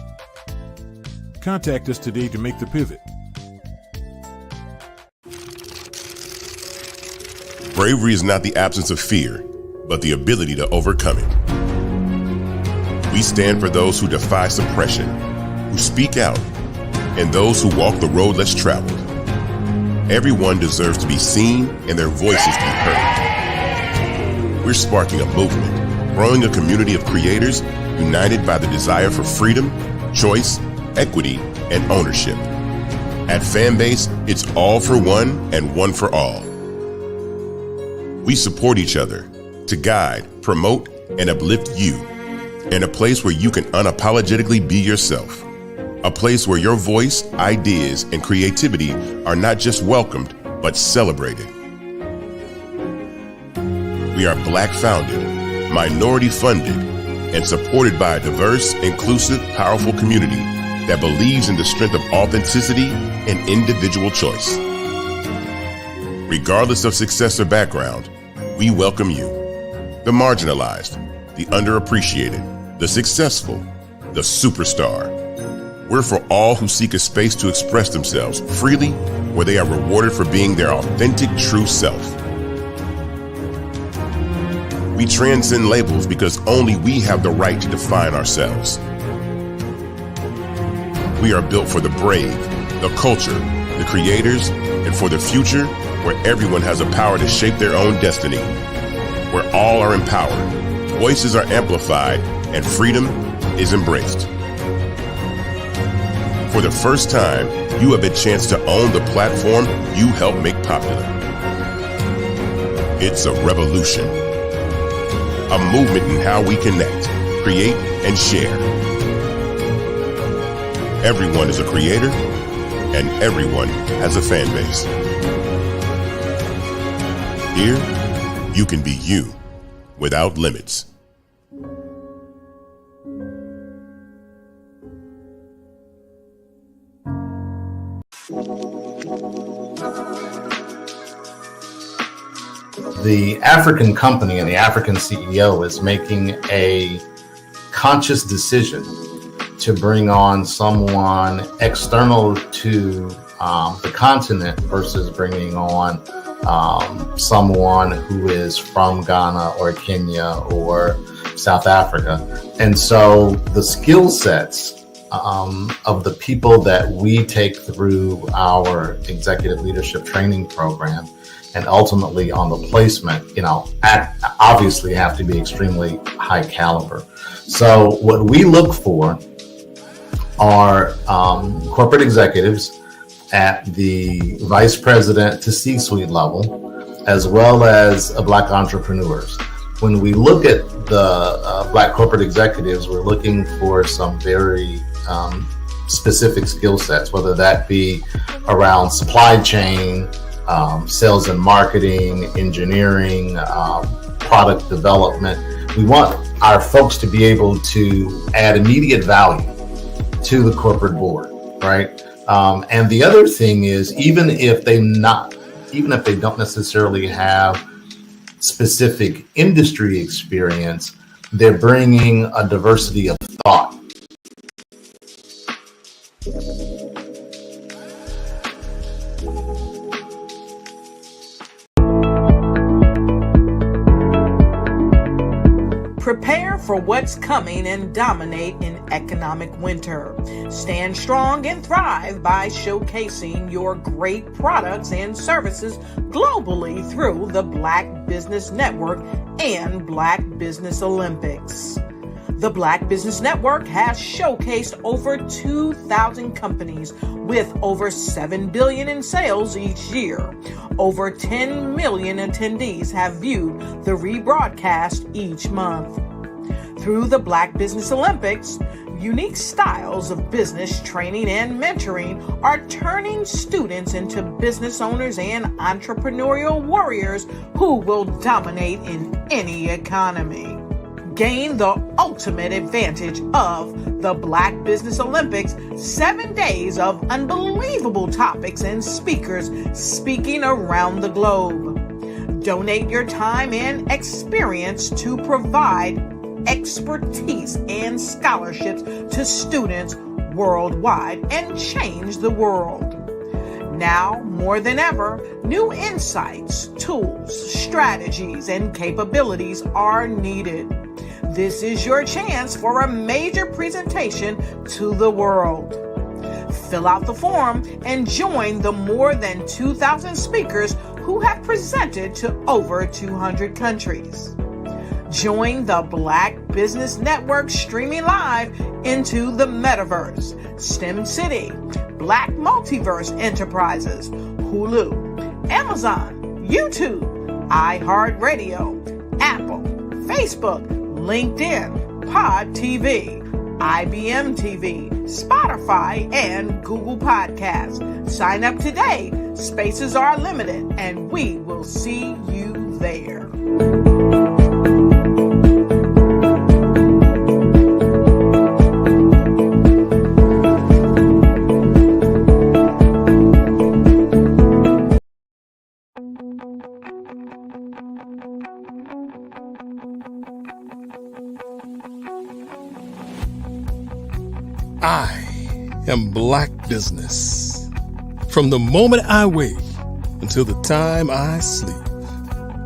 Contact us today to make the pivot. Bravery is not the absence of fear, but the ability to overcome it. We stand for those who defy suppression, who speak out, and those who walk the road less traveled. Everyone deserves to be seen and their voices be heard. We're sparking a movement, growing a community of creators united by the desire for freedom, choice, equity, and ownership. At Fanbase, it's all for one and one for all. We support each other to guide, promote, and uplift you in a place where you can unapologetically be yourself. A place where your voice, ideas, and creativity are not just welcomed, but celebrated. We are Black founded, minority funded, and supported by a diverse, inclusive, powerful community that believes in the strength of authenticity and individual choice. Regardless of success or background, we welcome you. The marginalized, the underappreciated, the successful, the superstar. We're for all who seek a space to express themselves freely, where they are rewarded for being their authentic, true self. We transcend labels because only we have the right to define ourselves. We are built for the brave, the culture, the creators, and for the future where everyone has the power to shape their own destiny, where all are empowered, voices are amplified, and freedom is embraced. For the first time, you have a chance to own the platform you helped make popular. It's a revolution, a movement in how we connect, create, and share. Everyone is a creator, and everyone has a fan base. Here, you can be you without limits. The African company and the African CEO is making a conscious decision to bring on someone external to the continent versus bringing on someone who is from Ghana or Kenya or South Africa. And so the skill sets of the people that we take through our executive leadership training program and ultimately on the placement, obviously have to be extremely high caliber. So what we look for are corporate executives at the vice president to C-suite level, as well as Black entrepreneurs. When we look at the Black corporate executives, we're looking for some very specific skill sets, whether that be around supply chain, sales and marketing, engineering, product development. We want our folks to be able to add immediate value to the corporate board, right? And the other thing is, even if they don't necessarily have specific industry experience, they're bringing a diversity of thought. Prepare for what's coming and dominate in economic winter. Stand strong and thrive by showcasing your great products and services globally through the Black Business Network and Black Business Olympics. The Black Business Network has showcased over 2,000 companies with over $7 billion in sales each year. Over 10 million attendees have viewed the rebroadcast each month. Through the Black Business Olympics, unique styles of business training and mentoring are turning students into business owners and entrepreneurial warriors who will dominate in any economy. Gain the ultimate advantage of the Black Business Olympics, 7 days of unbelievable topics and speakers speaking around the globe. Donate your time and experience to provide expertise and scholarships to students worldwide and change the world. Now, more than ever, new insights, tools, strategies, and capabilities are needed. This is your chance for a major presentation to the world. Fill out the form and join the more than 2,000 speakers who have presented to over 200 countries. Join the Black Business Network streaming live into the Metaverse, STEM City, Black Multiverse Enterprises, Hulu, Amazon, YouTube, iHeartRadio, Apple, Facebook, LinkedIn, Pod TV, IBM TV, Spotify, and Google Podcasts. Sign up today. Spaces are limited, and we will see you there. I am Black Business. From the moment I wake until the time I sleep.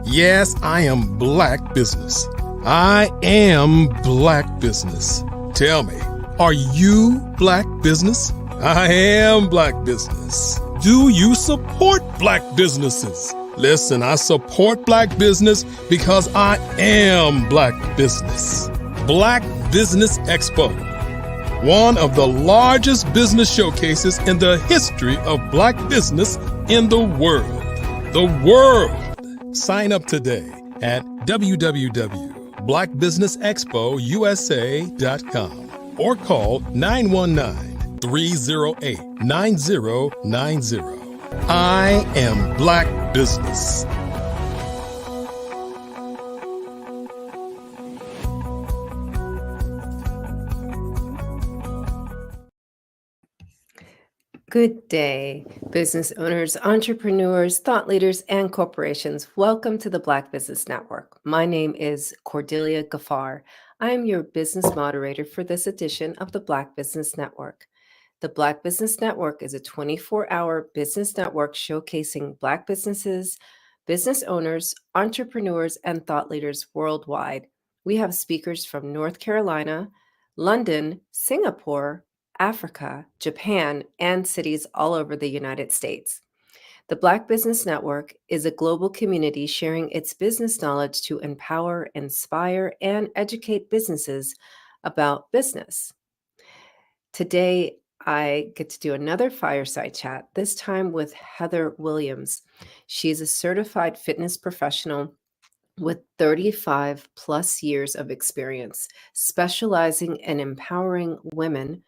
Yes, I am Black Business. I am Black Business. Tell me, are you Black Business? I am Black Business. Do you support Black businesses? Listen, I support Black business because I am Black business. Black Business Expo, one of the largest business showcases in the history of Black business in the world. The world! Sign up today at www.blackbusinessexpousa.com or call 919-308-9090. I am Black business. Good day, business owners, entrepreneurs, thought leaders, and corporations. Welcome to the Black Business Network. My name is Cordelia Gaffar. I am your business moderator for this edition of the Black Business Network. The Black Business Network is a 24-hour business network showcasing Black businesses, business owners, entrepreneurs, and thought leaders worldwide. We have speakers from North Carolina, London, Singapore, Africa, Japan, and cities all over the United States. The Black Business Network is a global community sharing its business knowledge to empower, inspire, and educate businesses about business. Today, I get to do another fireside chat, this time with Heather Williams. She's a certified fitness professional with 35 plus years of experience, specializing in empowering women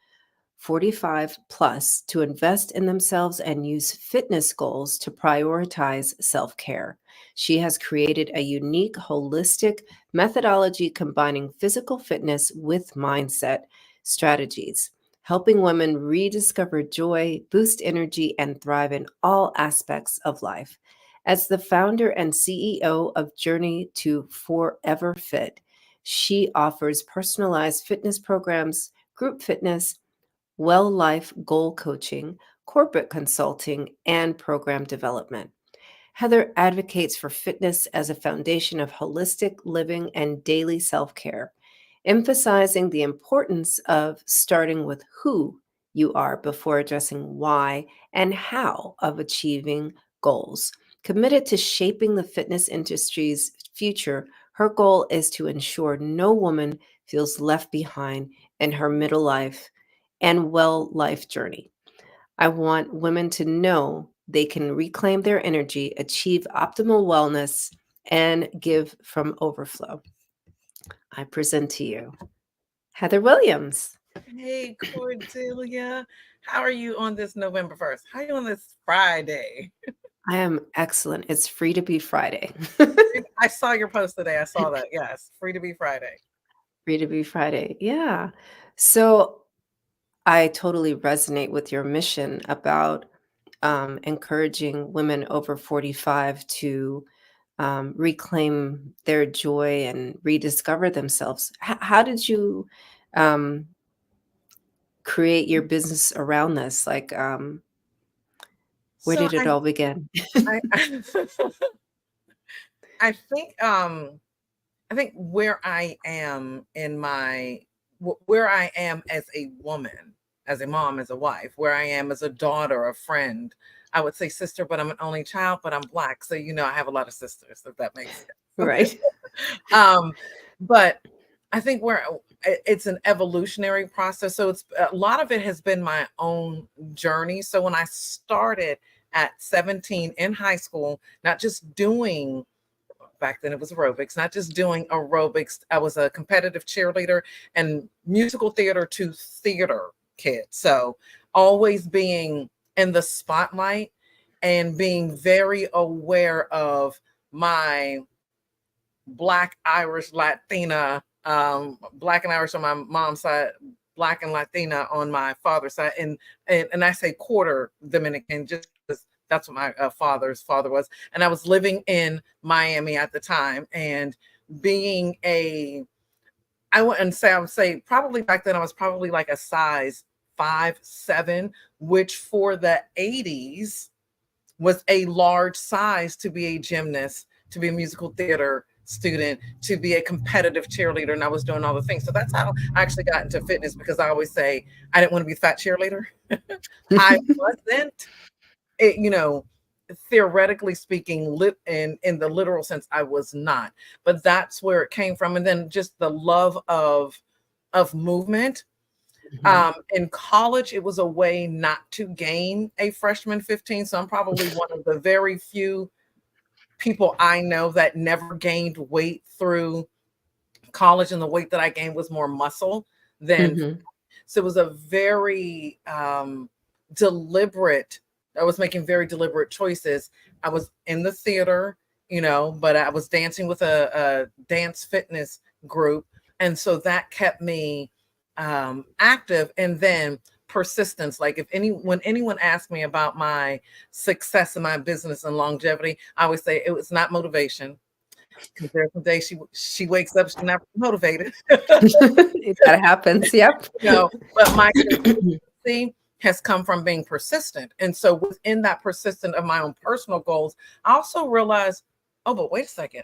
45 plus to invest in themselves and use fitness goals to prioritize self-care. She has created a unique, holistic methodology combining physical fitness with mindset strategies, helping women rediscover joy, boost energy, and thrive in all aspects of life. As the founder and CEO of Journey to Forever Fit, she offers personalized fitness programs, group fitness, well life goal coaching, corporate consulting, and program development. Heather advocates for fitness as a foundation of holistic living and daily self-care, emphasizing the importance of starting with who you are before addressing why and how of achieving goals. Committed to shaping the fitness industry's future, her goal is to ensure no woman feels left behind in her middle life and well life journey. I want women to know they can reclaim their energy, achieve optimal wellness, and give from overflow. I present to you Heather Williams. Hey, Cordelia. How are you on this November 1st? How are you on this Friday? I am excellent. It's Free to Be Friday. I saw your post today. I saw that. Yes, Free to Be Friday. Free to Be Friday. Yeah. So I totally resonate with your mission about encouraging women over 45 to reclaim their joy and rediscover themselves. How did you create your business around this? Like, where did it all begin? I think where I am where I am as a woman, as a mom, as a wife, where I am as a daughter, a friend. I would say sister, but I'm an only child, but I'm Black. So, I have a lot of sisters, if that makes sense. Right. But I think where it's an evolutionary process. So it's a lot of it has been my own journey. So when I started at 17 in high school, not just doing, back then it was aerobics, not just doing aerobics. I was a competitive cheerleader and musical theater to theater kid. So always being in the spotlight and being very aware of my Black, Irish, Latina, Black and Irish on my mom's side, Black and Latina on my father's side. And I say quarter Dominican, just because that's what my father's father was. And I was living in Miami at the time, and being I would say probably back then I was probably like a size 5'7", which for the 80s was a large size to be a gymnast, to be a musical theater student, to be a competitive cheerleader. And I was doing all the things. So that's how I actually got into fitness, because I always say I didn't want to be a fat cheerleader. I wasn't it, theoretically speaking, in the literal sense, I was not. But that's where it came from. And then just the love of movement. In college, it was a way not to gain a freshman 15. So I'm probably one of the very few people I know that never gained weight through college, and the weight that I gained was more muscle than. So it was a very deliberate. I was making very deliberate choices. I was in the theater, but I was dancing with a dance fitness group, and so that kept me active. And then persistence. Like when anyone asked me about my success in my business and longevity, I always say it was not motivation. Because there's some days she wakes up, she's not motivated. That happens. Yep. But my consistency has come from being persistent. And so within that persistent of my own personal goals, I also realized, oh, but wait a second,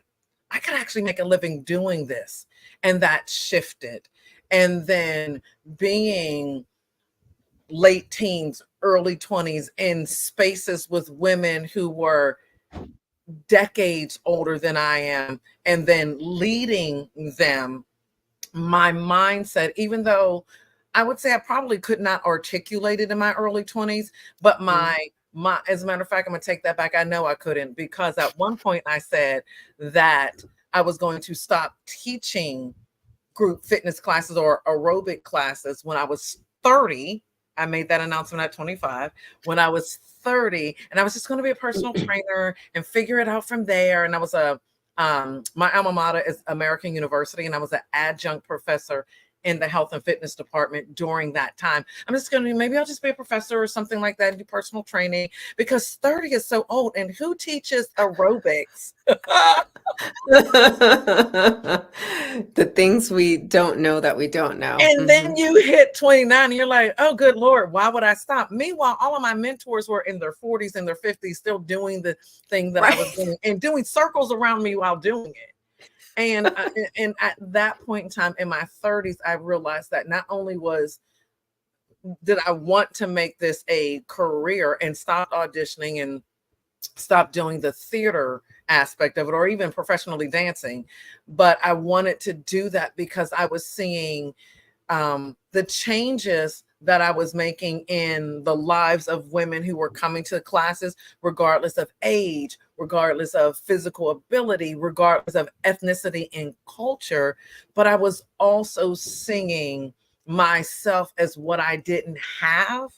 I could actually make a living doing this. And that shifted. And then being late teens, early 20s in spaces with women who were decades older than I am, and then leading them, my mindset, even though I would say I probably could not articulate it in my early 20s, but my as a matter of fact, I'm gonna take that back. I know I couldn't, because at one point I said that I was going to stop teaching group fitness classes or aerobic classes when I was 30. I made that announcement at 25. When I was 30, and I was just going to be a personal trainer and figure it out from there. And I was my alma mater is American University, and I was an adjunct professor in the health and fitness department during that time. I'm just going to, maybe I'll just be a professor or something like that and do personal training, because 30 is so old. And who teaches aerobics? The things we don't know that we don't know. And then you hit 29 and you're like, oh, good Lord, why would I stop? Meanwhile, all of my mentors were in their 40s and their 50s, still doing the thing that I was doing and doing circles around me while doing it. And at that point in time in my 30s, I realized that not only did I want to make this a career and stop auditioning and stop doing the theater aspect of it, or even professionally dancing, but I wanted to do that because I was seeing the changes that I was making in the lives of women who were coming to classes, regardless of age, regardless of physical ability, regardless of ethnicity and culture. But I was also seeing myself as what I didn't have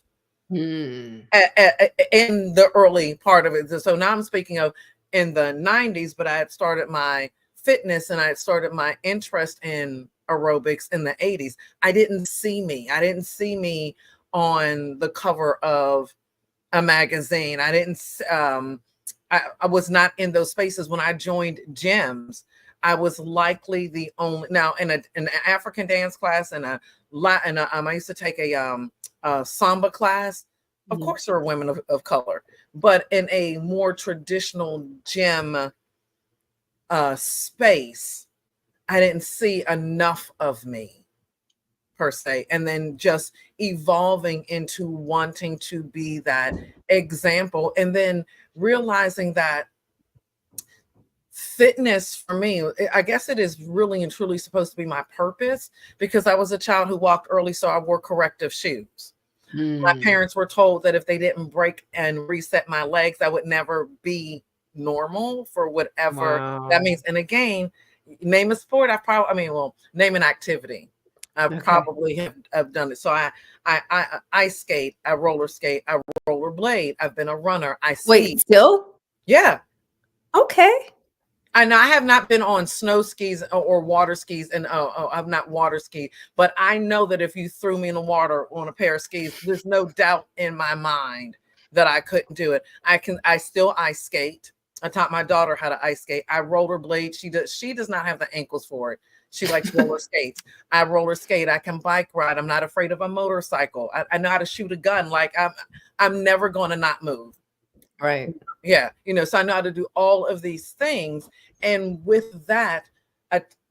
in the early part of it. So now I'm speaking of in the 90s, but I had started my fitness and I had started my interest in aerobics in the 80s. I didn't see me on the cover of a magazine. I was not in those spaces. When I joined gyms, I was likely the only, now in an African dance class and I used to take a samba class. Of course there are women of color, but in a more traditional gym space, I didn't see enough of me per se. And then just evolving into wanting to be that example, and then realizing that fitness for me, I guess it is really and truly supposed to be my purpose, because I was a child who walked early, so I wore corrective shoes. My parents were told that if they didn't break and reset my legs, I would never be normal for whatever that means. And again, name a sport, name an activity. I probably have done it. So I ice skate, I roller skate, I rollerblade. I've been a runner. I ski. Wait, still? Yeah. Okay. And I have not been on snow skis or water skis, and I've not water skied, but I know that if you threw me in the water on a pair of skis, there's no doubt in my mind that I couldn't do it. I still ice skate. I taught my daughter how to ice skate. I rollerblade. She does not have the ankles for it. She likes roller skates. I roller skate. I can bike ride. I'm not afraid of a motorcycle. I know how to shoot a gun. Like I'm never going to not move. Right. Yeah. So I know how to do all of these things. And with that,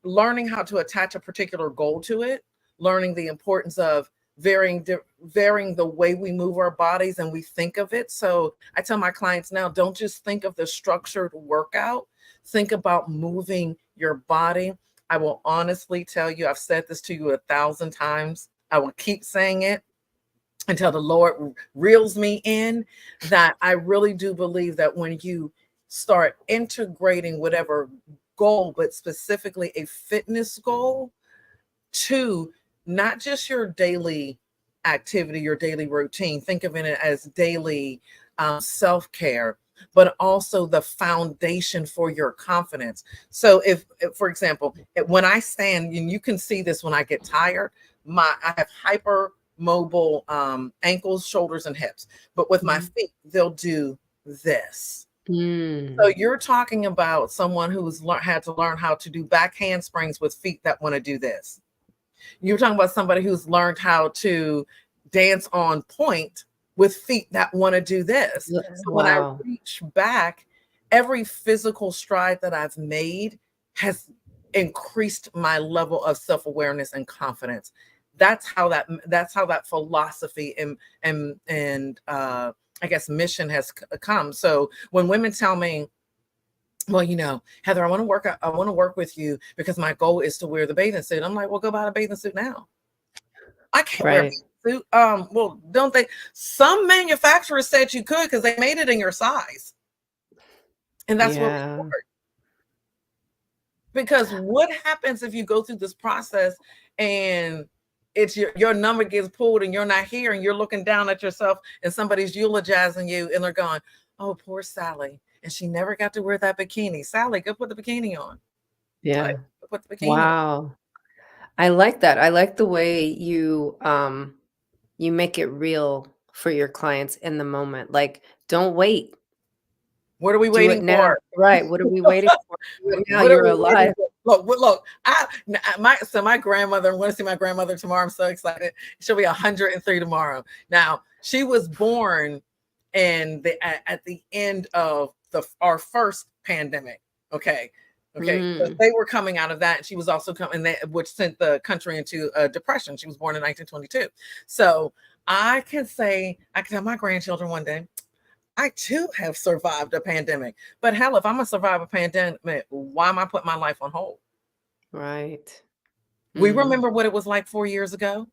learning how to attach a particular goal to it, learning the importance of varying the way we move our bodies and we think of it. So I tell my clients now, don't just think of the structured workout, think about moving your body. I will honestly tell you, I've said this to you 1,000 times. I will keep saying it until the Lord reels me in, that I really do believe that when you start integrating whatever goal, but specifically a fitness goal, to not just your daily activity, your daily routine, think of it as daily self-care, but also the foundation for your confidence. So if for example, when I stand, and you can see this when I get tired, I have hyper mobile ankles, shoulders, and hips, but with my feet, they'll do this. So you're talking about someone who's had to learn how to do back handsprings with feet that want to do this. You're talking about somebody who's learned how to dance on point with feet that want to do this. So when I reach back, every physical stride that I've made has increased my level of self-awareness and confidence. That's how that philosophy and I guess mission has come. So when women tell me, well, you know, Heather, I want to work with you because my goal is to wear the bathing suit. I'm like, well, go buy a bathing suit now. I can't wear a bathing suit. Well, don't they? Some manufacturers said you could because they made it in your size. And that's where we start. Because what happens if you go through this process and it's your number gets pulled and you're not here and you're looking down at yourself and somebody's eulogizing you and they're going, oh, poor Sally. And she never got to wear that bikini. Sally, go put the bikini on. Yeah. Like, put the bikini on. I like that. I like the way you make it real for your clients in the moment. Like, don't wait. What are we waiting for? Right. What are we waiting for? Now you're alive. Look, my grandmother, I'm going to see my grandmother tomorrow. I'm so excited. She'll be 103 tomorrow. Now, she was born at the end of our first pandemic. Okay. So they were coming out of that. And she was also coming, which sent the country into a depression. She was born in 1922. So I can tell my grandchildren one day, I too have survived a pandemic. But hell, if I'm gonna survive a pandemic, why am I putting my life on hold? Right. We remember what it was like 4 years ago.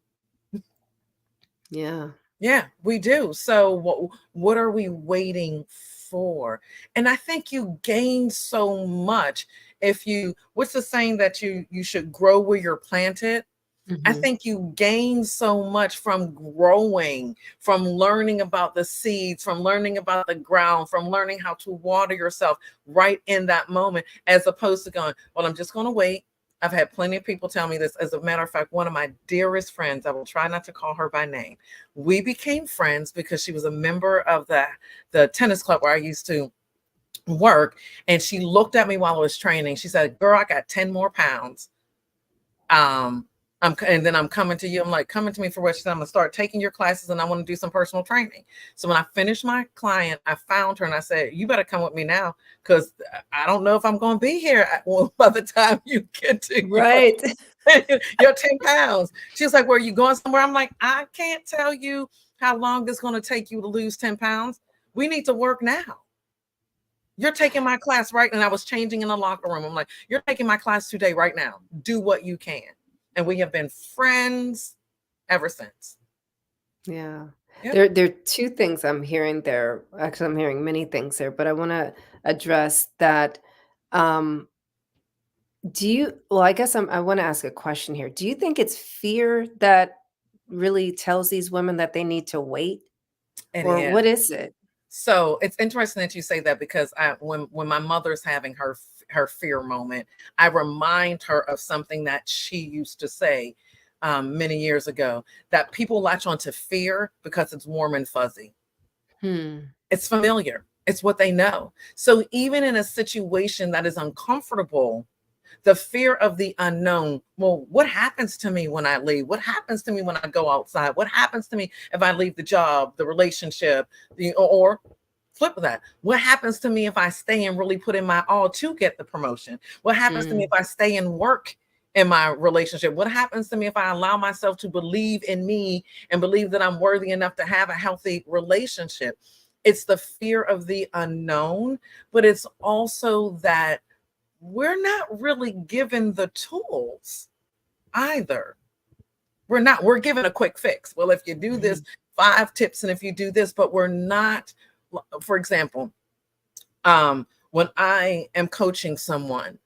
Yeah. Yeah, we do. So what are we waiting for? And I think you gain so much what's the saying that you should grow where you're planted? I think you gain so much from growing, from learning about the seeds, from learning about the ground, from learning how to water yourself right in that moment, as opposed to going, well, I'm just going to wait. I've had plenty of people tell me this. As a matter of fact, one of my dearest friends, I will try not to call her by name. We became friends because she was a member of the tennis club where I used to work. And she looked at me while I was training. She said, girl, I got 10 more pounds. And then I'm coming to you. I'm like, coming to me for what? She said, I'm gonna start taking your classes and I want to do some personal training. So when I finished my client, I found her and I said, you better come with me now because I don't know if I'm going to be here by the time you get to your 10 pounds. She was like, where are you going somewhere? I'm like, I can't tell you how long it's going to take you to lose 10 pounds. We need to work now. You're taking my class right. And I was changing in the locker room. I'm like, you're taking my class today, right now. Do what you can. And we have been friends ever since. Yeah. Yep. There are two things I'm hearing there. Actually, I'm hearing many things there, but I want to address that. I guess I want to ask a question here. Do you think it's fear that really tells these women that they need to wait? Or what is it? So it's interesting that you say that because when my mother's having her fear moment, I remind her of something that she used to say many years ago, that people latch onto fear because it's warm and fuzzy. It's familiar. It's what they know. So even in a situation that is uncomfortable, the fear of the unknown, well, what happens to me when I leave? What happens to me when I go outside? What happens to me if I leave the job, the relationship, or flip of that? What happens to me if I stay and really put in my all to get the promotion? What happens to me if I stay and work in my relationship? What happens to me if I allow myself to believe in me and believe that I'm worthy enough to have a healthy relationship? It's the fear of the unknown, but it's also that we're not really given the tools either. We're given a quick fix. Well, if you do this, 5 tips, and if you do this, but we're not, for example, when I am coaching someone,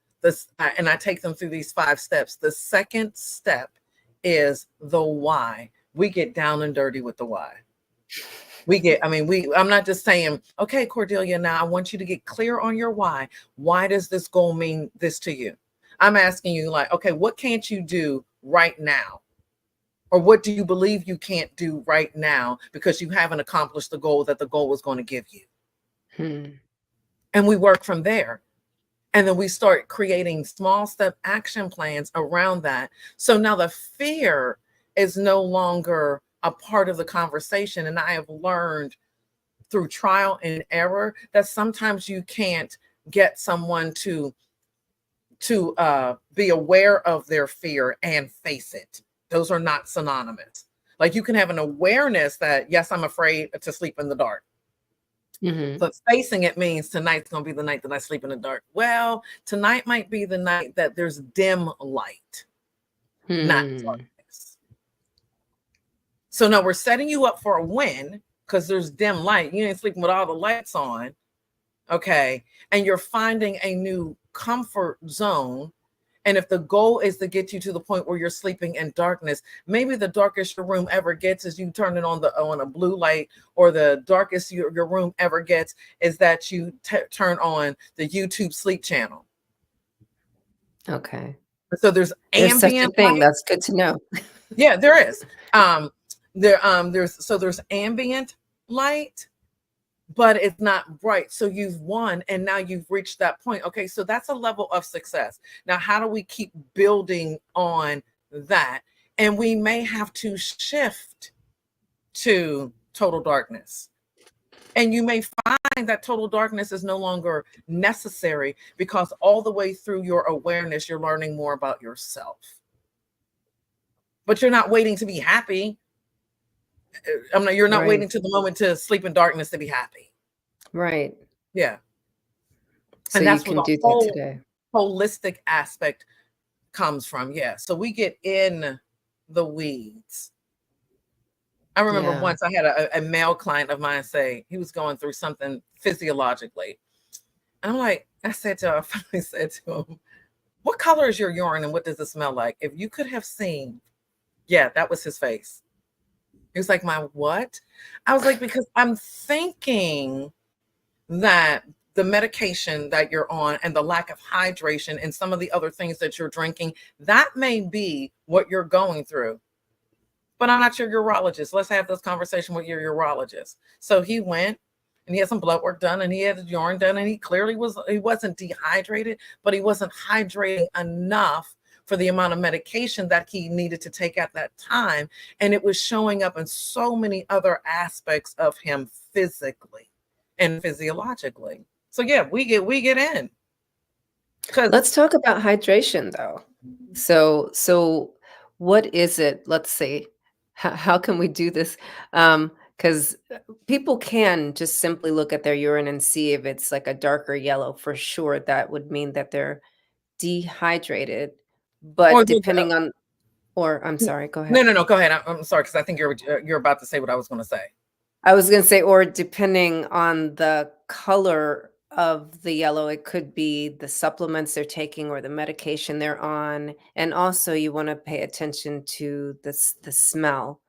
and I take them through these 5 steps, the second step is the why. We get down and dirty with the why. I'm not just saying, okay, Cordelia, now I want you to get clear on your why. Why does this goal mean this to you? I'm asking you, like, okay, what can't you do right now? Or what do you believe you can't do right now because you haven't accomplished the goal that the goal was going to give you? And we work from there. And then we start creating small step action plans around that. So now the fear is no longer a part of the conversation. And I have learned through trial and error that sometimes you can't get someone to be aware of their fear and face it. Those are not synonymous. Like, you can have an awareness that, yes, I'm afraid to sleep in the dark. But facing it means tonight's going to be the night that I sleep in the dark. Well, tonight might be the night that there's dim light, not darkness. So now we're setting you up for a win because there's dim light. You ain't sleeping with all the lights on. Okay. And you're finding a new comfort zone. And if the goal is to get you to the point where you're sleeping in darkness, maybe the darkest your room ever gets is you turn it on a blue light, or the darkest your room ever gets is that you turn on the YouTube sleep channel. Okay. So there's such a ambient thing. light. That's good to know. Yeah, there is. There's ambient light, but it's not bright. So you've won, and now you've reached that point. Okay, so that's a level of success. Now, how do we keep building on that? And we may have to shift to total darkness. And you may find that total darkness is no longer necessary because all the way through your awareness, you're learning more about yourself. But you're not waiting to be happy. You're not waiting to the moment to sleep in darkness to be happy. Right. Yeah. So and that's you can where the do whole that today. holistic aspect comes from. Yeah. So we get in the weeds. I remember once I had a male client of mine say he was going through something physiologically. And I'm like, I finally said to him, what color is your urine and what does it smell like? If you could have seen, that was his face. He was like, my what? I was like, because I'm thinking that the medication that you're on and the lack of hydration and some of the other things that you're drinking, that may be what you're going through. But I'm not your urologist. Let's have this conversation with your urologist. So he went and he had some blood work done and he had his urine done, and he clearly wasn't dehydrated, but he wasn't hydrating enough for the amount of medication that he needed to take at that time. And it was showing up in so many other aspects of him physically and physiologically. So yeah, we get in. Let's talk about hydration though. So what is it? Let's see. How can we do this? Because people can just simply look at their urine and see if it's like a darker yellow. For sure, that would mean that they're dehydrated. But depending on, I'm sorry, go ahead. No, go ahead. I'm sorry, because I think you're about to say what I was going to say. I was going to say, or depending on the color of the yellow, it could be the supplements they're taking or the medication they're on. And also you want to pay attention to the smell.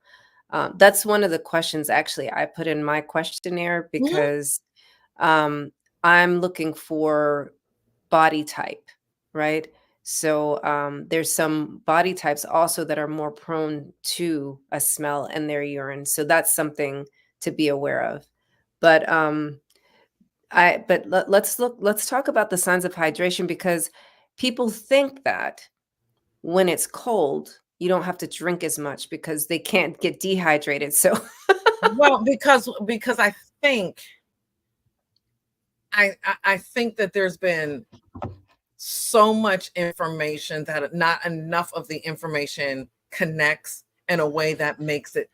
That's one of the questions actually I put in my questionnaire because I'm looking for body type, right? So there's some body types also that are more prone to a smell in their urine. So that's something to be aware of. But let's talk about the signs of hydration, because people think that when it's cold, you don't have to drink as much because they can't get dehydrated. So well, because I think that there's been so much information that not enough of the information connects in a way that makes it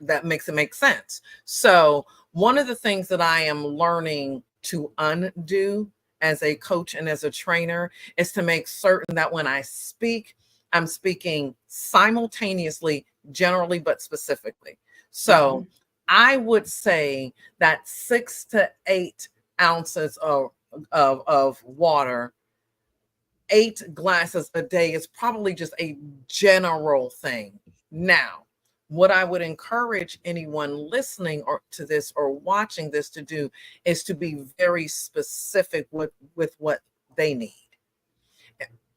make sense. So one of the things that I am learning to undo as a coach and as a trainer is to make certain that when I speak, I'm speaking simultaneously, generally, but specifically. So I would say that 6 to 8 ounces of water, 8 glasses a day is probably just a general thing. Now, what I would encourage anyone listening or to this or watching this to do is to be very specific with what they need.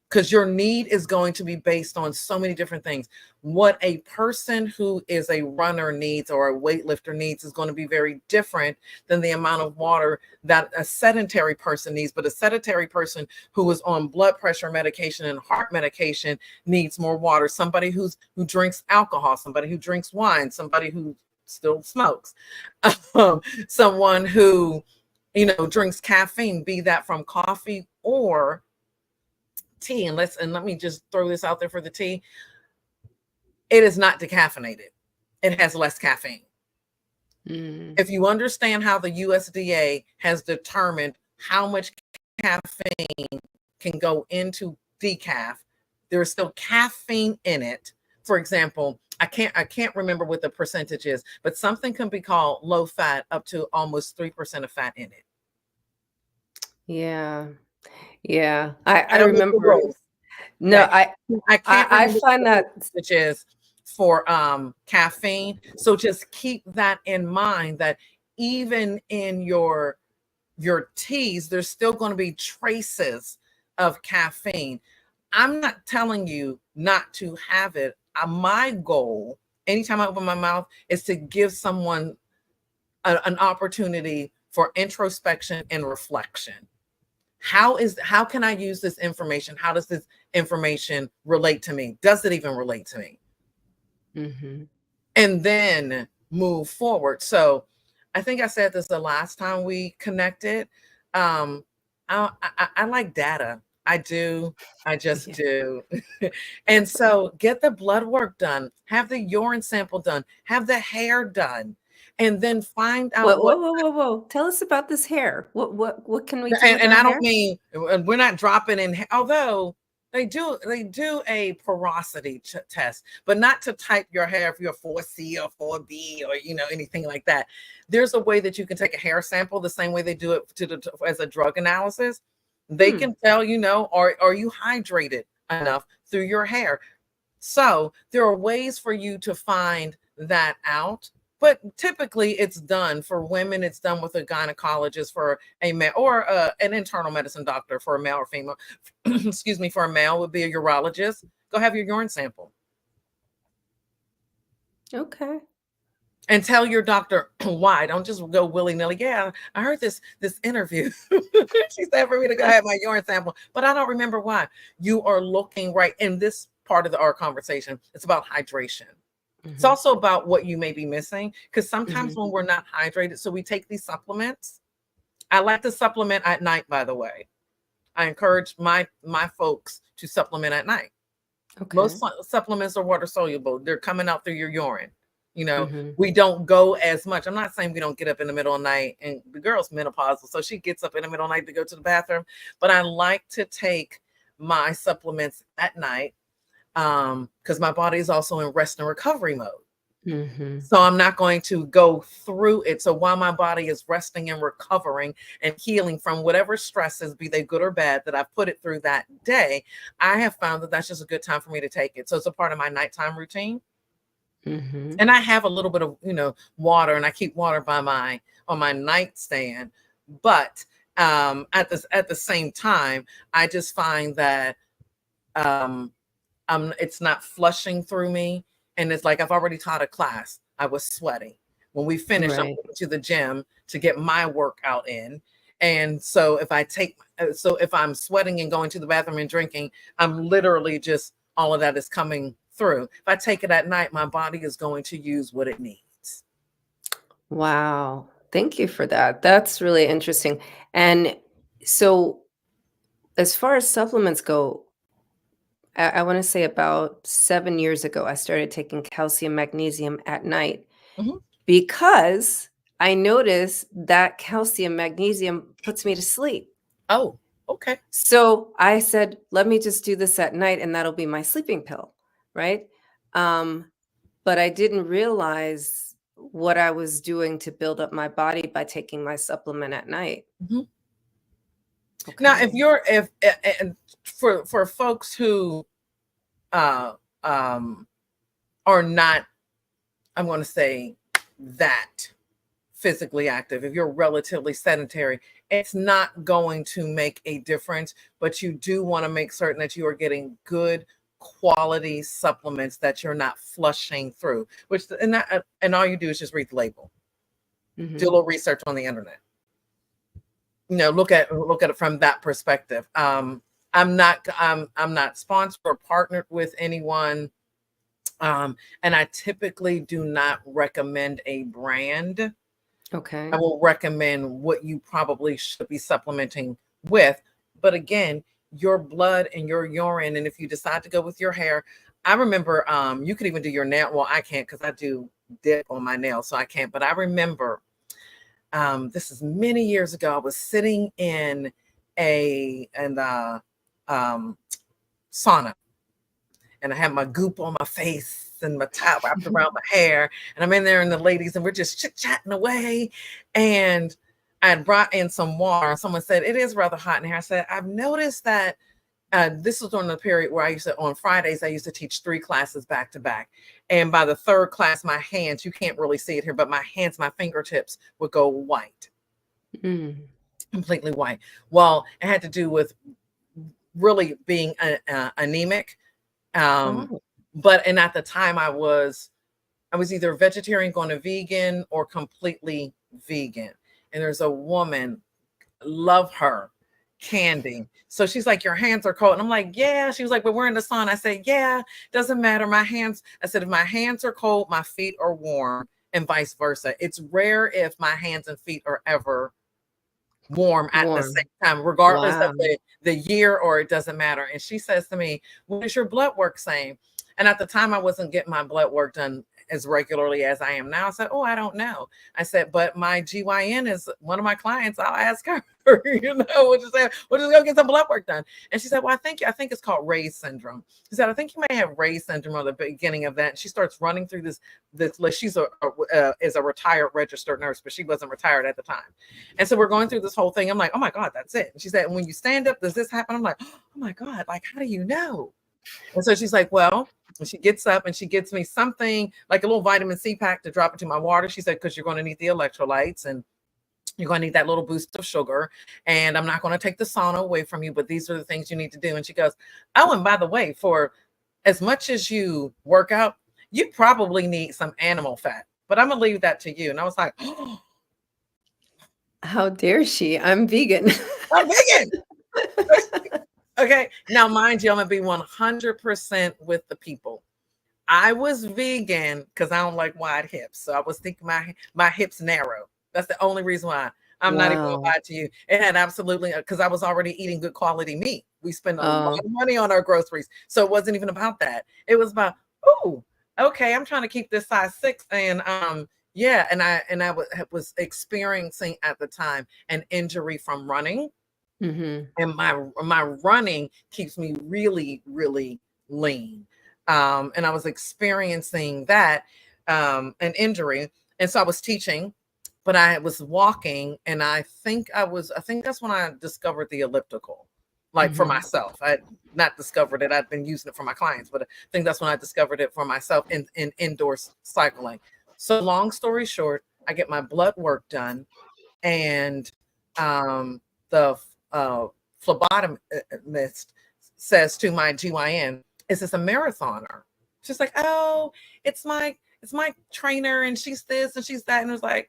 Because your need is going to be based on so many different things. What a person who is a runner needs or a weightlifter needs is going to be very different than the amount of water that a sedentary person needs. But a sedentary person who is on blood pressure medication and heart medication needs more water. Somebody who drinks alcohol, somebody who drinks wine, somebody who still smokes, someone who, drinks caffeine, be that from coffee or tea, and let me just throw this out there for the tea. It is not decaffeinated. It has less caffeine. If you understand how the USDA has determined how much caffeine can go into decaf, there is still caffeine in it. For example, I can't remember what the percentage is, but something can be called low fat up to almost 3% of fat in it. Yeah. Yeah. I don't know the remember. rules. No, Okay. I can't I remember find that which is for caffeine. So just keep that in mind, that even in your teas, there's still going to be traces of caffeine. I'm not telling you not to have it. My goal, anytime I open my mouth, is to give someone an opportunity for introspection and reflection. How can I use this information? How does this information relate to me? Does it even relate to me? And then move forward. So I think I said this the last time we connected. I like data. I do. I just do. And so get the blood work done, have the urine sample done, have the hair done, and then find out Whoa. Tell us about this hair. What can we do with and our I don't hair? mean, we're not dropping in, although they do a porosity test, but not to type your hair if you're 4C or 4B or anything like that. There's a way that you can take a hair sample the same way they do it as a drug analysis. They can tell, are you hydrated enough through your hair? So there are ways for you to find that out. But typically it's done for women. It's done with a gynecologist for a male, or an internal medicine doctor for a male or female. Excuse me, for a male would be a urologist. Go have your urine sample. Okay. And tell your doctor why. Don't just go willy-nilly. Yeah, I heard this interview. She said for me to go have my urine sample, but I don't remember why. You are looking right in this part of our conversation. It's about hydration. It's also about what you may be missing, because sometimes when we're not hydrated, so we take these supplements. I like to supplement at night, by the way. I encourage my folks to supplement at night. Okay. Most supplements are water soluble. They're coming out through your urine. We don't go as much. I'm not saying we don't get up in the middle of the night, and the girl's menopausal, so she gets up in the middle of the night to go to the bathroom. But I like to take my supplements at night, because my body is also in rest and recovery mode. So I'm not going to go through it. So while my body is resting and recovering and healing from whatever stresses, be they good or bad, that I've put it through that day, I have found that that's just a good time for me to take it. So it's a part of my nighttime routine. And I have a little bit of, water, and I keep water on my nightstand. But at the same time, I just find that it's not flushing through me. And it's like, I've already taught a class. I was sweating. When we finished, I'm going to the gym to get my workout in. And so if I'm sweating and going to the bathroom and drinking, I'm literally just, all of that is coming through. If I take it at night, my body is going to use what it needs. Wow. Thank you for that. That's really interesting. And so As far as supplements go, I want to say about 7 years ago, I started taking calcium, magnesium at night Mhm. because I noticed that calcium, magnesium puts me to sleep. Oh, okay. So I said, let me just do this at night and that'll be my sleeping pill, right? But I didn't realize what I was doing to build up my body by taking my supplement at night. Mhm. Now, if Okay. you're if and for folks who uh are not, I'm going to say, that physically active, if you're relatively sedentary, it's not going to make a difference, but you do want to make certain that you are getting good quality supplements that you're not flushing through, which and all you do is just read the label, do a Mhm. little research on the internet. Look at it from that perspective. I'm not sponsored or partnered with anyone. And I typically do not recommend a brand. Okay. I will recommend what you probably should be supplementing with. But again, your blood and your urine, and if you decide to go with your hair, I remember you could even do your nail. Well, I can't because I do dip on my nails, so I can't. But I remember this is many years ago. I was sitting in sauna, and I had my goop on my face and my towel wrapped around my hair. And I'm in there and the ladies, and we're just chit-chatting away. And I had brought in some water. Someone said, it is rather hot in here. I said, I've noticed that this was during the period where on Fridays, I used to teach 3 classes back to back. And by the 3rd class, my hands, you can't really see it here, but my hands, my fingertips would go white, completely white. Well, it had to do with really being anemic. But at the time I was either vegetarian going to vegan or completely vegan. And there's a woman, love her, Candy. So she's like, your hands are cold. And I'm like, yeah. She was like, but we're in the sun. I said, yeah, doesn't matter. My hands, I said, if my hands are cold, my feet are warm, and vice versa. It's rare if my hands and feet are ever warm at the same time, regardless of the year, or it doesn't matter. And she says to me, what is your blood work saying? And at the time I wasn't getting my blood work done as regularly as I am now. I said, oh, I don't know. I said, but my GYN is one of my clients. I'll ask her, we'll just go get some blood work done. And she said, well, I think it's called Ray's syndrome. She said, I think you may have Ray's syndrome at the beginning of that. And she starts running through this list. She's is a retired registered nurse, but she wasn't retired at the time. And so we're going through this whole thing. I'm like, oh my God, that's it. And she said, when you stand up, does this happen? I'm like, oh my God, like, how do you know? And so she's like, well, and she gets up and she gets me something like a little vitamin C pack to drop into my water. She said, because you're going to need the electrolytes and you're going to need that little boost of sugar. And I'm not going to take the sauna away from you, but these are the things you need to do. And she goes, oh, and by the way, for as much as you work out, you probably need some animal fat, but I'm going to leave that to you. And I was like, oh, how dare she? I'm vegan. I'm vegan. Okay. Now, mind you, I'm going to be 100% with the people. I was vegan because I don't like wide hips. So I was thinking my hips narrow. That's the only reason why. I'm not even going to lie to you. It had absolutely, because I was already eating good quality meat. We spend a lot of money on our groceries. So it wasn't even about that. It was about, oh, okay, I'm trying to keep this size 6. And yeah, and I was experiencing at the time an injury from running. And my running keeps me really, really lean. And I was experiencing that, an injury. And so I was teaching, but I was walking, and I think that's when I discovered the elliptical, like for myself. I had not discovered it. I'd been using it for my clients, but I think that's when I discovered it for myself in indoor cycling. So long story short, I get my blood work done, and the phlebotomist says to my GYN, is this a marathoner? She's like, oh, it's my trainer, and she's this and she's that. And it's like,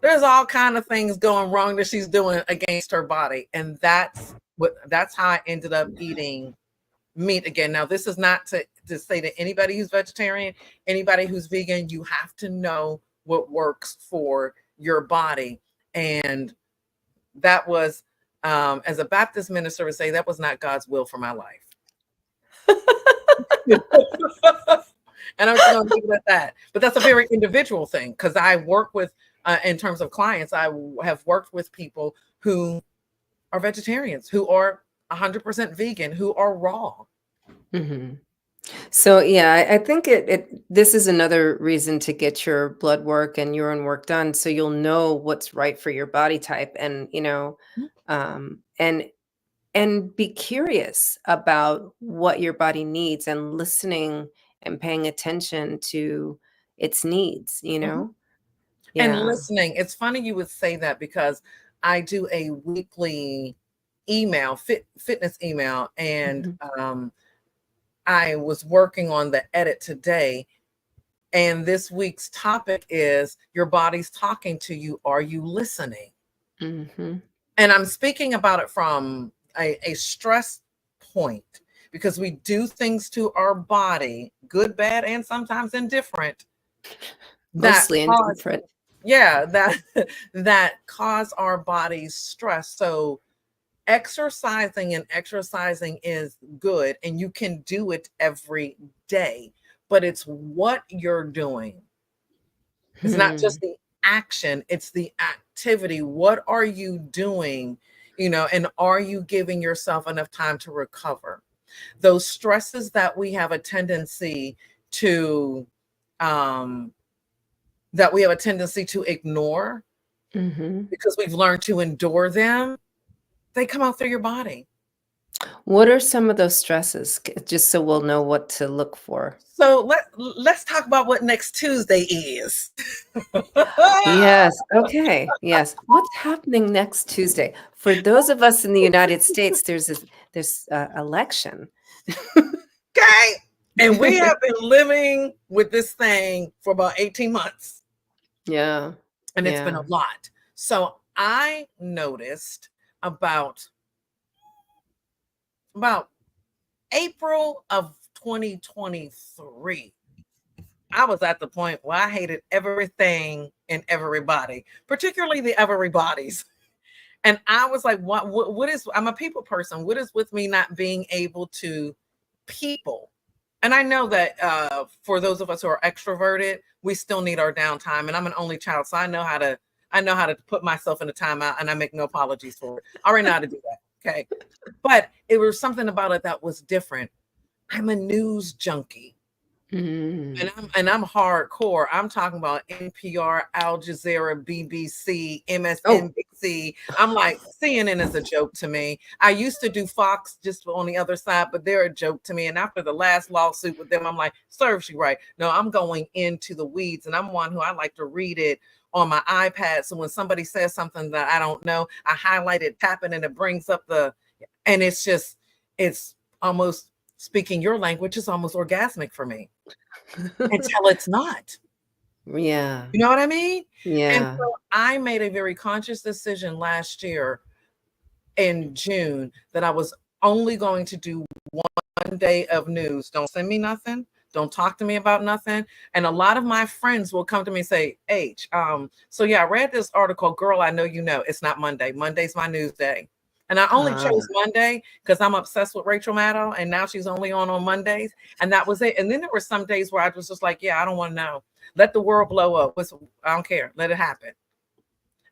there's all kind of things going wrong that she's doing against her body. And that's how I ended up eating meat again. Now, this is not to say to anybody who's vegetarian, anybody who's vegan, you have to know what works for your body. And that was as a Baptist minister would say, that was not God's will for my life. And I'm just going to leave it at that. But that's a very individual thing, because I work with, in terms of clients, I have worked with people who are vegetarians, who are 100% vegan, who are raw. Mm-hmm. So yeah, I think this is another reason to get your blood work and urine work done, so you'll know what's right for your body type, and and be curious about what your body needs, and listening and paying attention to its needs. And Yeah. listening. It's funny you would say that, because I do a weekly email, fitness email, and I was working on the edit today, and this week's topic is your body's talking to you. Are you listening? Mm-hmm. And I'm speaking about it from a stress point, because we do things to our body, good, bad, and sometimes indifferent. Mostly indifferent. Yeah, that cause our bodies stress. So exercising is good, and you can do it every day, but it's what you're doing. It's not just the action, it's the activity. What are you doing? And are you giving yourself enough time to recover? Those stresses that we have a tendency to ignore, because we've learned to endure them, they come out through your body. What are some of those stresses, just so we'll know what to look for? So let's talk about what next Tuesday is. Yes. Okay. Yes. What's happening next Tuesday? For those of us in the United States, there's this election. Okay. And we have been living with this thing for about 18 months. Yeah. And it's been a lot. So I noticed about April of 2023, I was at the point where I hated everything and everybody, particularly the everybody's. And I was like, what is, I'm a people person. What is with me not being able to people? And I know that for those of us who are extroverted, we still need our downtime. And I'm an only child, so I know how to put myself in a timeout, and I make no apologies for it. I already know how to do that. Okay. But it was something about it that was different. I'm a news junkie. And I'm hardcore. I'm talking about NPR, Al Jazeera, BBC, MSNBC. I'm like, CNN is a joke to me. I used to do Fox just on the other side, but they're a joke to me. And after the last lawsuit with them, I'm like, serves you right. No, I'm going into the weeds, and I'm one who I like to read it on my iPad. So when somebody says something that I don't know, I highlight it, tap it, and it brings up and it's almost, speaking your language, is almost orgasmic for me until it's not. Yeah. You know what I mean? Yeah. And so I made a very conscious decision last year in June that I was only going to do one day of news. Don't send me nothing. Don't talk to me about nothing. And a lot of my friends will come to me and say, H, so yeah, I read this article. Girl, I know you know. It's not Monday. Monday's my news day. And I only chose Monday because I'm obsessed with Rachel Maddow, and now she's only on Mondays. And that was it. And then there were some days where I was just like, yeah, I don't want to know. Let the world blow up. I don't care. Let it happen.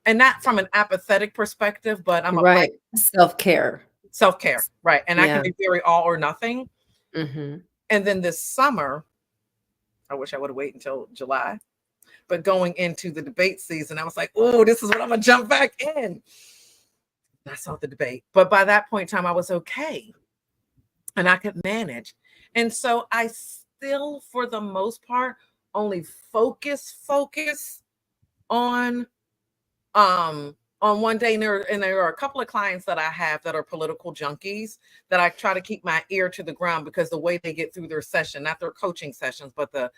And not from an apathetic perspective, but I'm right. Self-care. Self-care. Right. And I can be very all or nothing. Mm-hmm. And then this summer, I wish I would have waited until July, but going into the debate season, I was like, oh, this is what I'm going to jump back in. I saw the debate, but by that point in time, I was okay and I could manage. And so I still, for the most part, only focus on one day. And there are a couple of clients that I have that are political junkies that I try to keep my ear to the ground, because the way they get through their session, not their coaching sessions, but the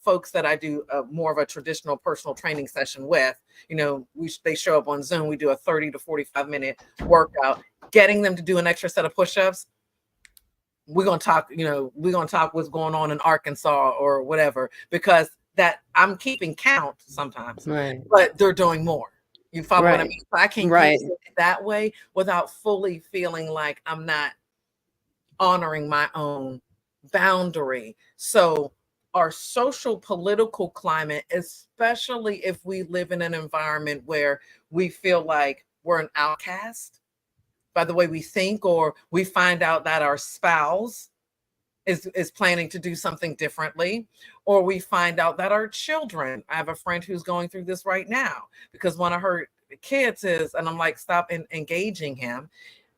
folks that I do more of a traditional personal training session with, they show up on Zoom. We do a 30 to 45 minute workout, getting them to do an extra set of push-ups. We're going to talk what's going on in Arkansas or whatever, because that I'm keeping count sometimes, right. But they're doing more. You follow what I Right. mean? So I can Right. use it that way without fully feeling like I'm not honoring my own boundary. So our social political climate, especially if we live in an environment where we feel like we're an outcast by the way we think, or we find out that our spouse is planning to do something differently, or we find out that our children, I have a friend who's going through this right now because one of her kids is, and I'm like, stop engaging him,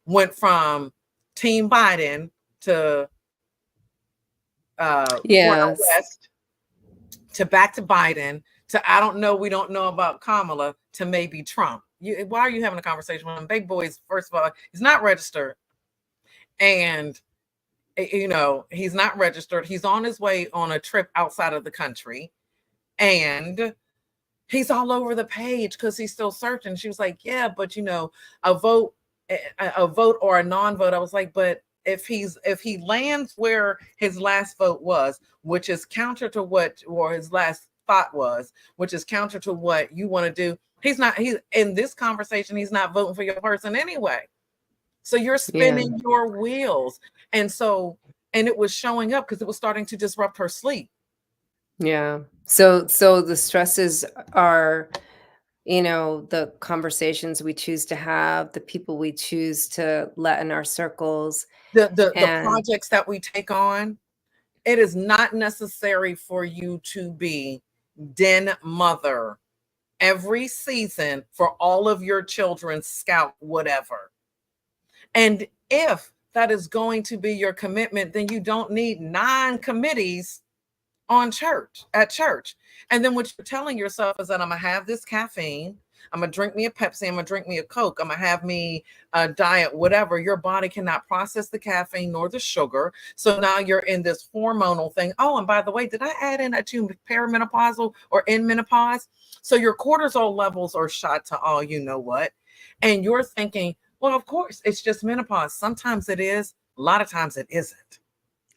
went from Team Biden to Cornel Yes. West to back to Biden to I don't know, we don't know about Kamala to maybe Trump. Why are you having a conversation with him? Big boys, first of all, he's not registered. And he's not registered. He's on his way on a trip outside of the country. And he's all over the page because he's still searching. She was like, yeah, but a vote or a non-vote. I was like, but if he lands where his last vote was, which is counter to what, or his last thought was, which is counter to what you want to do, he's in this conversation, he's not voting for your person anyway. So you're spinning your wheels. And it was showing up because it was starting to disrupt her sleep. Yeah. So the stresses are, the conversations we choose to have, the people we choose to let in our circles. The projects that we take on. It is not necessary for you to be den mother every season for all of your children's scout whatever. And if that is going to be your commitment, then you don't need 9 committees at church. And then what you're telling yourself is that I'm gonna have this caffeine, I'm gonna drink me a Pepsi, I'm gonna drink me a Coke, I'm gonna have me a diet, whatever. Your body cannot process the caffeine nor the sugar. So now you're in this hormonal thing. Oh, and by the way, did I add in to perimenopausal or in menopause? So your cortisol levels are shot to all you know what. And you're thinking, well, of course, it's just menopause. Sometimes it is, a lot of times it isn't.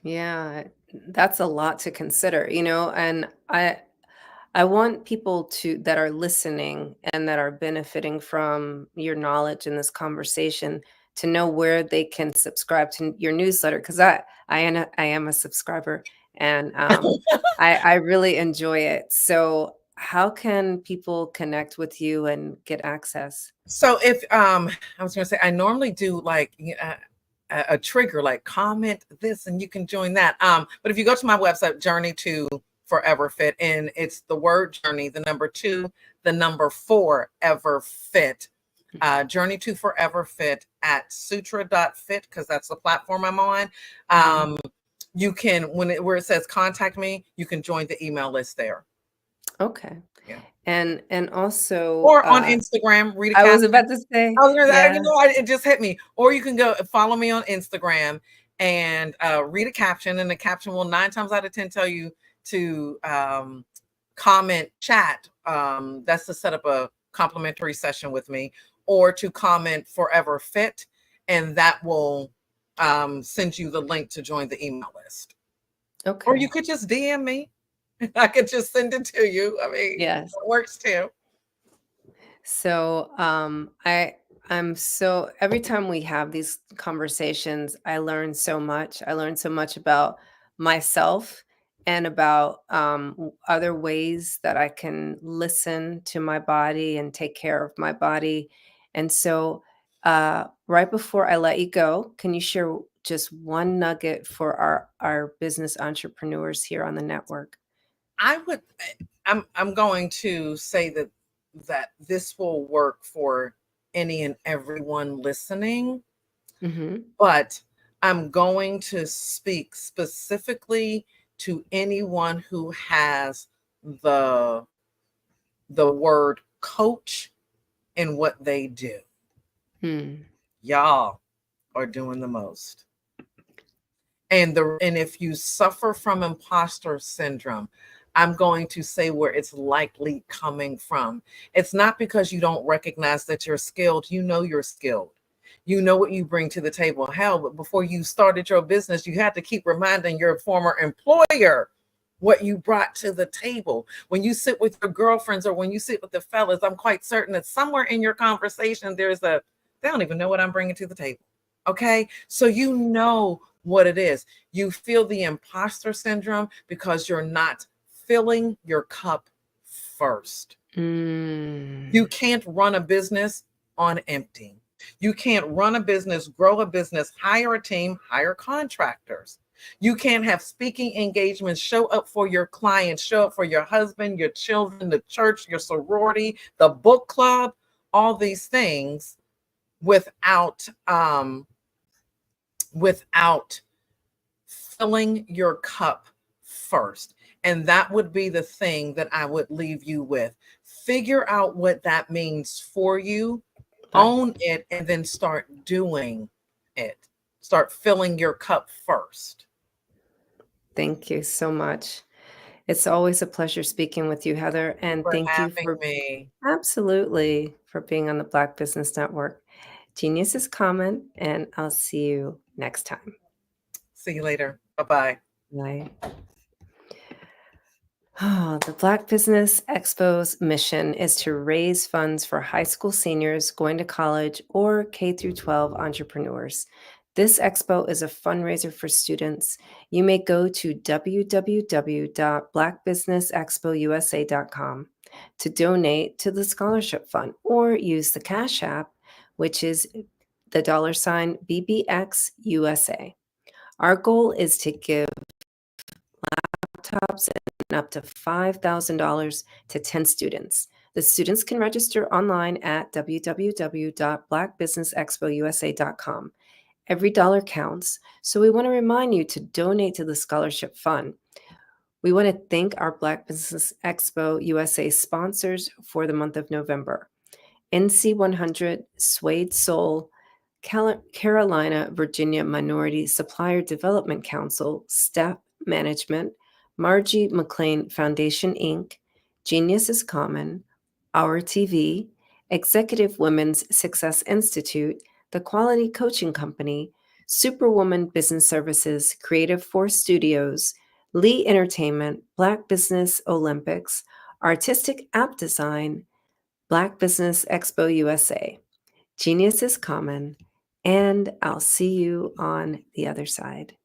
Yeah, that's a lot to consider, and I want people that are listening and that are benefiting from your knowledge in this conversation to know where they can subscribe to your newsletter, because I am a subscriber, and I really enjoy it. So how can people connect with you and get access? So if I was going to say, I normally do like a trigger, like comment this and you can join that. But if you go to my website, Journey to Forever Fit, and it's the word journey, the number 2, the number 4, ever fit. Journey to Forever Fit at sutra.fit, because that's the platform I'm on. You can, where it says contact me, you can join the email list there. Okay. Yeah. And also, or on Instagram, read a I caption. was about to say, It just hit me. Or you can go follow me on Instagram and read a caption, and the caption will 9 times out of 10 tell you to comment chat. That's to set up a complimentary session with me, or to comment Forever Fit, and that will send you the link to join the email list. Okay. Or you could just DM me. I could just send it to you. I mean, yes, it works too. So I'm so every time we have these conversations, I learn so much. I learn so much about myself and about other ways that I can listen to my body and take care of my body. And so right before I let you go, can you share just one nugget for our business entrepreneurs here on the network? I'm going to say that this will work for any and everyone listening, but I'm going to speak specifically to anyone who has the word coach in what they do. Y'all are doing the most. And if you suffer from imposter syndrome, I'm going to say where it's likely coming from. It's not because you don't recognize that you're skilled. You know you're skilled. You know what you bring to the table. Hell, but before you started your business, you had to keep reminding your former employer what you brought to the table. When you sit with your girlfriends or when you sit with the fellas, I'm quite certain that somewhere in your conversation, they don't even know what I'm bringing to the table. Okay. So you know what it is. You feel the imposter syndrome because you're not filling your cup first. You can't run a business on empty. You can't run a business, grow a business, hire a team, hire contractors. You can't have speaking engagements, show up for your clients, show up for your husband, your children, the church, your sorority, the book club, all these things without filling your cup first. And that would be the thing that I would leave you with. Figure out what that means for you, own it, and then start doing it. Start filling your cup first. Thank you so much. It's always a pleasure speaking with you, Heather. And thank you for me. Absolutely, for being on the Black Business Network. Genius is common, and I'll see you next time. See you later. Bye-bye. Bye. The Black Business Expo's mission is to raise funds for high school seniors going to college or K-12 entrepreneurs. This expo is a fundraiser for students. You may go to www.blackbusinessexpousa.com to donate to the scholarship fund or use the Cash App, which is the $ BBXUSA. Our goal is to give laptops and up to $5,000 to 10 students. The students can register online at www.blackbusinessexpousa.com. Every dollar counts, so we want to remind you to donate to the scholarship fund. We want to thank our Black Business Expo USA sponsors for the month of November: NC100, Suede Soul, Carolina, Virginia Minority Supplier Development Council, Step Management, Margie McLean Foundation, Inc., Genius is Common, Our TV, Executive Women's Success Institute, The Quality Coaching Company, Superwoman Business Services, Creative Force Studios, Lee Entertainment, Black Business Olympics, Artistic App Design, Black Business Expo USA. Genius is common, and I'll see you on the other side.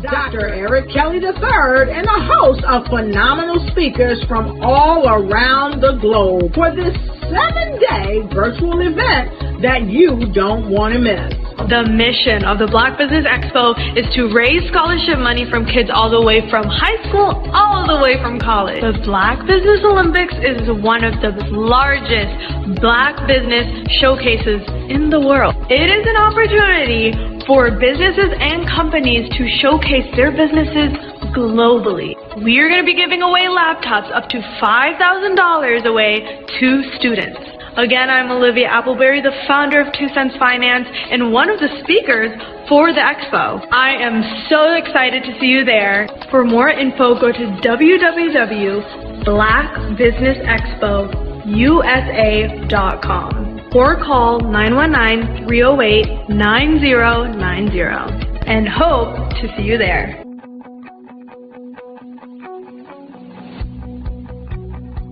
Dr. Eric Kelly III and a host of phenomenal speakers from all around the globe for this 7-day virtual event that you don't want to miss. The mission of the Black Business Expo is to raise scholarship money from kids all the way from high school, all the way from college. The Black Business Olympics is one of the largest Black business showcases in the world. It is an opportunity for businesses and companies to showcase their businesses globally. We are going to be giving away laptops up to $5,000 away to students. Again, I'm Olivia Appleberry, the founder of 2 Cents Finance and one of the speakers for the expo. I am so excited to see you there. For more info, go to www.blackbusinessexpousa.com or call 919-308-9090 and hope to see you there.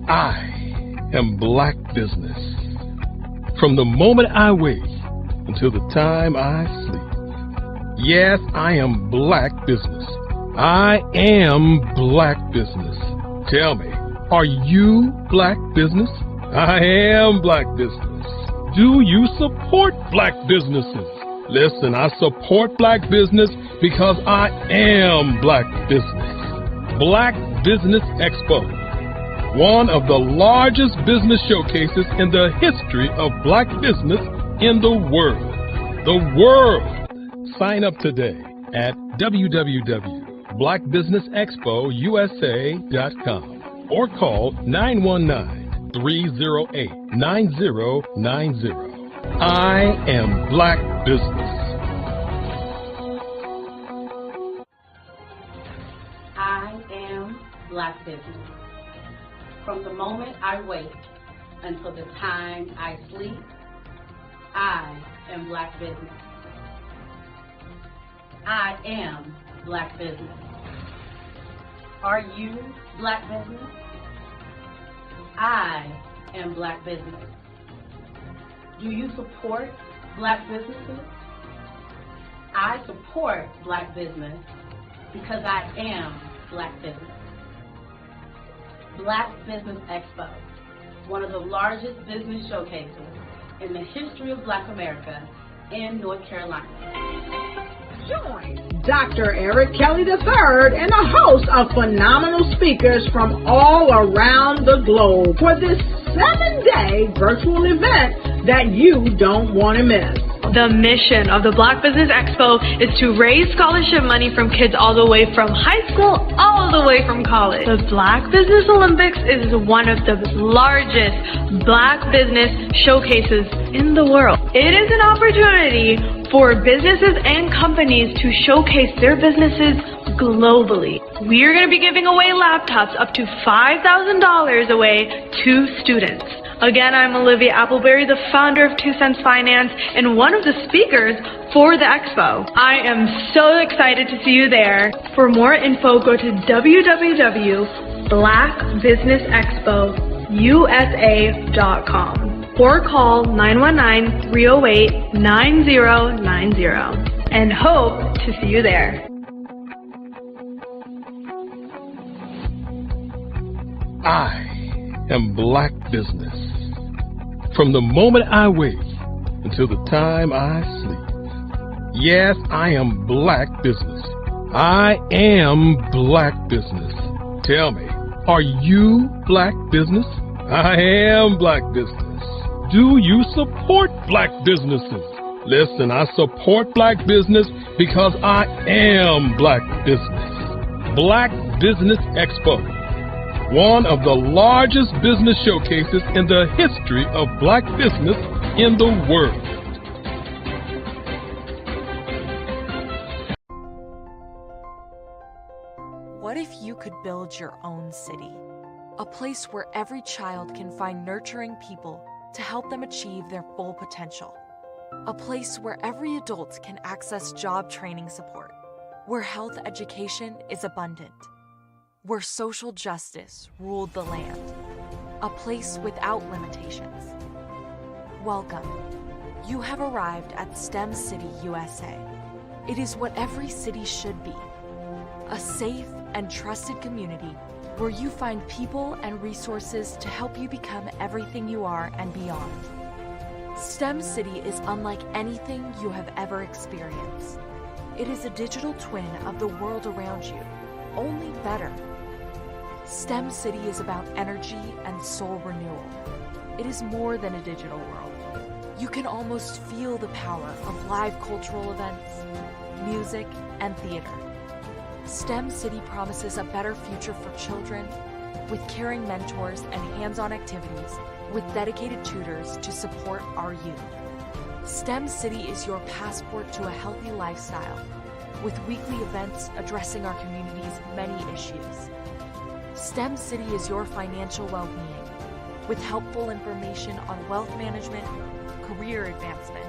I am Black Business. From the moment I wake until the time I sleep. Yes, I am Black Business. I am Black Business. Tell me, are you Black Business? I am Black business. Do you support Black businesses? Listen, I support Black business because I am Black business. Black Business Expo, one of the largest business showcases in the history of Black business in the world. The world! Sign up today at www.blackbusinessexpousa.com or call 919-308-9090. I am Black business. I am Black business. From the moment I wake until the time I sleep, I am Black business. I am Black business. Are you Black business? I am Black business. Do you support Black businesses? I support Black business because I am Black business. Black Business Expo, one of the largest business showcases in the history of Black America in North Carolina. Join Dr. Eric Kelly III and a host of phenomenal speakers from all around the globe for this 7-day virtual event that you don't want to miss. The mission of the Black Business Expo is to raise scholarship money from kids all the way from high school all the way from college. The Black Business Olympics is one of the largest Black business showcases in the world. It is an opportunity for businesses and companies to showcase their businesses globally. We are going to be giving away laptops up to $5,000 away to students. Again, I'm Olivia Appleberry, the founder of 2 Cents Finance and one of the speakers for the expo. I am so excited to see you there. For more info, go to www.blackbusinessexpousa.com or call 919-308-9090 and hope to see you there. I am Black business. From the moment I wake until the time I sleep. Yes, I am Black business. I am Black business. Tell me, are you Black business? I am Black business. Do you support Black businesses? Listen, I support Black business because I am Black business. Black Business Expo, one of the largest business showcases in the history of Black business in the world. What if you could build your own city? A place where every child can find nurturing people to help them achieve their full potential. A place where every adult can access job training support. Where health education is abundant. Where social justice ruled the land. A place without limitations. Welcome. You have arrived at STEM City USA. It is what every city should be. A safe and trusted community where you find people and resources to help you become everything you are and beyond. STEM City is unlike anything you have ever experienced. It is a digital twin of the world around you, only better. STEM City is about energy and soul renewal. It is more than a digital world. You can almost feel the power of live cultural events, music, and theater. STEM City promises a better future for children with caring mentors and hands-on activities with dedicated tutors to support our youth. STEM City is your passport to a healthy lifestyle with weekly events addressing our community's many issues. STEM City is your financial well-being with helpful information on wealth management, career advancement,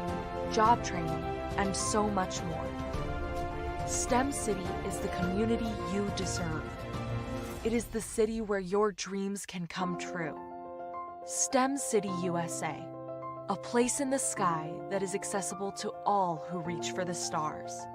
job training, and so much more. STEM City is the community you deserve. It is the city where your dreams can come true. STEM City USA, a place in the sky that is accessible to all who reach for the stars.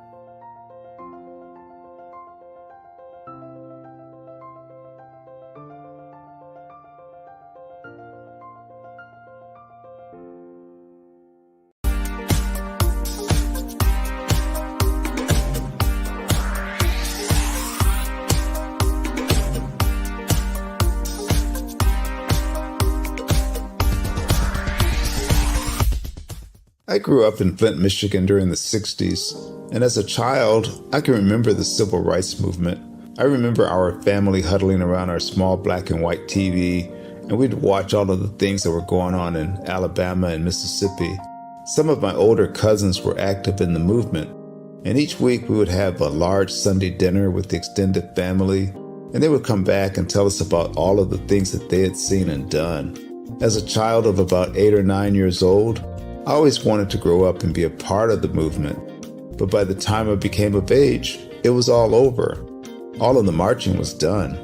I grew up in Flint, Michigan during the 60s, and as a child, I can remember the civil rights movement. I remember our family huddling around our small black and white TV, and we'd watch all of the things that were going on in Alabama and Mississippi. Some of my older cousins were active in the movement, and each week we would have a large Sunday dinner with the extended family, and they would come back and tell us about all of the things that they had seen and done. As a child of about 8 or 9 years old, I always wanted to grow up and be a part of the movement. But by the time I became of age, it was all over. All of the marching was done.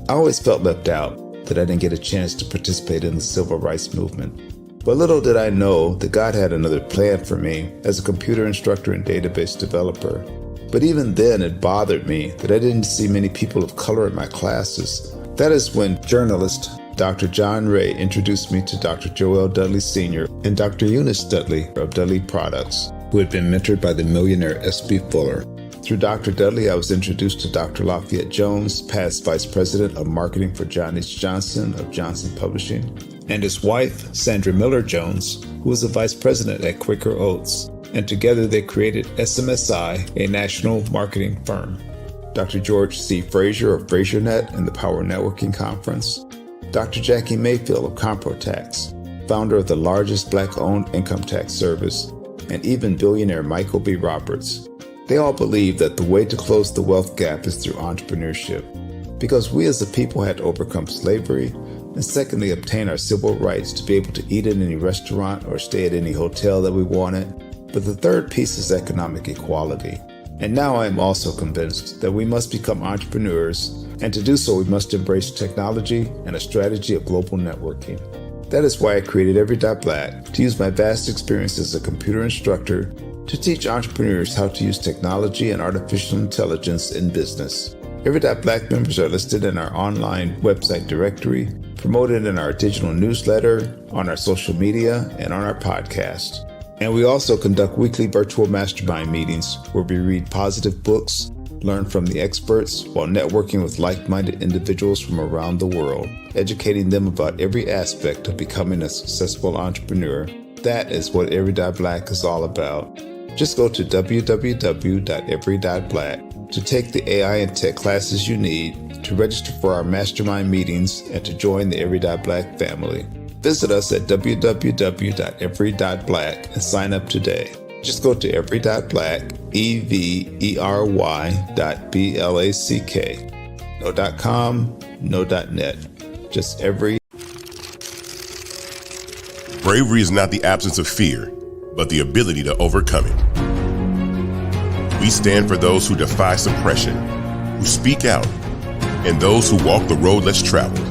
I always felt left out, that I didn't get a chance to participate in the civil rights movement. But little did I know that God had another plan for me as a computer instructor and database developer. But even then, it bothered me that I didn't see many people of color in my classes. That is when journalist Dr. John Ray introduced me to Dr. Joel Dudley Sr. and Dr. Eunice Dudley of Dudley Products, who had been mentored by the millionaire S.B. Fuller. Through Dr. Dudley, I was introduced to Dr. Lafayette Jones, past Vice President of Marketing for John H. Johnson of Johnson Publishing, and his wife, Sandra Miller Jones, who was the Vice President at Quaker Oats, and together they created SMSI, a national marketing firm. Dr. George C. Frazier of FrazierNet and the Power Networking Conference, Dr. Jackie Mayfield of ComproTax, founder of the largest Black-owned income tax service, and even billionaire Michael B. Roberts. They all believe that the way to close the wealth gap is through entrepreneurship, because we as a people had to overcome slavery, and secondly, obtain our civil rights to be able to eat at any restaurant or stay at any hotel that we wanted. But the third piece is economic equality. And now I am also convinced that we must become entrepreneurs, and to do so we must embrace technology and a strategy of global networking. That is why I created Every.Black, to use my vast experience as a computer instructor to teach entrepreneurs how to use technology and artificial intelligence in business. Every.Black members are listed in our online website directory, promoted in our digital newsletter, on our social media, and on our podcast. And we also conduct weekly virtual mastermind meetings where we read positive books, learn from the experts, while networking with like-minded individuals from around the world, educating them about every aspect of becoming a successful entrepreneur. That is what Every.Black is all about. Just go to www.every.black to take the AI and tech classes you need, to register for our mastermind meetings, and to join the Every.Black family. Visit us at www.every.black and sign up today. Just go to every.black, every.black. No .com, no .net, just every. Bravery is not the absence of fear, but the ability to overcome it. We stand for those who defy suppression, who speak out, and those who walk the road less traveled.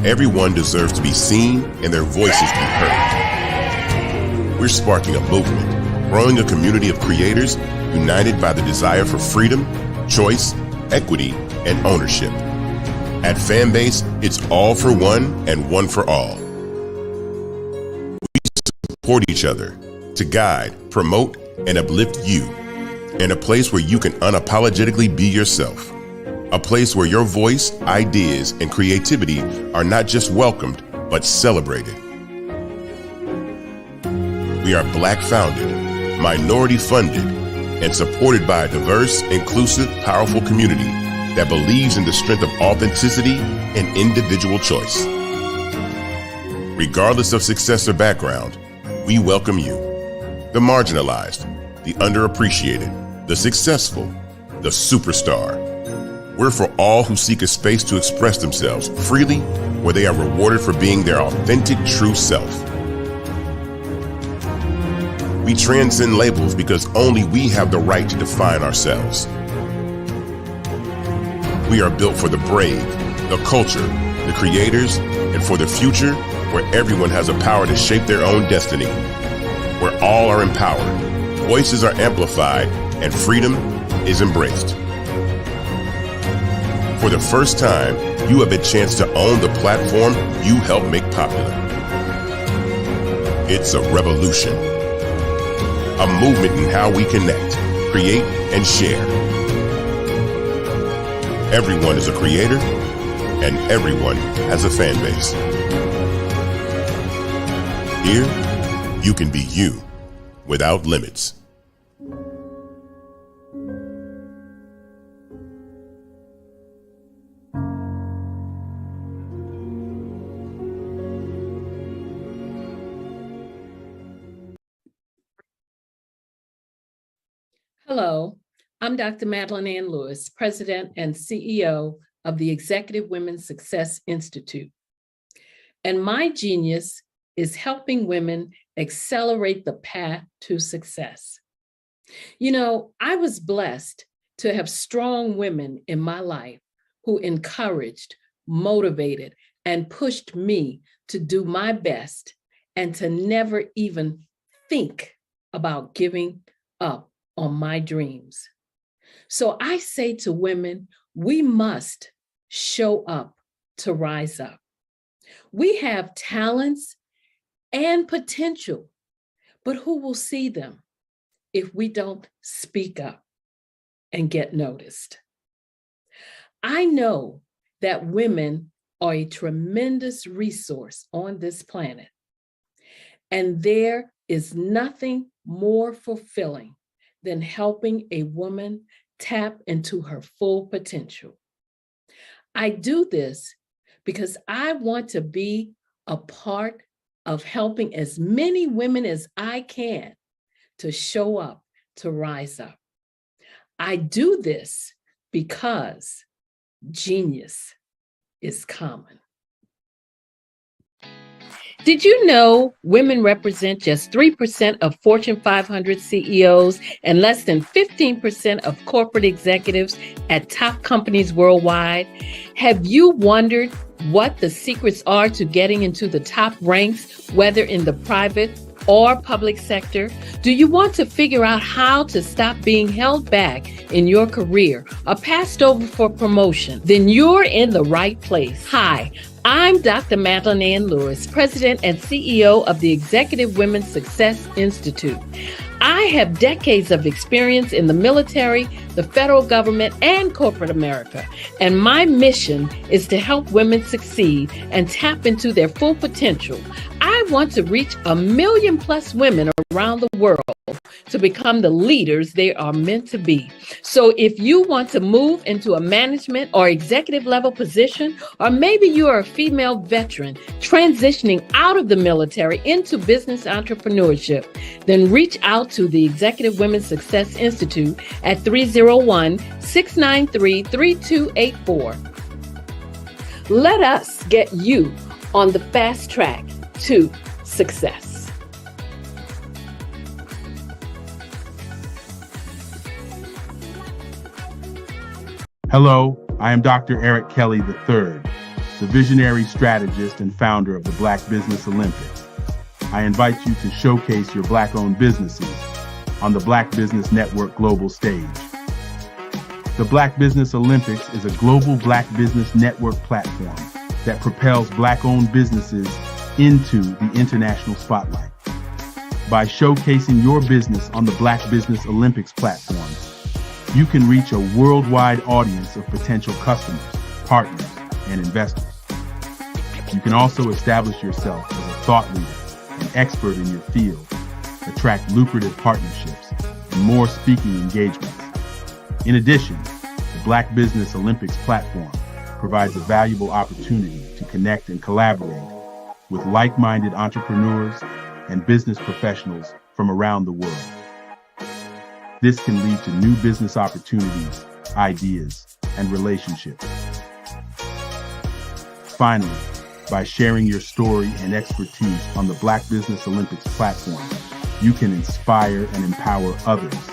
Everyone deserves to be seen and their voices be heard. We're sparking a movement, growing a community of creators united by the desire for freedom, choice, equity, and ownership. At Fanbase, it's all for one and one for all. We support each other to guide, promote, and uplift you in a place where you can unapologetically be yourself. A place where your voice, ideas, and creativity are not just welcomed, but celebrated. We are Black founded, minority funded, and supported by a diverse, inclusive, powerful community that believes in the strength of authenticity and individual choice. Regardless of success or background, we welcome you, the marginalized, the underappreciated, the successful, the superstar. We're for all who seek a space to express themselves freely, where they are rewarded for being their authentic, true self. We transcend labels because only we have the right to define ourselves. We are built for the brave, the culture, the creators, and for the future where everyone has the power to shape their own destiny, where all are empowered, voices are amplified, and freedom is embraced. For the first time, you have a chance to own the platform you helped make popular. It's a revolution, a movement in how we connect, create, and share. Everyone is a creator, and everyone has a fan base. Here, you can be you. without limits. Hello, I'm Dr. Madeline Ann Lewis, President and CEO of the Executive Women's Success Institute. And my genius is helping women accelerate the path to success. You know, I was blessed to have strong women in my life who encouraged, motivated, and pushed me to do my best and to never even think about giving up on my dreams. So I say to women, we must show up to rise up. We have talents and potential, but who will see them if we don't speak up and get noticed? I know that women are a tremendous resource on this planet, and there is nothing more fulfilling than helping a woman tap into her full potential. I do this because I want to be a part of helping as many women as I can to show up, to rise up. I do this because genius is common. Did you know women represent just 3% of Fortune 500 CEOs and less than 15% of corporate executives at top companies worldwide? Have you wondered what the secrets are to getting into the top ranks, whether in the private or public sector? Do you want to figure out how to stop being held back in your career or passed over for promotion? Then you're in the right place. Hi, I'm Dr. Madeline Ann Lewis, President and CEO of the Executive Women's Success Institute. I have decades of experience in the military, the federal government, and corporate America, and my mission is to help women succeed and tap into their full potential. I want to reach 1 million plus women around the world to become the leaders they are meant to be. So if you want to move into a management or executive level position, or maybe you are a female veteran transitioning out of the military into business entrepreneurship, then reach out to the Executive Women's Success Institute at 301-693-3284. Let us get you on the fast track to success. Hello, I am Dr. Eric Kelly III, the visionary strategist and founder of the Black Business Olympics. I invite you to showcase your Black-owned businesses on the Black Business Network global stage. The Black Business Olympics is a global Black Business Network platform that propels Black-owned businesses into the international spotlight. By showcasing your business on the Black Business Olympics platforms, you can reach a worldwide audience of potential customers, partners, and investors. You can also establish yourself as a thought leader, an expert in your field, attract lucrative partnerships, and more speaking engagements. In addition, the Black Business Olympics platform provides a valuable opportunity to connect and collaborate with like-minded entrepreneurs and business professionals from around the world. This can lead to new business opportunities, ideas, and relationships. Finally, by sharing your story and expertise on the Black Business Olympics platform, you can inspire and empower others.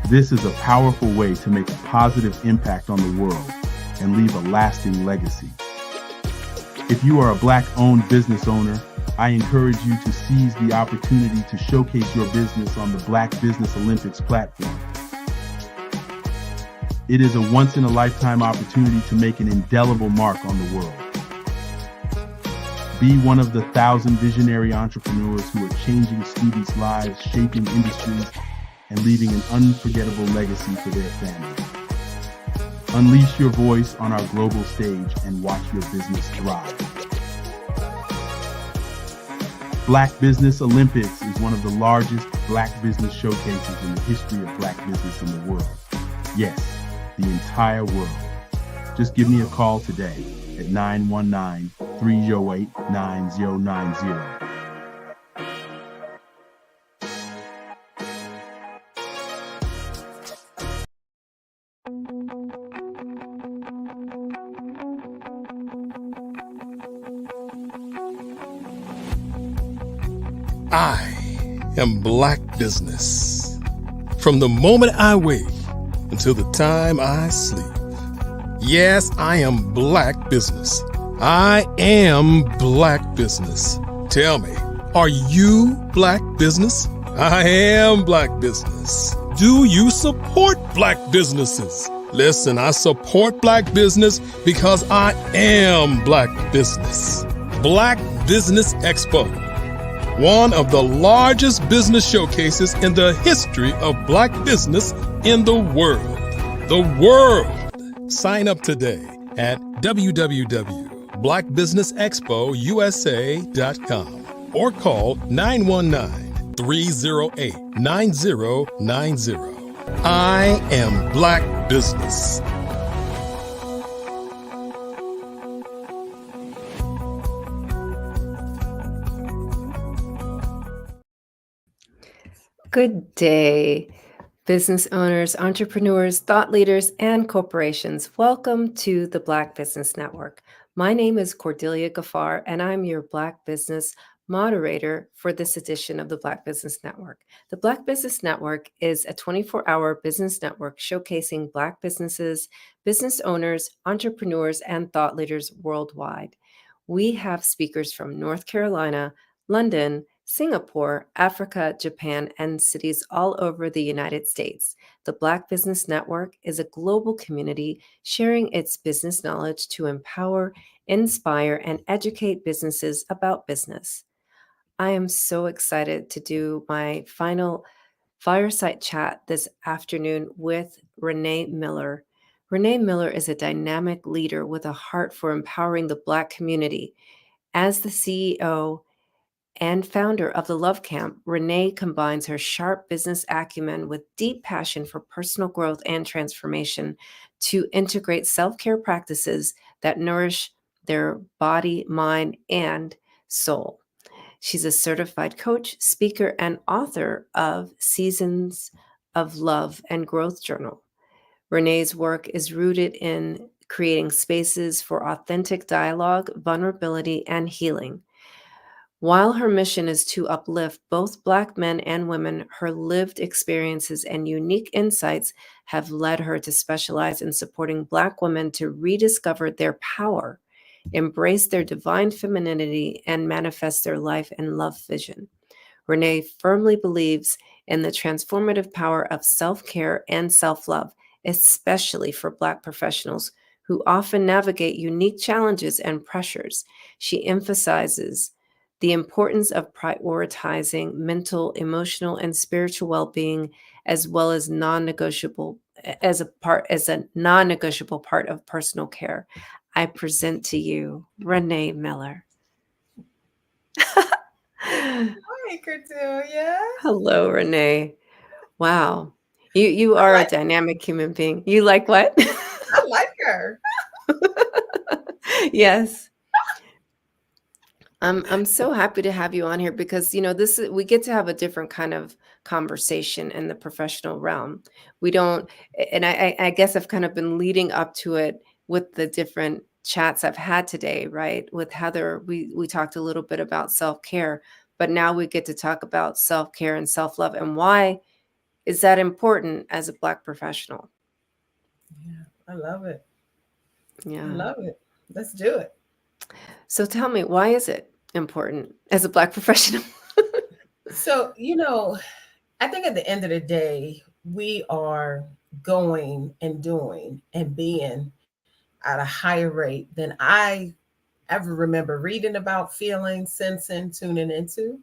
This is a powerful way to make a positive impact on the world and leave a lasting legacy. If you are a Black-owned business owner, I encourage you to seize the opportunity to showcase your business on the Black Business Olympics platform. It is a once-in-a-lifetime opportunity to make an indelible mark on the world. Be one of the 1,000 visionary entrepreneurs who are changing students' lives, shaping industries, and leaving an unforgettable legacy for their families. Unleash your voice on our global stage and watch your business thrive. Black Business Olympics is one of the largest Black business showcases in the history of Black business in the world. Yes, the entire world. Just give me a call today at 919-308-9090. I am Black business. From the moment I wake until the time I sleep. Yes, I am Black business. I am Black business. Tell me, are you Black business? I am Black business. Do you support Black businesses? Listen, I support Black business because I am Black business. Black Business Expo, one of the largest business showcases in the history of Black business in the world. The world. Sign up today at www.blackbusinessexpousa.com or call 919-308-9090. I am Black business. Good day, business owners, entrepreneurs, thought leaders, and corporations. Welcome to the Black Business Network. My name is Cordelia Gaffar, and I'm your Black Business moderator for this edition of the Black Business Network. The Black Business Network is a 24-hour business network showcasing Black businesses, business owners, entrepreneurs, and thought leaders worldwide. We have speakers from North Carolina, London, Singapore, Africa, Japan, and cities all over the United States. The Black Business Network is a global community sharing its business knowledge to empower, inspire, and educate businesses about business. I am so excited to do my final fireside chat this afternoon with Renee Miller. Renee Miller is a dynamic leader with a heart for empowering the Black community. As the CEO and founder of the Love Camp, Renee combines her sharp business acumen with deep passion for personal growth and transformation to integrate self-care practices that nourish their body, mind, and soul. She's a certified coach, speaker, and author of Seasons of Love and Growth Journal. Renee's work is rooted in creating spaces for authentic dialogue, vulnerability, and healing. While her mission is to uplift both Black men and women, her lived experiences and unique insights have led her to specialize in supporting Black women to rediscover their power, embrace their divine femininity, and manifest their life and love vision. Renee firmly believes in the transformative power of self-care and self-love, especially for Black professionals who often navigate unique challenges and pressures. She emphasizes the importance of prioritizing mental, emotional, and spiritual well-being, as well as non-negotiable as a non-negotiable part of personal care. I present to you Renee Miller. Hi, Cordelia. Hello, Renee. Wow, you are a dynamic human being. You like what? I like her. Yes. I'm so happy to have you on here because, we get to have a different kind of conversation in the professional realm. We don't, and I guess I've kind of been leading up to it with the different chats I've had today, right? With Heather, we talked a little bit about self-care, but now we get to talk about self-care and self-love and why is that important as a Black professional? Yeah, I love it. Yeah. I love it. Let's do it. So tell me, why is it important as a Black professional? So, I think at the end of the day, we are going and doing and being at a higher rate than I ever remember reading about, feeling, sensing, tuning into.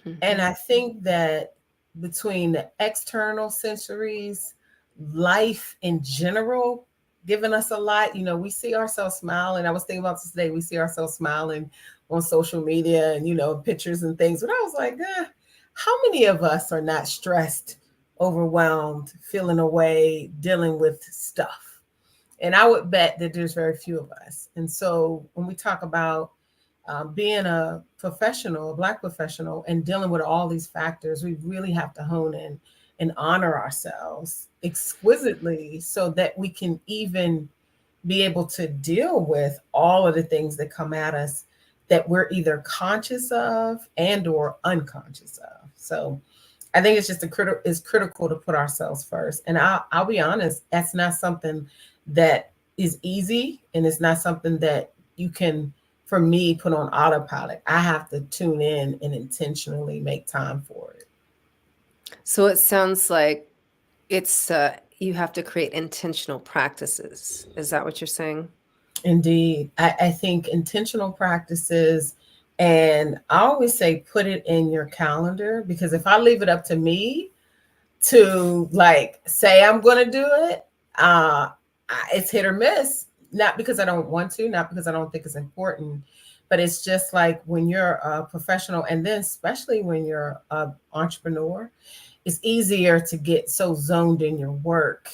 Mm-hmm. And I think that between the external sensories, life in general given us a lot. You know, we see ourselves smiling. I was thinking about this today. We see ourselves smiling on social media and, you know, pictures and things. But I was like, how many of us are not stressed, overwhelmed, feeling away, dealing with stuff? And I would bet that there's very few of us. And so when we talk about being a professional, a Black professional, and dealing with all these factors, we really have to hone in and honor ourselves exquisitely so that we can even be able to deal with all of the things that come at us that we're either conscious of and or unconscious of. So I think it's just it's critical to put ourselves first. And I'll be honest, that's not something that is easy, and it's not something that you can, for me, put on autopilot. I have to tune in and intentionally make time for it. So it sounds like it's you have to create intentional practices. Is that what you're saying? Indeed. I think intentional practices, and I always say put it in your calendar, because if I leave it up to me to like say I'm going to do it, it's hit or miss. Not because I don't want to, not because I don't think it's important, but it's just like when you're a professional, and then especially when you're an entrepreneur, it's easier to get so zoned in your work,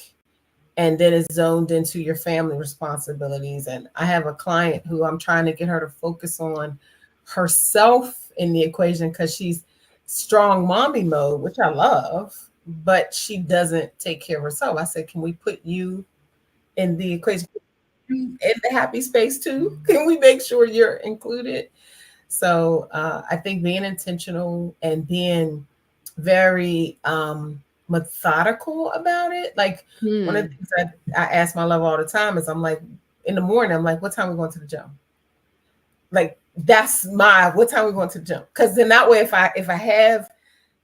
and then it's zoned into your family responsibilities. And I have a client who I'm trying to get her to focus on herself in the equation, because she's strong mommy mode, which I love, but she doesn't take care of herself. I said, can we put you in the equation, in the happy space too? Can we make sure you're included? So I think being intentional and being very methodical about it. Like one of the things I ask my love all the time is, I'm like, in the morning, I'm like, what time are we going to the gym? Like that's what time are we going to the gym? Because then that way, if I have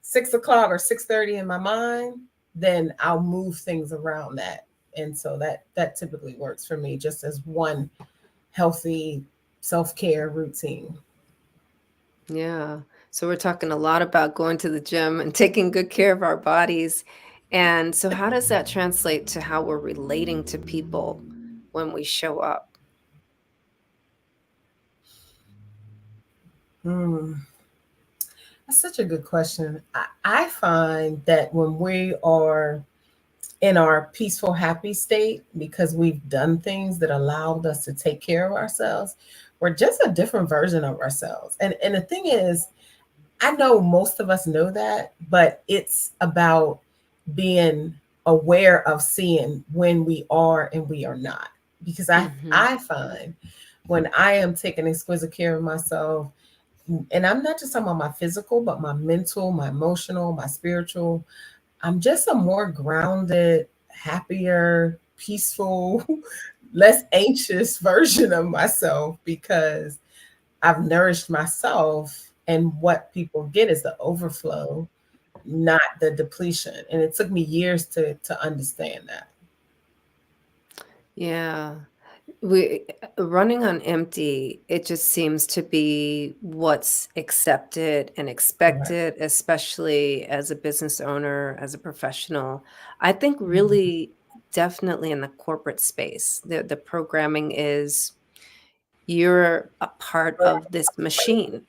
6 o'clock or 6:30 in my mind, then I'll move things around that. And so that typically works for me, just as one healthy self-care routine. Yeah. So we're talking a lot about going to the gym and taking good care of our bodies. And so how does that translate to how we're relating to people when we show up? That's such a good question. I find that when we are in our peaceful, happy state, because we've done things that allowed us to take care of ourselves, we're just a different version of ourselves. And the thing is, I know most of us know that, but it's about being aware of seeing when we are and we are not. Because I find when I am taking exquisite care of myself, and I'm not just talking about my physical, but my mental, my emotional, my spiritual, I'm just a more grounded, happier, peaceful, less anxious version of myself, because I've nourished myself, and what people get is the overflow, not the depletion. And it took me years to understand that. Yeah. We running on empty, it just seems to be what's accepted and expected, especially as a business owner, as a professional. I think really definitely in the corporate space, the programming is you're a part of this machine.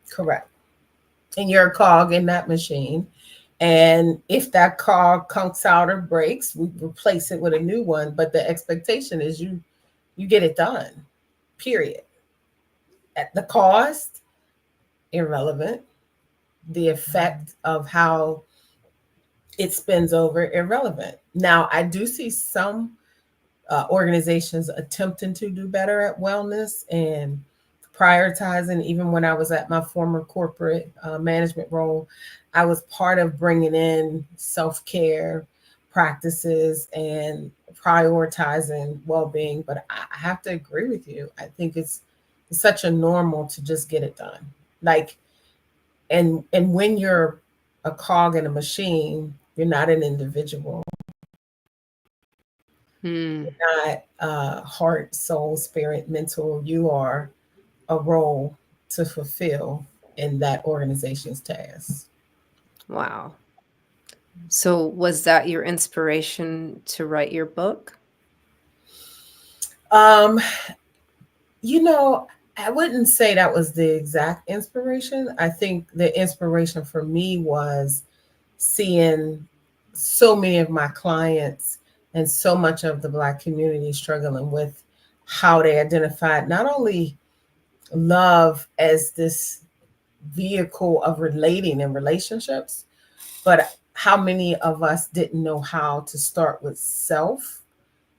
Correct. And you're a cog in that machine. And if that cog conks out or breaks, we replace it with a new one. But the expectation is you get it done, period. At the cost, irrelevant. The effect of how it spins over, irrelevant. Now, I do see some organizations attempting to do better at wellness and prioritizing. Even when I was at my former corporate management role, I was part of bringing in self-care practices and prioritizing well-being. But I have to agree with you. I think it's such a normal to just get it done. Like, and when you're a cog in a machine, you're not an individual. You're not heart, soul, spirit, mental. You are a role to fulfill in that organization's tasks. Wow. So was that your inspiration to write your book? Um, I wouldn't say that was the exact inspiration. I think the inspiration for me was seeing so many of my clients and so much of the Black community struggling with how they identified not only love as this vehicle of relating in relationships, but how many of us didn't know how to start with self,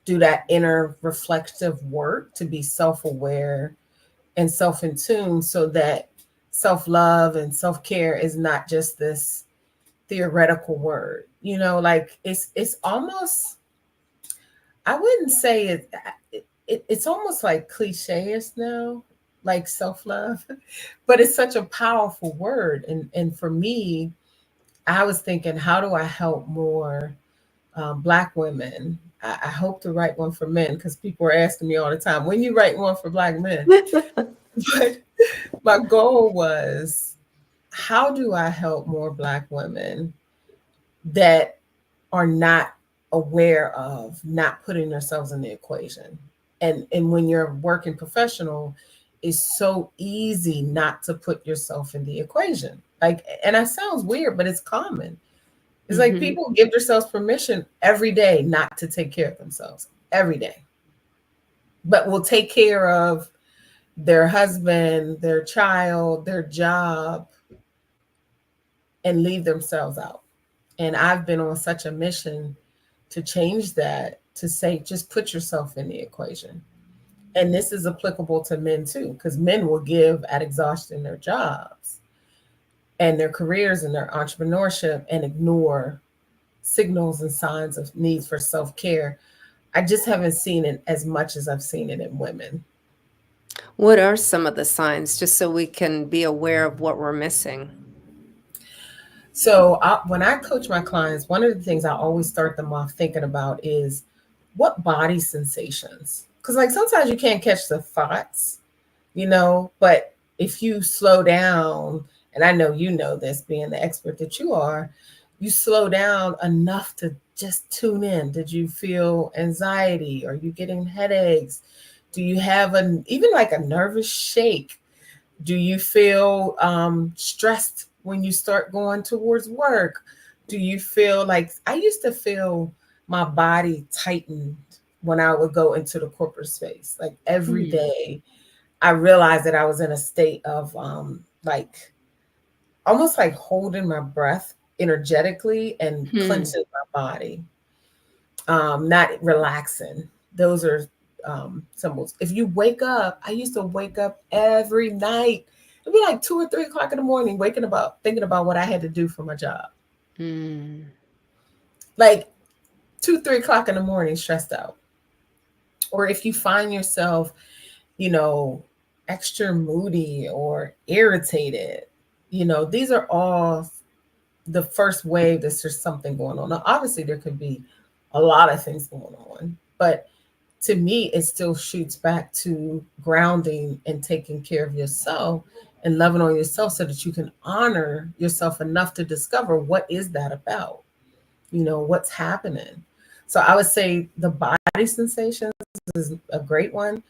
do that inner reflective work to be self-aware and self-in tune, so that self-love and self-care is not just this theoretical word. Like it's almost, I wouldn't say it's almost like cliche-ish now, like self-love, but it's such a powerful word. And for me, I was thinking, how do I help more Black women? I hope to write one for men, because people are asking me all the time, when you write one for Black men? But my goal was, how do I help more Black women that are not aware of not putting themselves in the equation? And when you're a working professional, it's so easy not to put yourself in the equation. Like, and that sounds weird, but it's common. It's like people give themselves permission every day not to take care of themselves every day, but will take care of their husband, their child, their job, and leave themselves out. And I've been on such a mission to change that, to say, just put yourself in the equation. And this is applicable to men too, because men will give at exhaustion their jobs and their careers and their entrepreneurship and ignore signals and signs of need for self-care. I just haven't seen it as much as I've seen it in women. What are some of the signs, just so we can be aware of what we're missing? So when I coach my clients, one of the things I always start them off thinking about is, what body sensations? Because like sometimes you can't catch the thoughts, but if you slow down, and I know you know this, being the expert that you are, you slow down enough to just tune in. Did you feel anxiety? Are you getting headaches? Do you have even like a nervous shake? Do you feel stressed when you start going towards work? Do you feel like, I used to feel my body tightened when I would go into the corporate space. Like every day, I realized that I was in a state of like almost like holding my breath energetically and clenching my body, not relaxing. Those are symbols. If you wake up, I used to wake up every night. It'd be like 2 or 3 o'clock in the morning, thinking about what I had to do for my job. Like 2, 3 o'clock in the morning, stressed out. Or if you find yourself, extra moody or irritated, these are all the first wave that there's something going on. Now, obviously, there could be a lot of things going on, but to me, it still shoots back to grounding and taking care of yourself and loving on yourself, so that you can honor yourself enough to discover, what is that about? What's happening? So I would say the body sensations is a great one.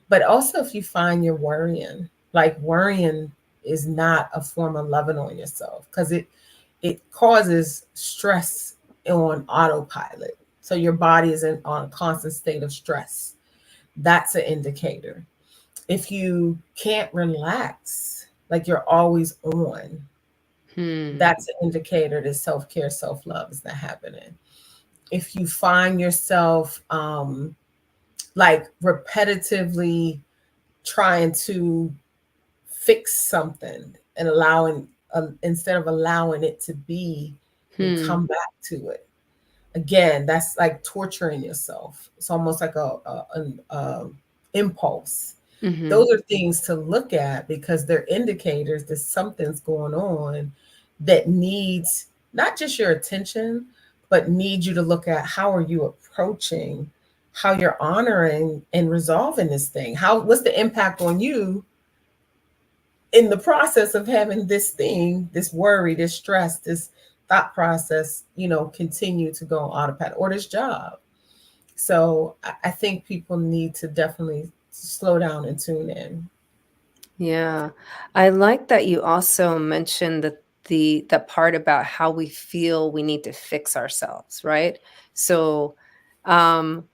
But also, if you find you're worrying, like worrying is not a form of loving on yourself, because it causes stress on autopilot. So your body is on a constant state of stress. That's an indicator. If you can't relax, like you're always on, that's an indicator that self-care, self-love is not happening. If you find yourself like repetitively trying to fix something and instead of allowing it to be, and come back to it. Again, that's like torturing yourself. It's almost like an impulse. Those are things to look at, because they're indicators that something's going on that needs not just your attention, but needs you to look at, how are you approaching, how you're honoring and resolving this thing? What's the impact on you in the process of having this thing, this worry, this stress, this thought process, continue to go on autopilot, or this job? So I think people need to definitely slow down and tune in. Yeah. I like that you also mentioned the part about how we feel we need to fix ourselves, right? So, um,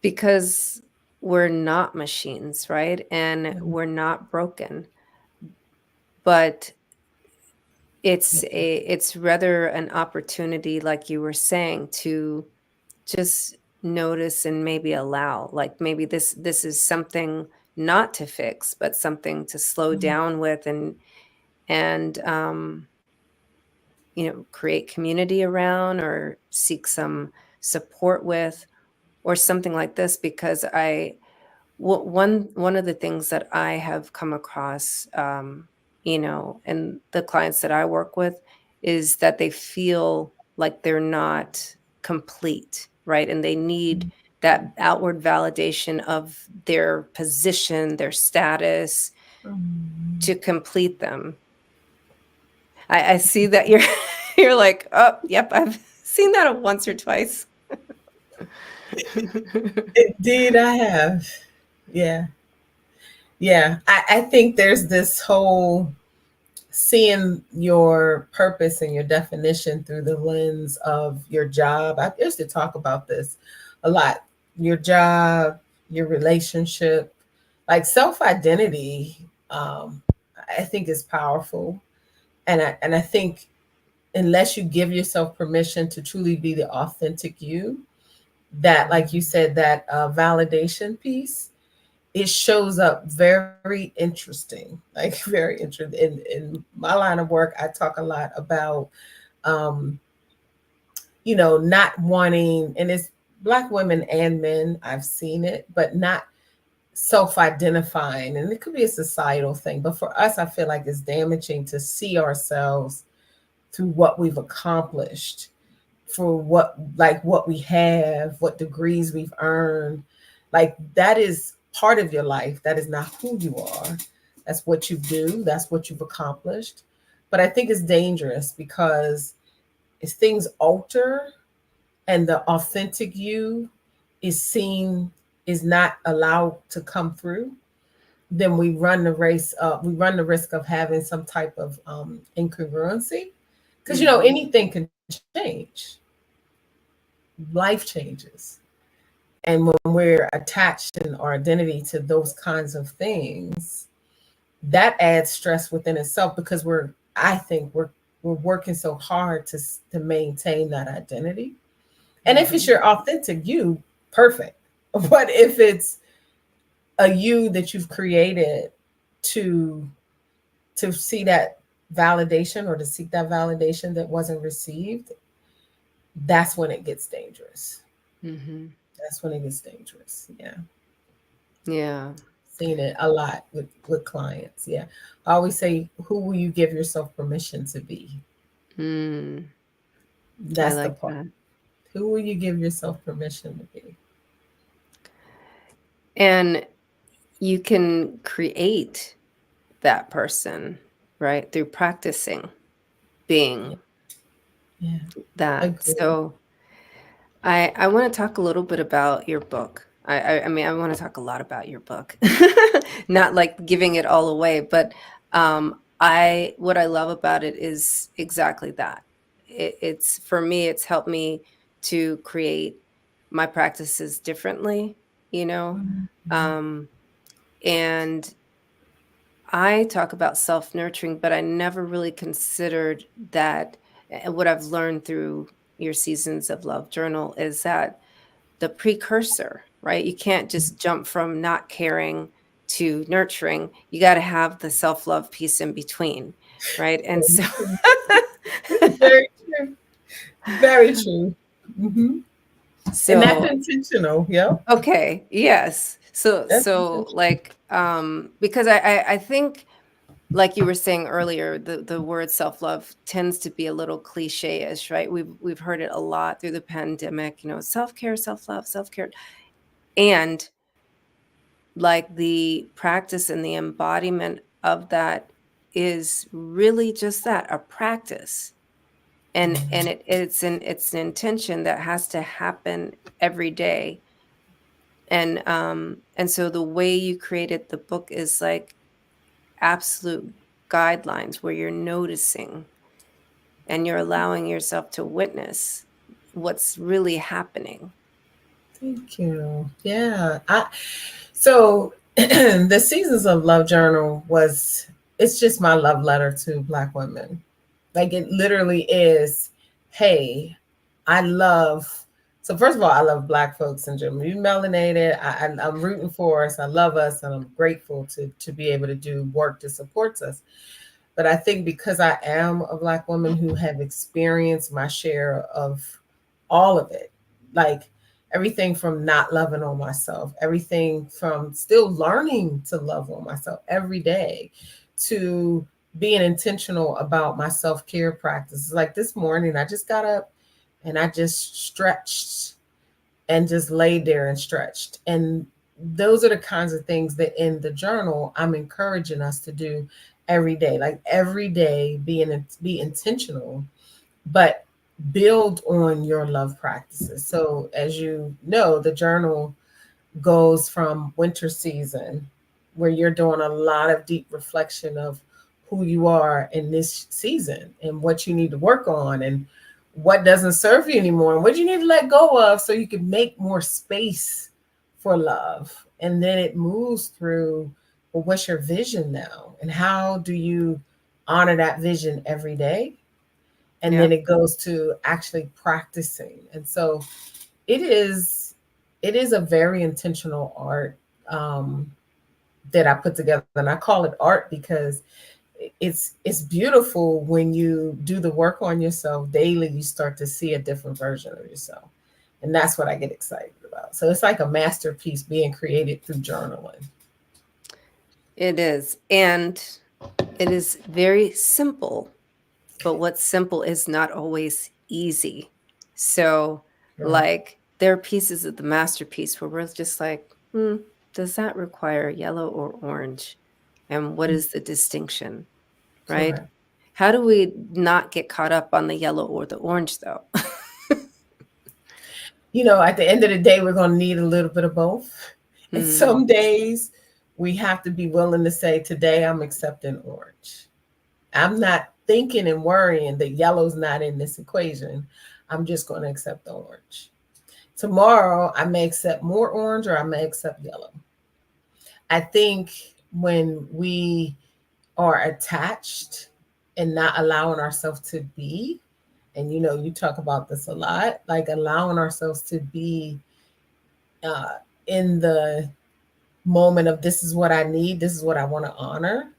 because we're not machines, right? And Mhm. we're not broken, but it's rather an opportunity, like you were saying, to just notice and maybe allow, like maybe this is something not to fix, but something to slow Mhm. down with, and create community around or seek some support with, or something like this. Because one of the things that I have come across, and the clients that I work with, is that they feel like they're not complete, right? And they need that outward validation of their position, their status, Mhm. to complete them. I see that you're you're like, oh, yep, I've seen that once or twice. Indeed, I have. Yeah. Yeah. I think there's this whole seeing your purpose and your definition through the lens of your job. I used to talk about this a lot. Your job, your relationship, like self identity, I think is powerful. And I think unless you give yourself permission to truly be the authentic you, that, like you said, that validation piece, it shows up very interesting, like very interesting. In my line of work, I talk a lot about, um, not wanting, and it's Black women and men, I've seen it, but not self-identifying. And it could be a societal thing, but for us, I feel like it's damaging to see ourselves through what we've accomplished, for what we have, what degrees we've earned. Like that is part of your life. That is not who you are. That's what you do. That's what you've accomplished. But I think it's dangerous because if things alter and the authentic you is not allowed to come through, then we run the risk of having some type of incongruency. Because anything can change. Life changes. And when we're attached in our identity to those kinds of things, that adds stress within itself because I think we're working so hard to maintain that identity. And if it's your authentic you, perfect. But if it's a you that you've created to see that validation, or to seek that validation that wasn't received, that's when it gets dangerous. Mm-hmm. That's when it gets dangerous. Yeah. Yeah. Seen it a lot with clients. Yeah. I always say, who will you give yourself permission to be? I That's the like part. that. Who will you give yourself permission to be? And you can create that person, right? Through practicing being Yeah. that. Agreed. So I want to talk a little bit about your book. I mean, I want to talk a lot about your book, not like giving it all away, but what I love about it is exactly that. It's for me, it's helped me to create my practices differently, um, and I talk about self-nurturing, but I never really considered that. And what I've learned through your Seasons of Love journal is that the precursor, right? You can't just jump from not caring to nurturing. You got to have the self-love piece in between, right? And so Very true. Very true. Mm-hmm. And that's so intentional. Yep. okay, yes. So That's so intentional. like because I think, like you were saying earlier, the word self-love tends to be a little cliche-ish, right? We've heard it a lot through the pandemic, self-care, self-love, self-care. And like the practice and the embodiment of that is really just that, a practice. And it's an intention that has to happen every day. And so the way you created the book is like absolute guidelines where you're noticing and you're allowing yourself to witness what's really happening. Thank you. Yeah. So the Seasons of Love journal it's just my love letter to Black women. Like it literally is, hey, so first of all, I love Black folks in general. You melanated, I'm rooting for us. I love us, and I'm grateful to be able to do work that supports us. But I think because I am a Black woman who have experienced my share of all of it, like everything from not loving on myself, everything from still learning to love on myself every day, to being intentional about my self-care practices. Like this morning, I just got up and I just stretched and just laid there and stretched. And those are the kinds of things that in the journal, I'm encouraging us to do every day. Like every day, be intentional, but build on your love practices. So as you know, the journal goes from winter season, where you're doing a lot of deep reflection of who you are in this season and what you need to work on and what doesn't serve you anymore and what you need to let go of so you can make more space for love. And then it moves through, well, what's your vision now? And how do you honor that vision every day? And then it goes to actually practicing. And so it is a very intentional art that I put together. And I call it art because it's beautiful when you do the work on yourself daily. You start to see a different version of yourself. And that's what I get excited about. So it's like a masterpiece being created through journaling. It is. And it is very simple. But what's simple is not always easy. So, like, there are pieces of the masterpiece where we're just like, does that require yellow or orange? And what is the distinction, right? Correct. How do we not get caught up on the yellow or the orange, though? At the end of the day, we're going to need a little bit of both. And some days we have to be willing to say, today I'm accepting orange. I'm not thinking and worrying that yellow's not in this equation. I'm just going to accept the orange. Tomorrow, I may accept more orange or I may accept yellow. I think when we are attached and not allowing ourselves to be, and you talk about this a lot, like allowing ourselves to be in the moment of this is what I need, this is what I want to honor.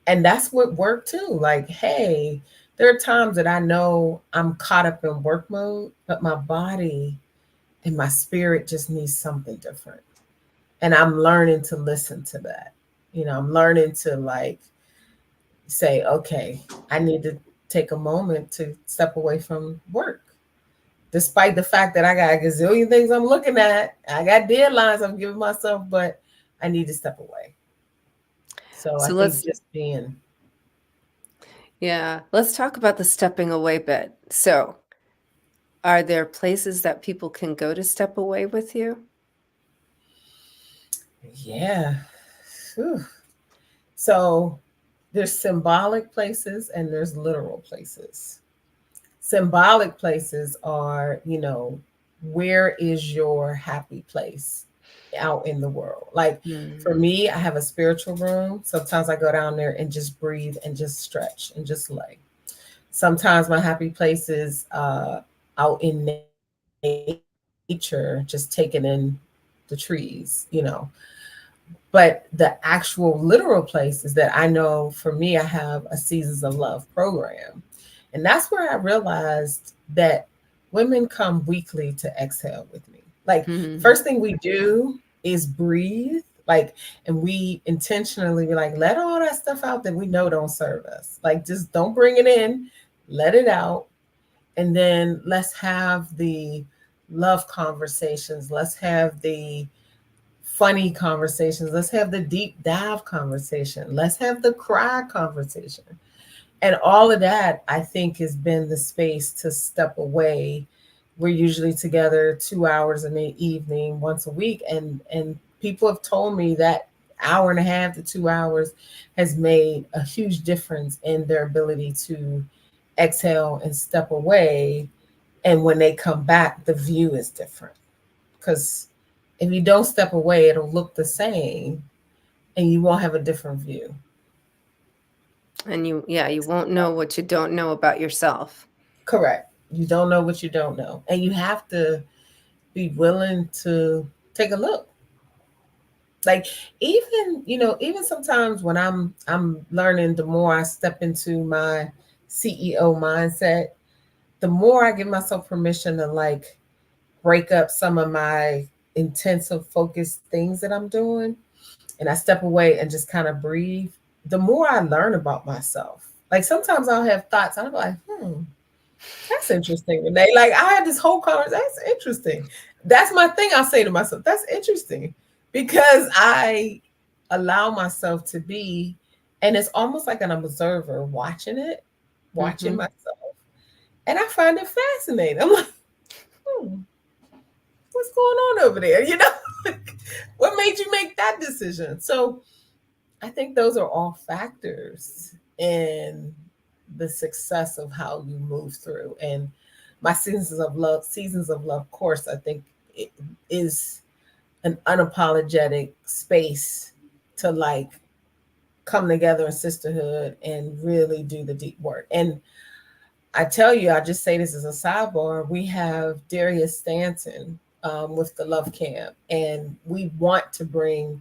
And that's what work too. Like, hey, there are times that I know I'm caught up in work mode, but my body and my spirit just needs something different. And I'm learning to listen to that. I'm learning to like say, okay, I need to take a moment to step away from work. Despite the fact that I got a gazillion things I'm looking at, I got deadlines I'm giving myself, but I need to step away. So I think just being. Yeah, let's talk about the stepping away bit. So, are there places that people can go to step away with you? Yeah. Whew. So there's symbolic places and there's literal places. Symbolic places are, where is your happy place out in the world? Like for me, I have a spiritual room. Sometimes I go down there and just breathe and just stretch and just lay. Sometimes my happy place is out in nature, just taking in the trees, But the actual literal place is that I know for me, I have a Seasons of Love program. And that's where I realized that women come weekly to exhale with me. Like first thing we do is breathe, and we intentionally be like, let all that stuff out that we know don't serve us. Like, just don't bring it in, let it out. And then let's have the love conversations. Let's have the funny conversations. Let's have the deep dive conversation. Let's have the cry conversation. And all of that, I think, has been the space to step away. We're usually together 2 hours in the evening once a week. And people have told me that hour and a half to 2 hours has made a huge difference in their ability to exhale and step away. And when they come back, the view is different. Because if you don't step away, it'll look the same and you won't have a different view. And you won't know what you don't know about yourself. Correct. You don't know what you don't know. And you have to be willing to take a look. Like even sometimes when I'm learning, the more I step into my CEO mindset, the more I give myself permission to like break up some of my intensive focused things that I'm doing, and I step away and just kind of breathe, the more I learn about myself. Like sometimes I'll have thoughts, I'm like, that's interesting, Renee. Like I had this whole conversation, that's interesting. That's my thing. I'll say to myself, that's interesting, because I allow myself to be, and it's almost like an observer watching myself. And I find it fascinating. I'm like, what's going on over there? What made you make that decision? So I think those are all factors in the success of how you move through. And my seasons of love course, I think it is an unapologetic space to like come together in sisterhood and really do the deep work. And I tell you, I just say this as a sidebar, we have Darius Stanton with the Love Camp, and we want to bring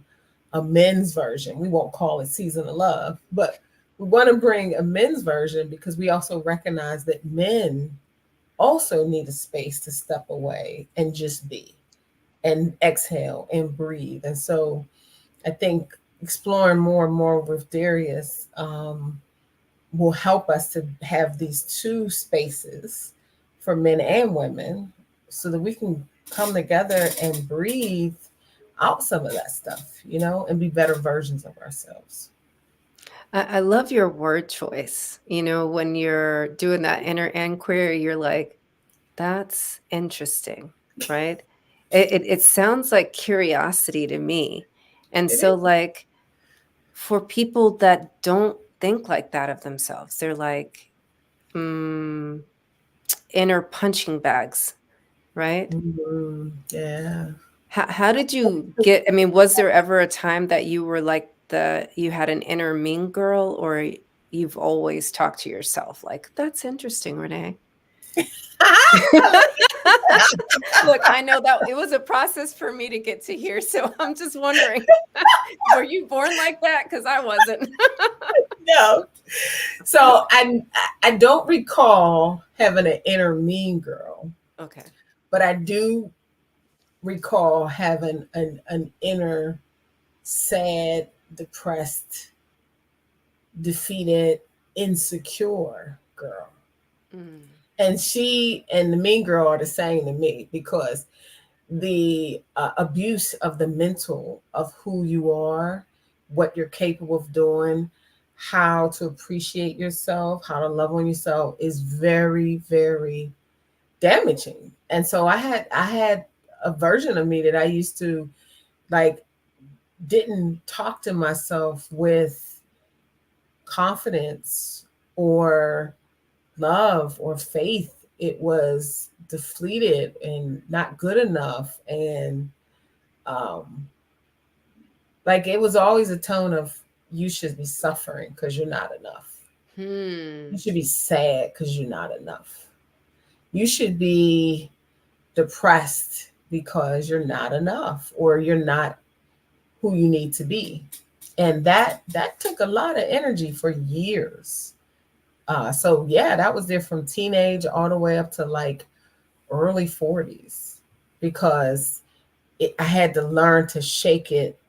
a men's version. We won't call it Season of Love, but we want to bring a men's version because we also recognize that men also need a space to step away and just be and exhale and breathe. And so I think exploring more and more with Darius will help us to have these two spaces for men and women so that we can come together and breathe out some of that stuff, and be better versions of ourselves. I love your word choice. When you're doing that inner inquiry, you're like, that's interesting, right? It sounds like curiosity to me. And so like for people that don't think like that of themselves, they're like inner punching bags, right? Yeah. How did you get, was there ever a time that you were like you had an inner mean girl, or you've always talked to yourself like, that's interesting, Renee? Look, I know that it was a process for me to get to here, so I'm just wondering, were you born like that? Because I wasn't. No. So I don't recall having an inner mean girl. Okay. But I do recall having an inner sad, depressed, defeated, insecure girl. And she and the mean girl are the same to me, because the abuse of the mental of who you are, what you're capable of doing, how to appreciate yourself, how to love on yourself is very, very damaging. And so I had a version of me that I used to like didn't talk to myself with confidence or love or faith. It was depleted and not good enough. And like it was always a tone of, you should be suffering because you're not enough. You should be sad because you're not enough. You should be depressed because you're not enough, or you're not who you need to be. And that took a lot of energy for years. So yeah, that was there from teenage all the way up to like early 40s, because I had to learn to shake it,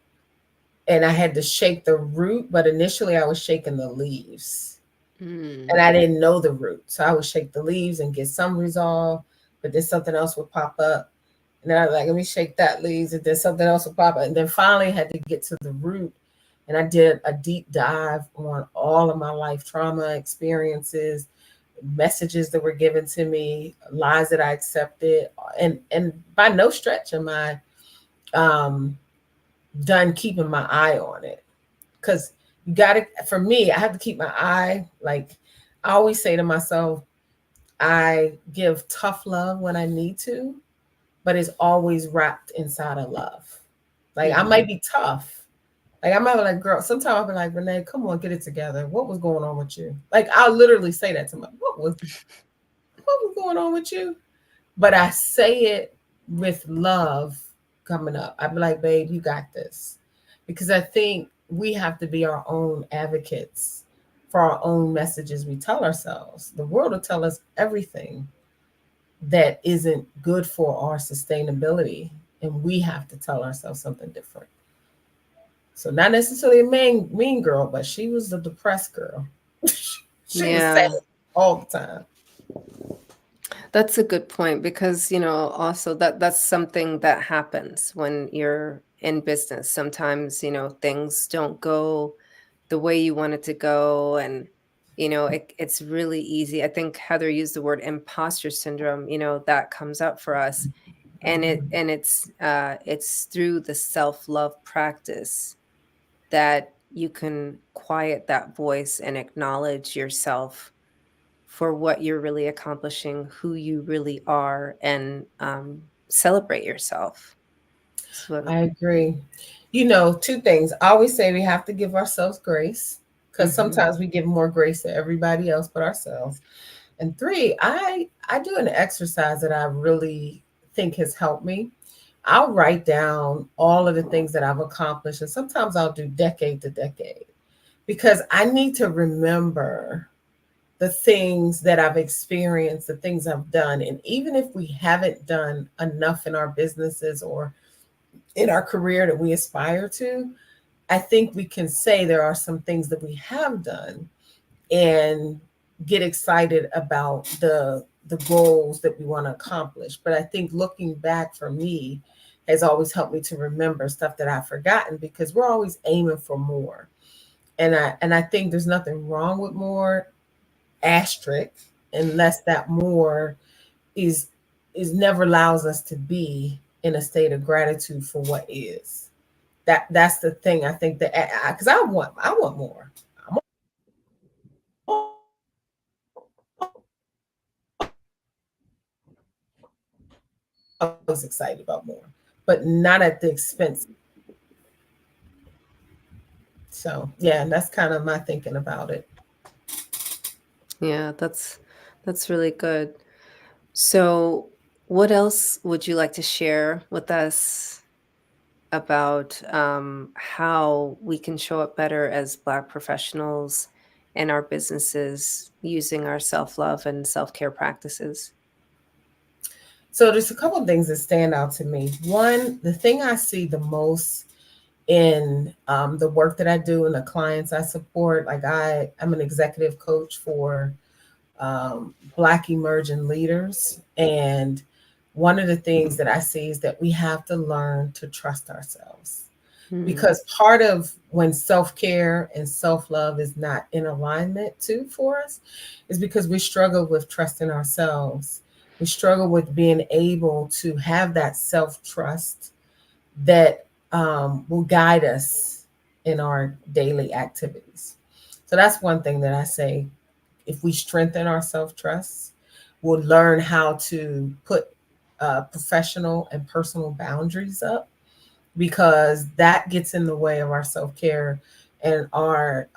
and I had to shake the root. But initially I was shaking the leaves. And I didn't know the root. So I would shake the leaves and get some resolve, but then something else would pop up. And then I was like, let me shake that leaves, and then something else would pop up. And then finally I had to get to the root And I did a deep dive on all of my life trauma experiences, messages that were given to me, lies that I accepted, and by no stretch am I done keeping my eye on it. Because you got to, for me, I have to keep my eye, like I always say to myself, I give tough love when I need to, but it's always wrapped inside of love. Like I might be tough. Like I might be like, girl, sometimes I'll be like, Renee, come on, get it together. What was going on with you? Like I'll literally say that to my, what was going on with you? But I say it with love coming up. I'd be like, babe, you got this. Because I think we have to be our own advocates for our own messages we tell ourselves. The world will tell us everything that isn't good for our sustainability. And we have to tell ourselves something different. So not necessarily a mean girl, but she was the depressed girl. She was sad all the time. That's a good point because, also that's something that happens when you're in business. Sometimes, things don't go the way you want it to go. And, it's really easy. I think Heather used the word imposter syndrome, that comes up for us. And it's through the self-love practice that you can quiet that voice and acknowledge yourself for what you're really accomplishing, who you really are, and celebrate yourself. I agree. Two things. I always say we have to give ourselves grace because sometimes we give more grace to everybody else but ourselves. And three, I do an exercise that I really think has helped me. I'll write down all of the things that I've accomplished, and sometimes I'll do decade to decade because I need to remember the things that I've experienced, the things I've done. And even if we haven't done enough in our businesses or in our career that we aspire to, I think we can say there are some things that we have done and get excited about the goals that we want to accomplish. But I think looking back for me has always helped me to remember stuff that I've forgotten because we're always aiming for more. And I think there's nothing wrong with more, asterisk, unless that more is never allows us to be in a state of gratitude for what is. That's the thing. I think that because I want more. I was excited about more, but not at the expense. So yeah, that's kind of my thinking about it. Yeah, that's really good. So what else would you like to share with us about how we can show up better as Black professionals in our businesses using our self-love and self-care practices? So there's a couple of things that stand out to me. One, the thing I see the most in the work that I do and the clients I support, like I'm an executive coach for Black emerging leaders. And one of the things that I see is that we have to learn to trust ourselves. Because part of when self-care and self-love is not in alignment too for us is because we struggle with trusting ourselves. We struggle with being able to have that self-trust that will guide us in our daily activities. So that's one thing that I say. If we strengthen our self-trust, we'll learn how to put professional and personal boundaries up, because that gets in the way of our self-care and our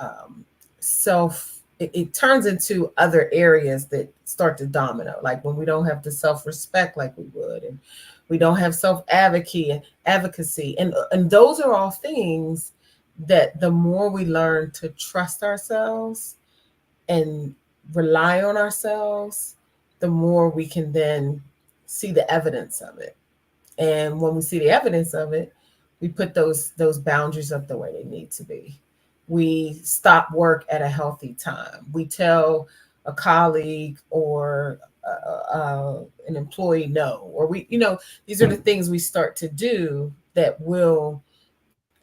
it turns into other areas that start to domino, like when we don't have the self-respect like we would, and we don't have self-advocacy, and those are all things that the more we learn to trust ourselves and rely on ourselves, the more we can then see the evidence of it. And when we see the evidence of it, we put those boundaries up the way they need to be. We stop work at a healthy time. We tell a colleague or an employee no, or these are the things we start to do that will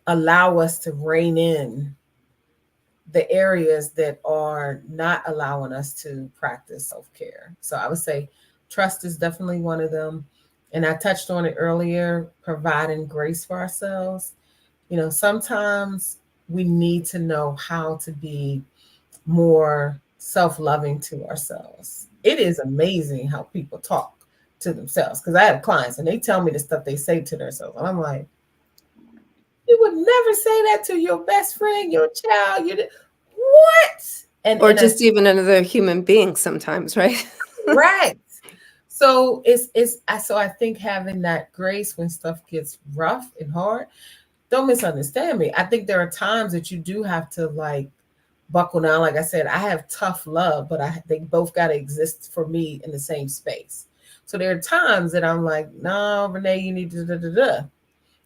allow us to rein in the areas that are not allowing us to practice self-care. So I would say trust is definitely one of them. And I touched on it earlier, providing grace for ourselves. You know, sometimes we need to know how to be more self-loving to ourselves. It is amazing how people talk to themselves, because I have clients and they tell me the stuff they say to themselves. And I'm like, you would never say that to your best friend, your child. What? Or just even another human being sometimes, right? Right. So so I think having that grace when stuff gets rough and hard, don't misunderstand me. I think there are times that you do have to like buckle down. Like I said, I have tough love, but they both got to exist for me in the same space. So there are times that I'm like, no, Renee, you need to da-da-da-da,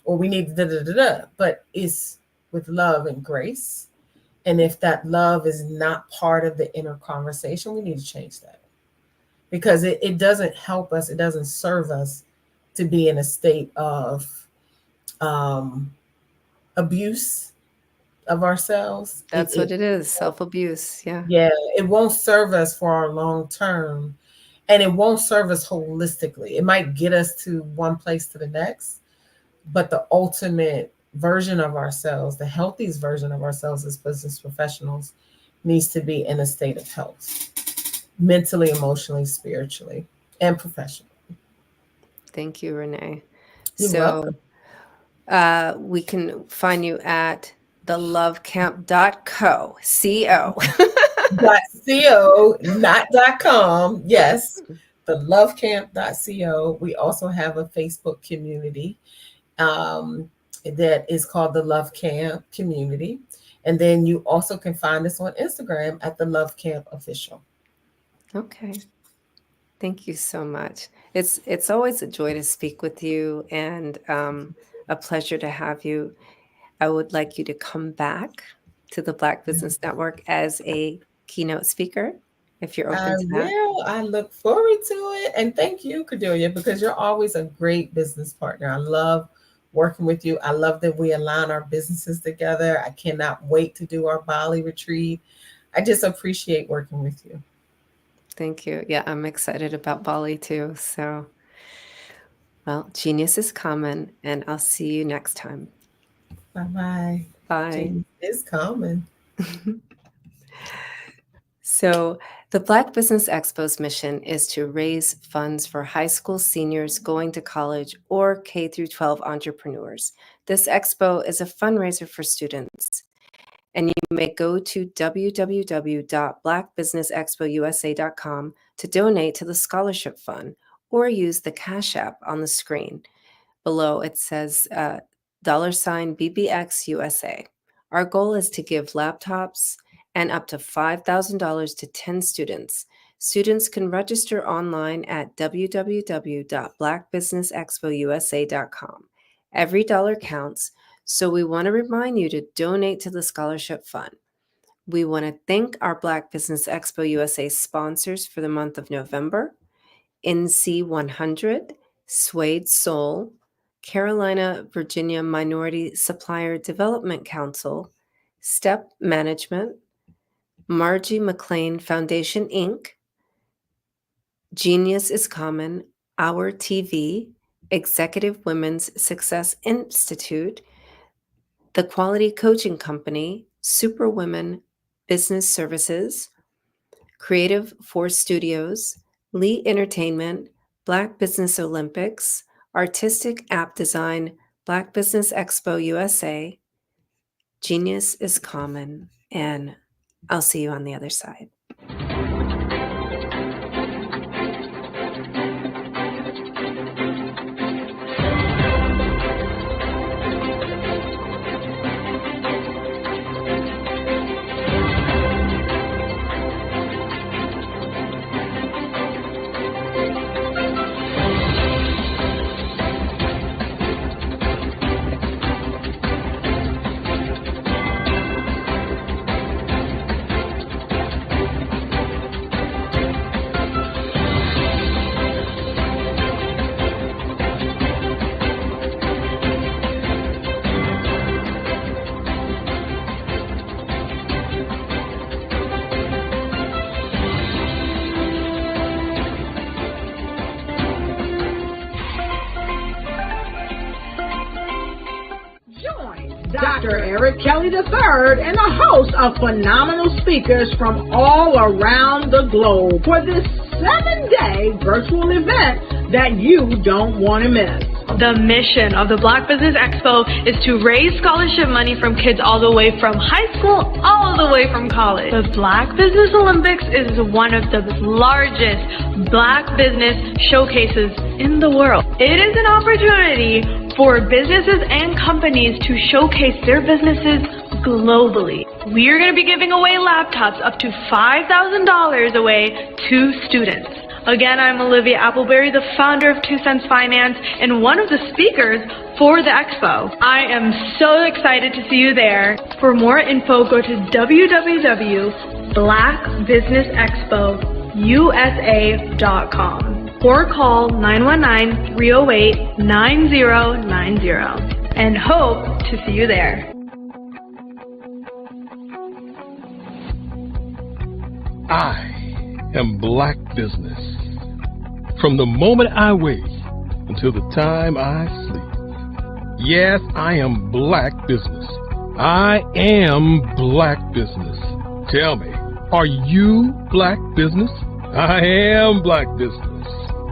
or we need to da-da-da-da, but it's with love and grace. And if that love is not part of the inner conversation, we need to change that, because it doesn't help us. It doesn't serve us to be in a state of abuse of ourselves. That's what it is, self-abuse. Yeah. Yeah, it won't serve us for our long term, and it won't serve us holistically. It might get us to one place to the next, but the ultimate version of ourselves, the healthiest version of ourselves as business professionals, needs to be in a state of health, mentally, emotionally, spiritually, and professionally. Thank you, Renee. You're welcome. We can find you at thelovecamp.co, C-O. .co, not .com. Yes, thelovecamp.co. We also have a Facebook community that is called the Love Camp Community. And then you also can find us on Instagram at the Love Camp Official. Okay. Thank you so much. It's always a joy to speak with you, and a pleasure to have you. I would like you to come back to the Black Business Network as a keynote speaker, if you're open to that. Will. I look forward to it. And thank you, Cordelia, because you're always a great business partner. I love working with you. I love that we align our businesses together. I cannot wait to do our Bali retreat. I just appreciate working with you. Thank you. Yeah, I'm excited about Bali too. So, well, genius is common, and I'll see you next time. Bye-bye. Bye. Genius is common. So, the Black Business Expo's mission is to raise funds for high school seniors going to college or K through 12 entrepreneurs. This expo is a fundraiser for students, and you may go to www.blackbusinessexpousa.com to donate to the scholarship fund, or use the Cash App on the screen. Below it says $BBXUSA. Our goal is to give laptops and up to $5,000 to 10 students. Students can register online at www.blackbusinessexpousa.com. Every dollar counts, so we want to remind you to donate to the scholarship fund. We want to thank our Black Business Expo USA sponsors for the month of November: NC100, Suede Soul, Carolina, Virginia Minority Supplier Development Council, Step Management, Margie McLean Foundation, Inc., Genius is Common, Our TV, Executive Women's Success Institute, The Quality Coaching Company, Superwomen Business Services, Creative Force Studios, Lee Entertainment, Black Business Olympics, Artistic App Design, Black Business Expo USA, Genius is Common, and I'll see you on the other side. Dr. Eric Kelly III and a host of phenomenal speakers from all around the globe for this 7-day virtual event that you don't want to miss. The mission of the Black Business Expo is to raise scholarship money from kids all the way from high school all the way from college. The Black Business Olympics is one of the largest Black business showcases in the world. It is an opportunity for businesses and companies to showcase their businesses globally. We are going to be giving away laptops up to $5,000 away to students. Again, I'm Olivia Appleberry, the founder of 2 Cents Finance and one of the speakers for the expo. I am so excited to see you there. For more info, go to www.blackbusinessexpousa.com or call 919-308-9090 and hope to see you there. I am Black Business. From the moment I wake until the time I sleep. Yes, I am Black Business. I am Black Business. Tell me, are you Black Business? I am Black Business.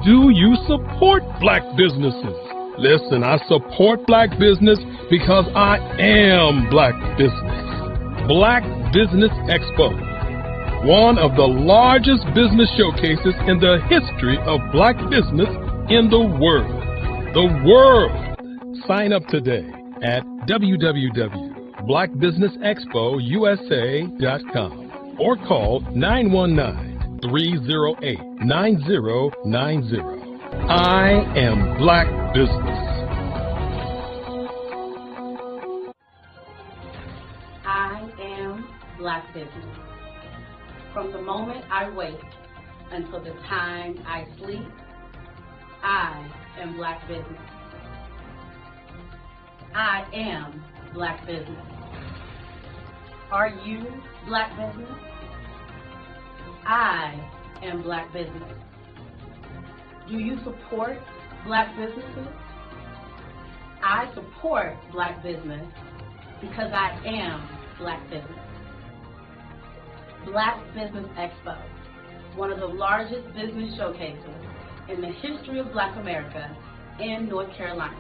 Do you support Black businesses? Listen, I support Black business because I am Black Business. Black Business Expo, one of the largest business showcases in the history of Black business in the world. The world! Sign up today at www.blackbusinessexpousa.com or call 919-308-9090. I am Black Business. I am Black Business. From the moment I wake until the time I sleep, I am Black Business. I am Black Business. Are you Black Business? I am Black Business. Do you support Black businesses? I support Black business because I am Black Business. Black Business Expo, one of the largest business showcases in the history of Black America in North Carolina.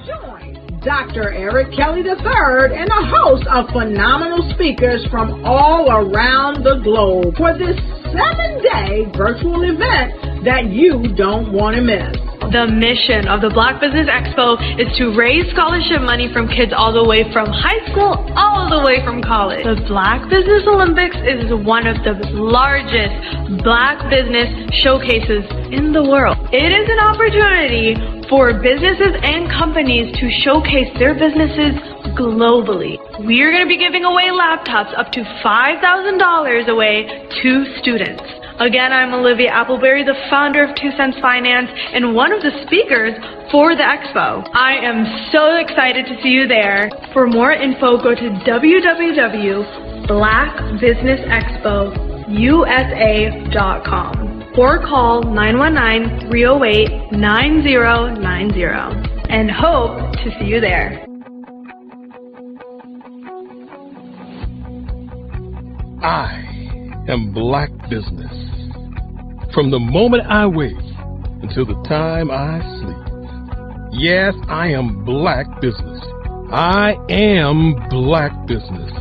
Join Dr. Eric Kelly III and a host of phenomenal speakers from all around the globe for this 7-day virtual event that you don't want to miss. The mission of the Black Business Expo is to raise scholarship money from kids all the way from high school all the way from college. The Black Business Olympics is one of the largest Black business showcases in the world. It is an opportunity for businesses and companies to showcase their businesses globally. We are going to be giving away laptops up to $5,000 away to students. Again, I'm Olivia Appleberry, the founder of 2 Cents Finance and one of the speakers for the expo. I am so excited to see you there. For more info, go to www.blackbusinessexpousa.com or call 919-308-9090 and hope to see you there. I am Black Business. From the moment I wake until the time I sleep. Yes, I am Black Business. I am Black Business.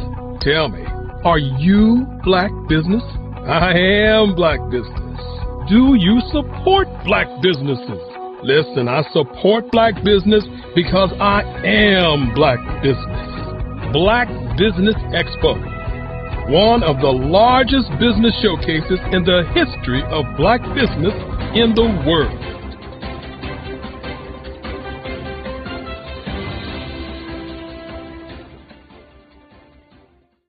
Tell me, are you Black Business? I am Black Business. Do you support Black businesses? Listen, I support Black business because I am Black Business. Black Business Expo, one of the largest business showcases in the history of Black business in the world.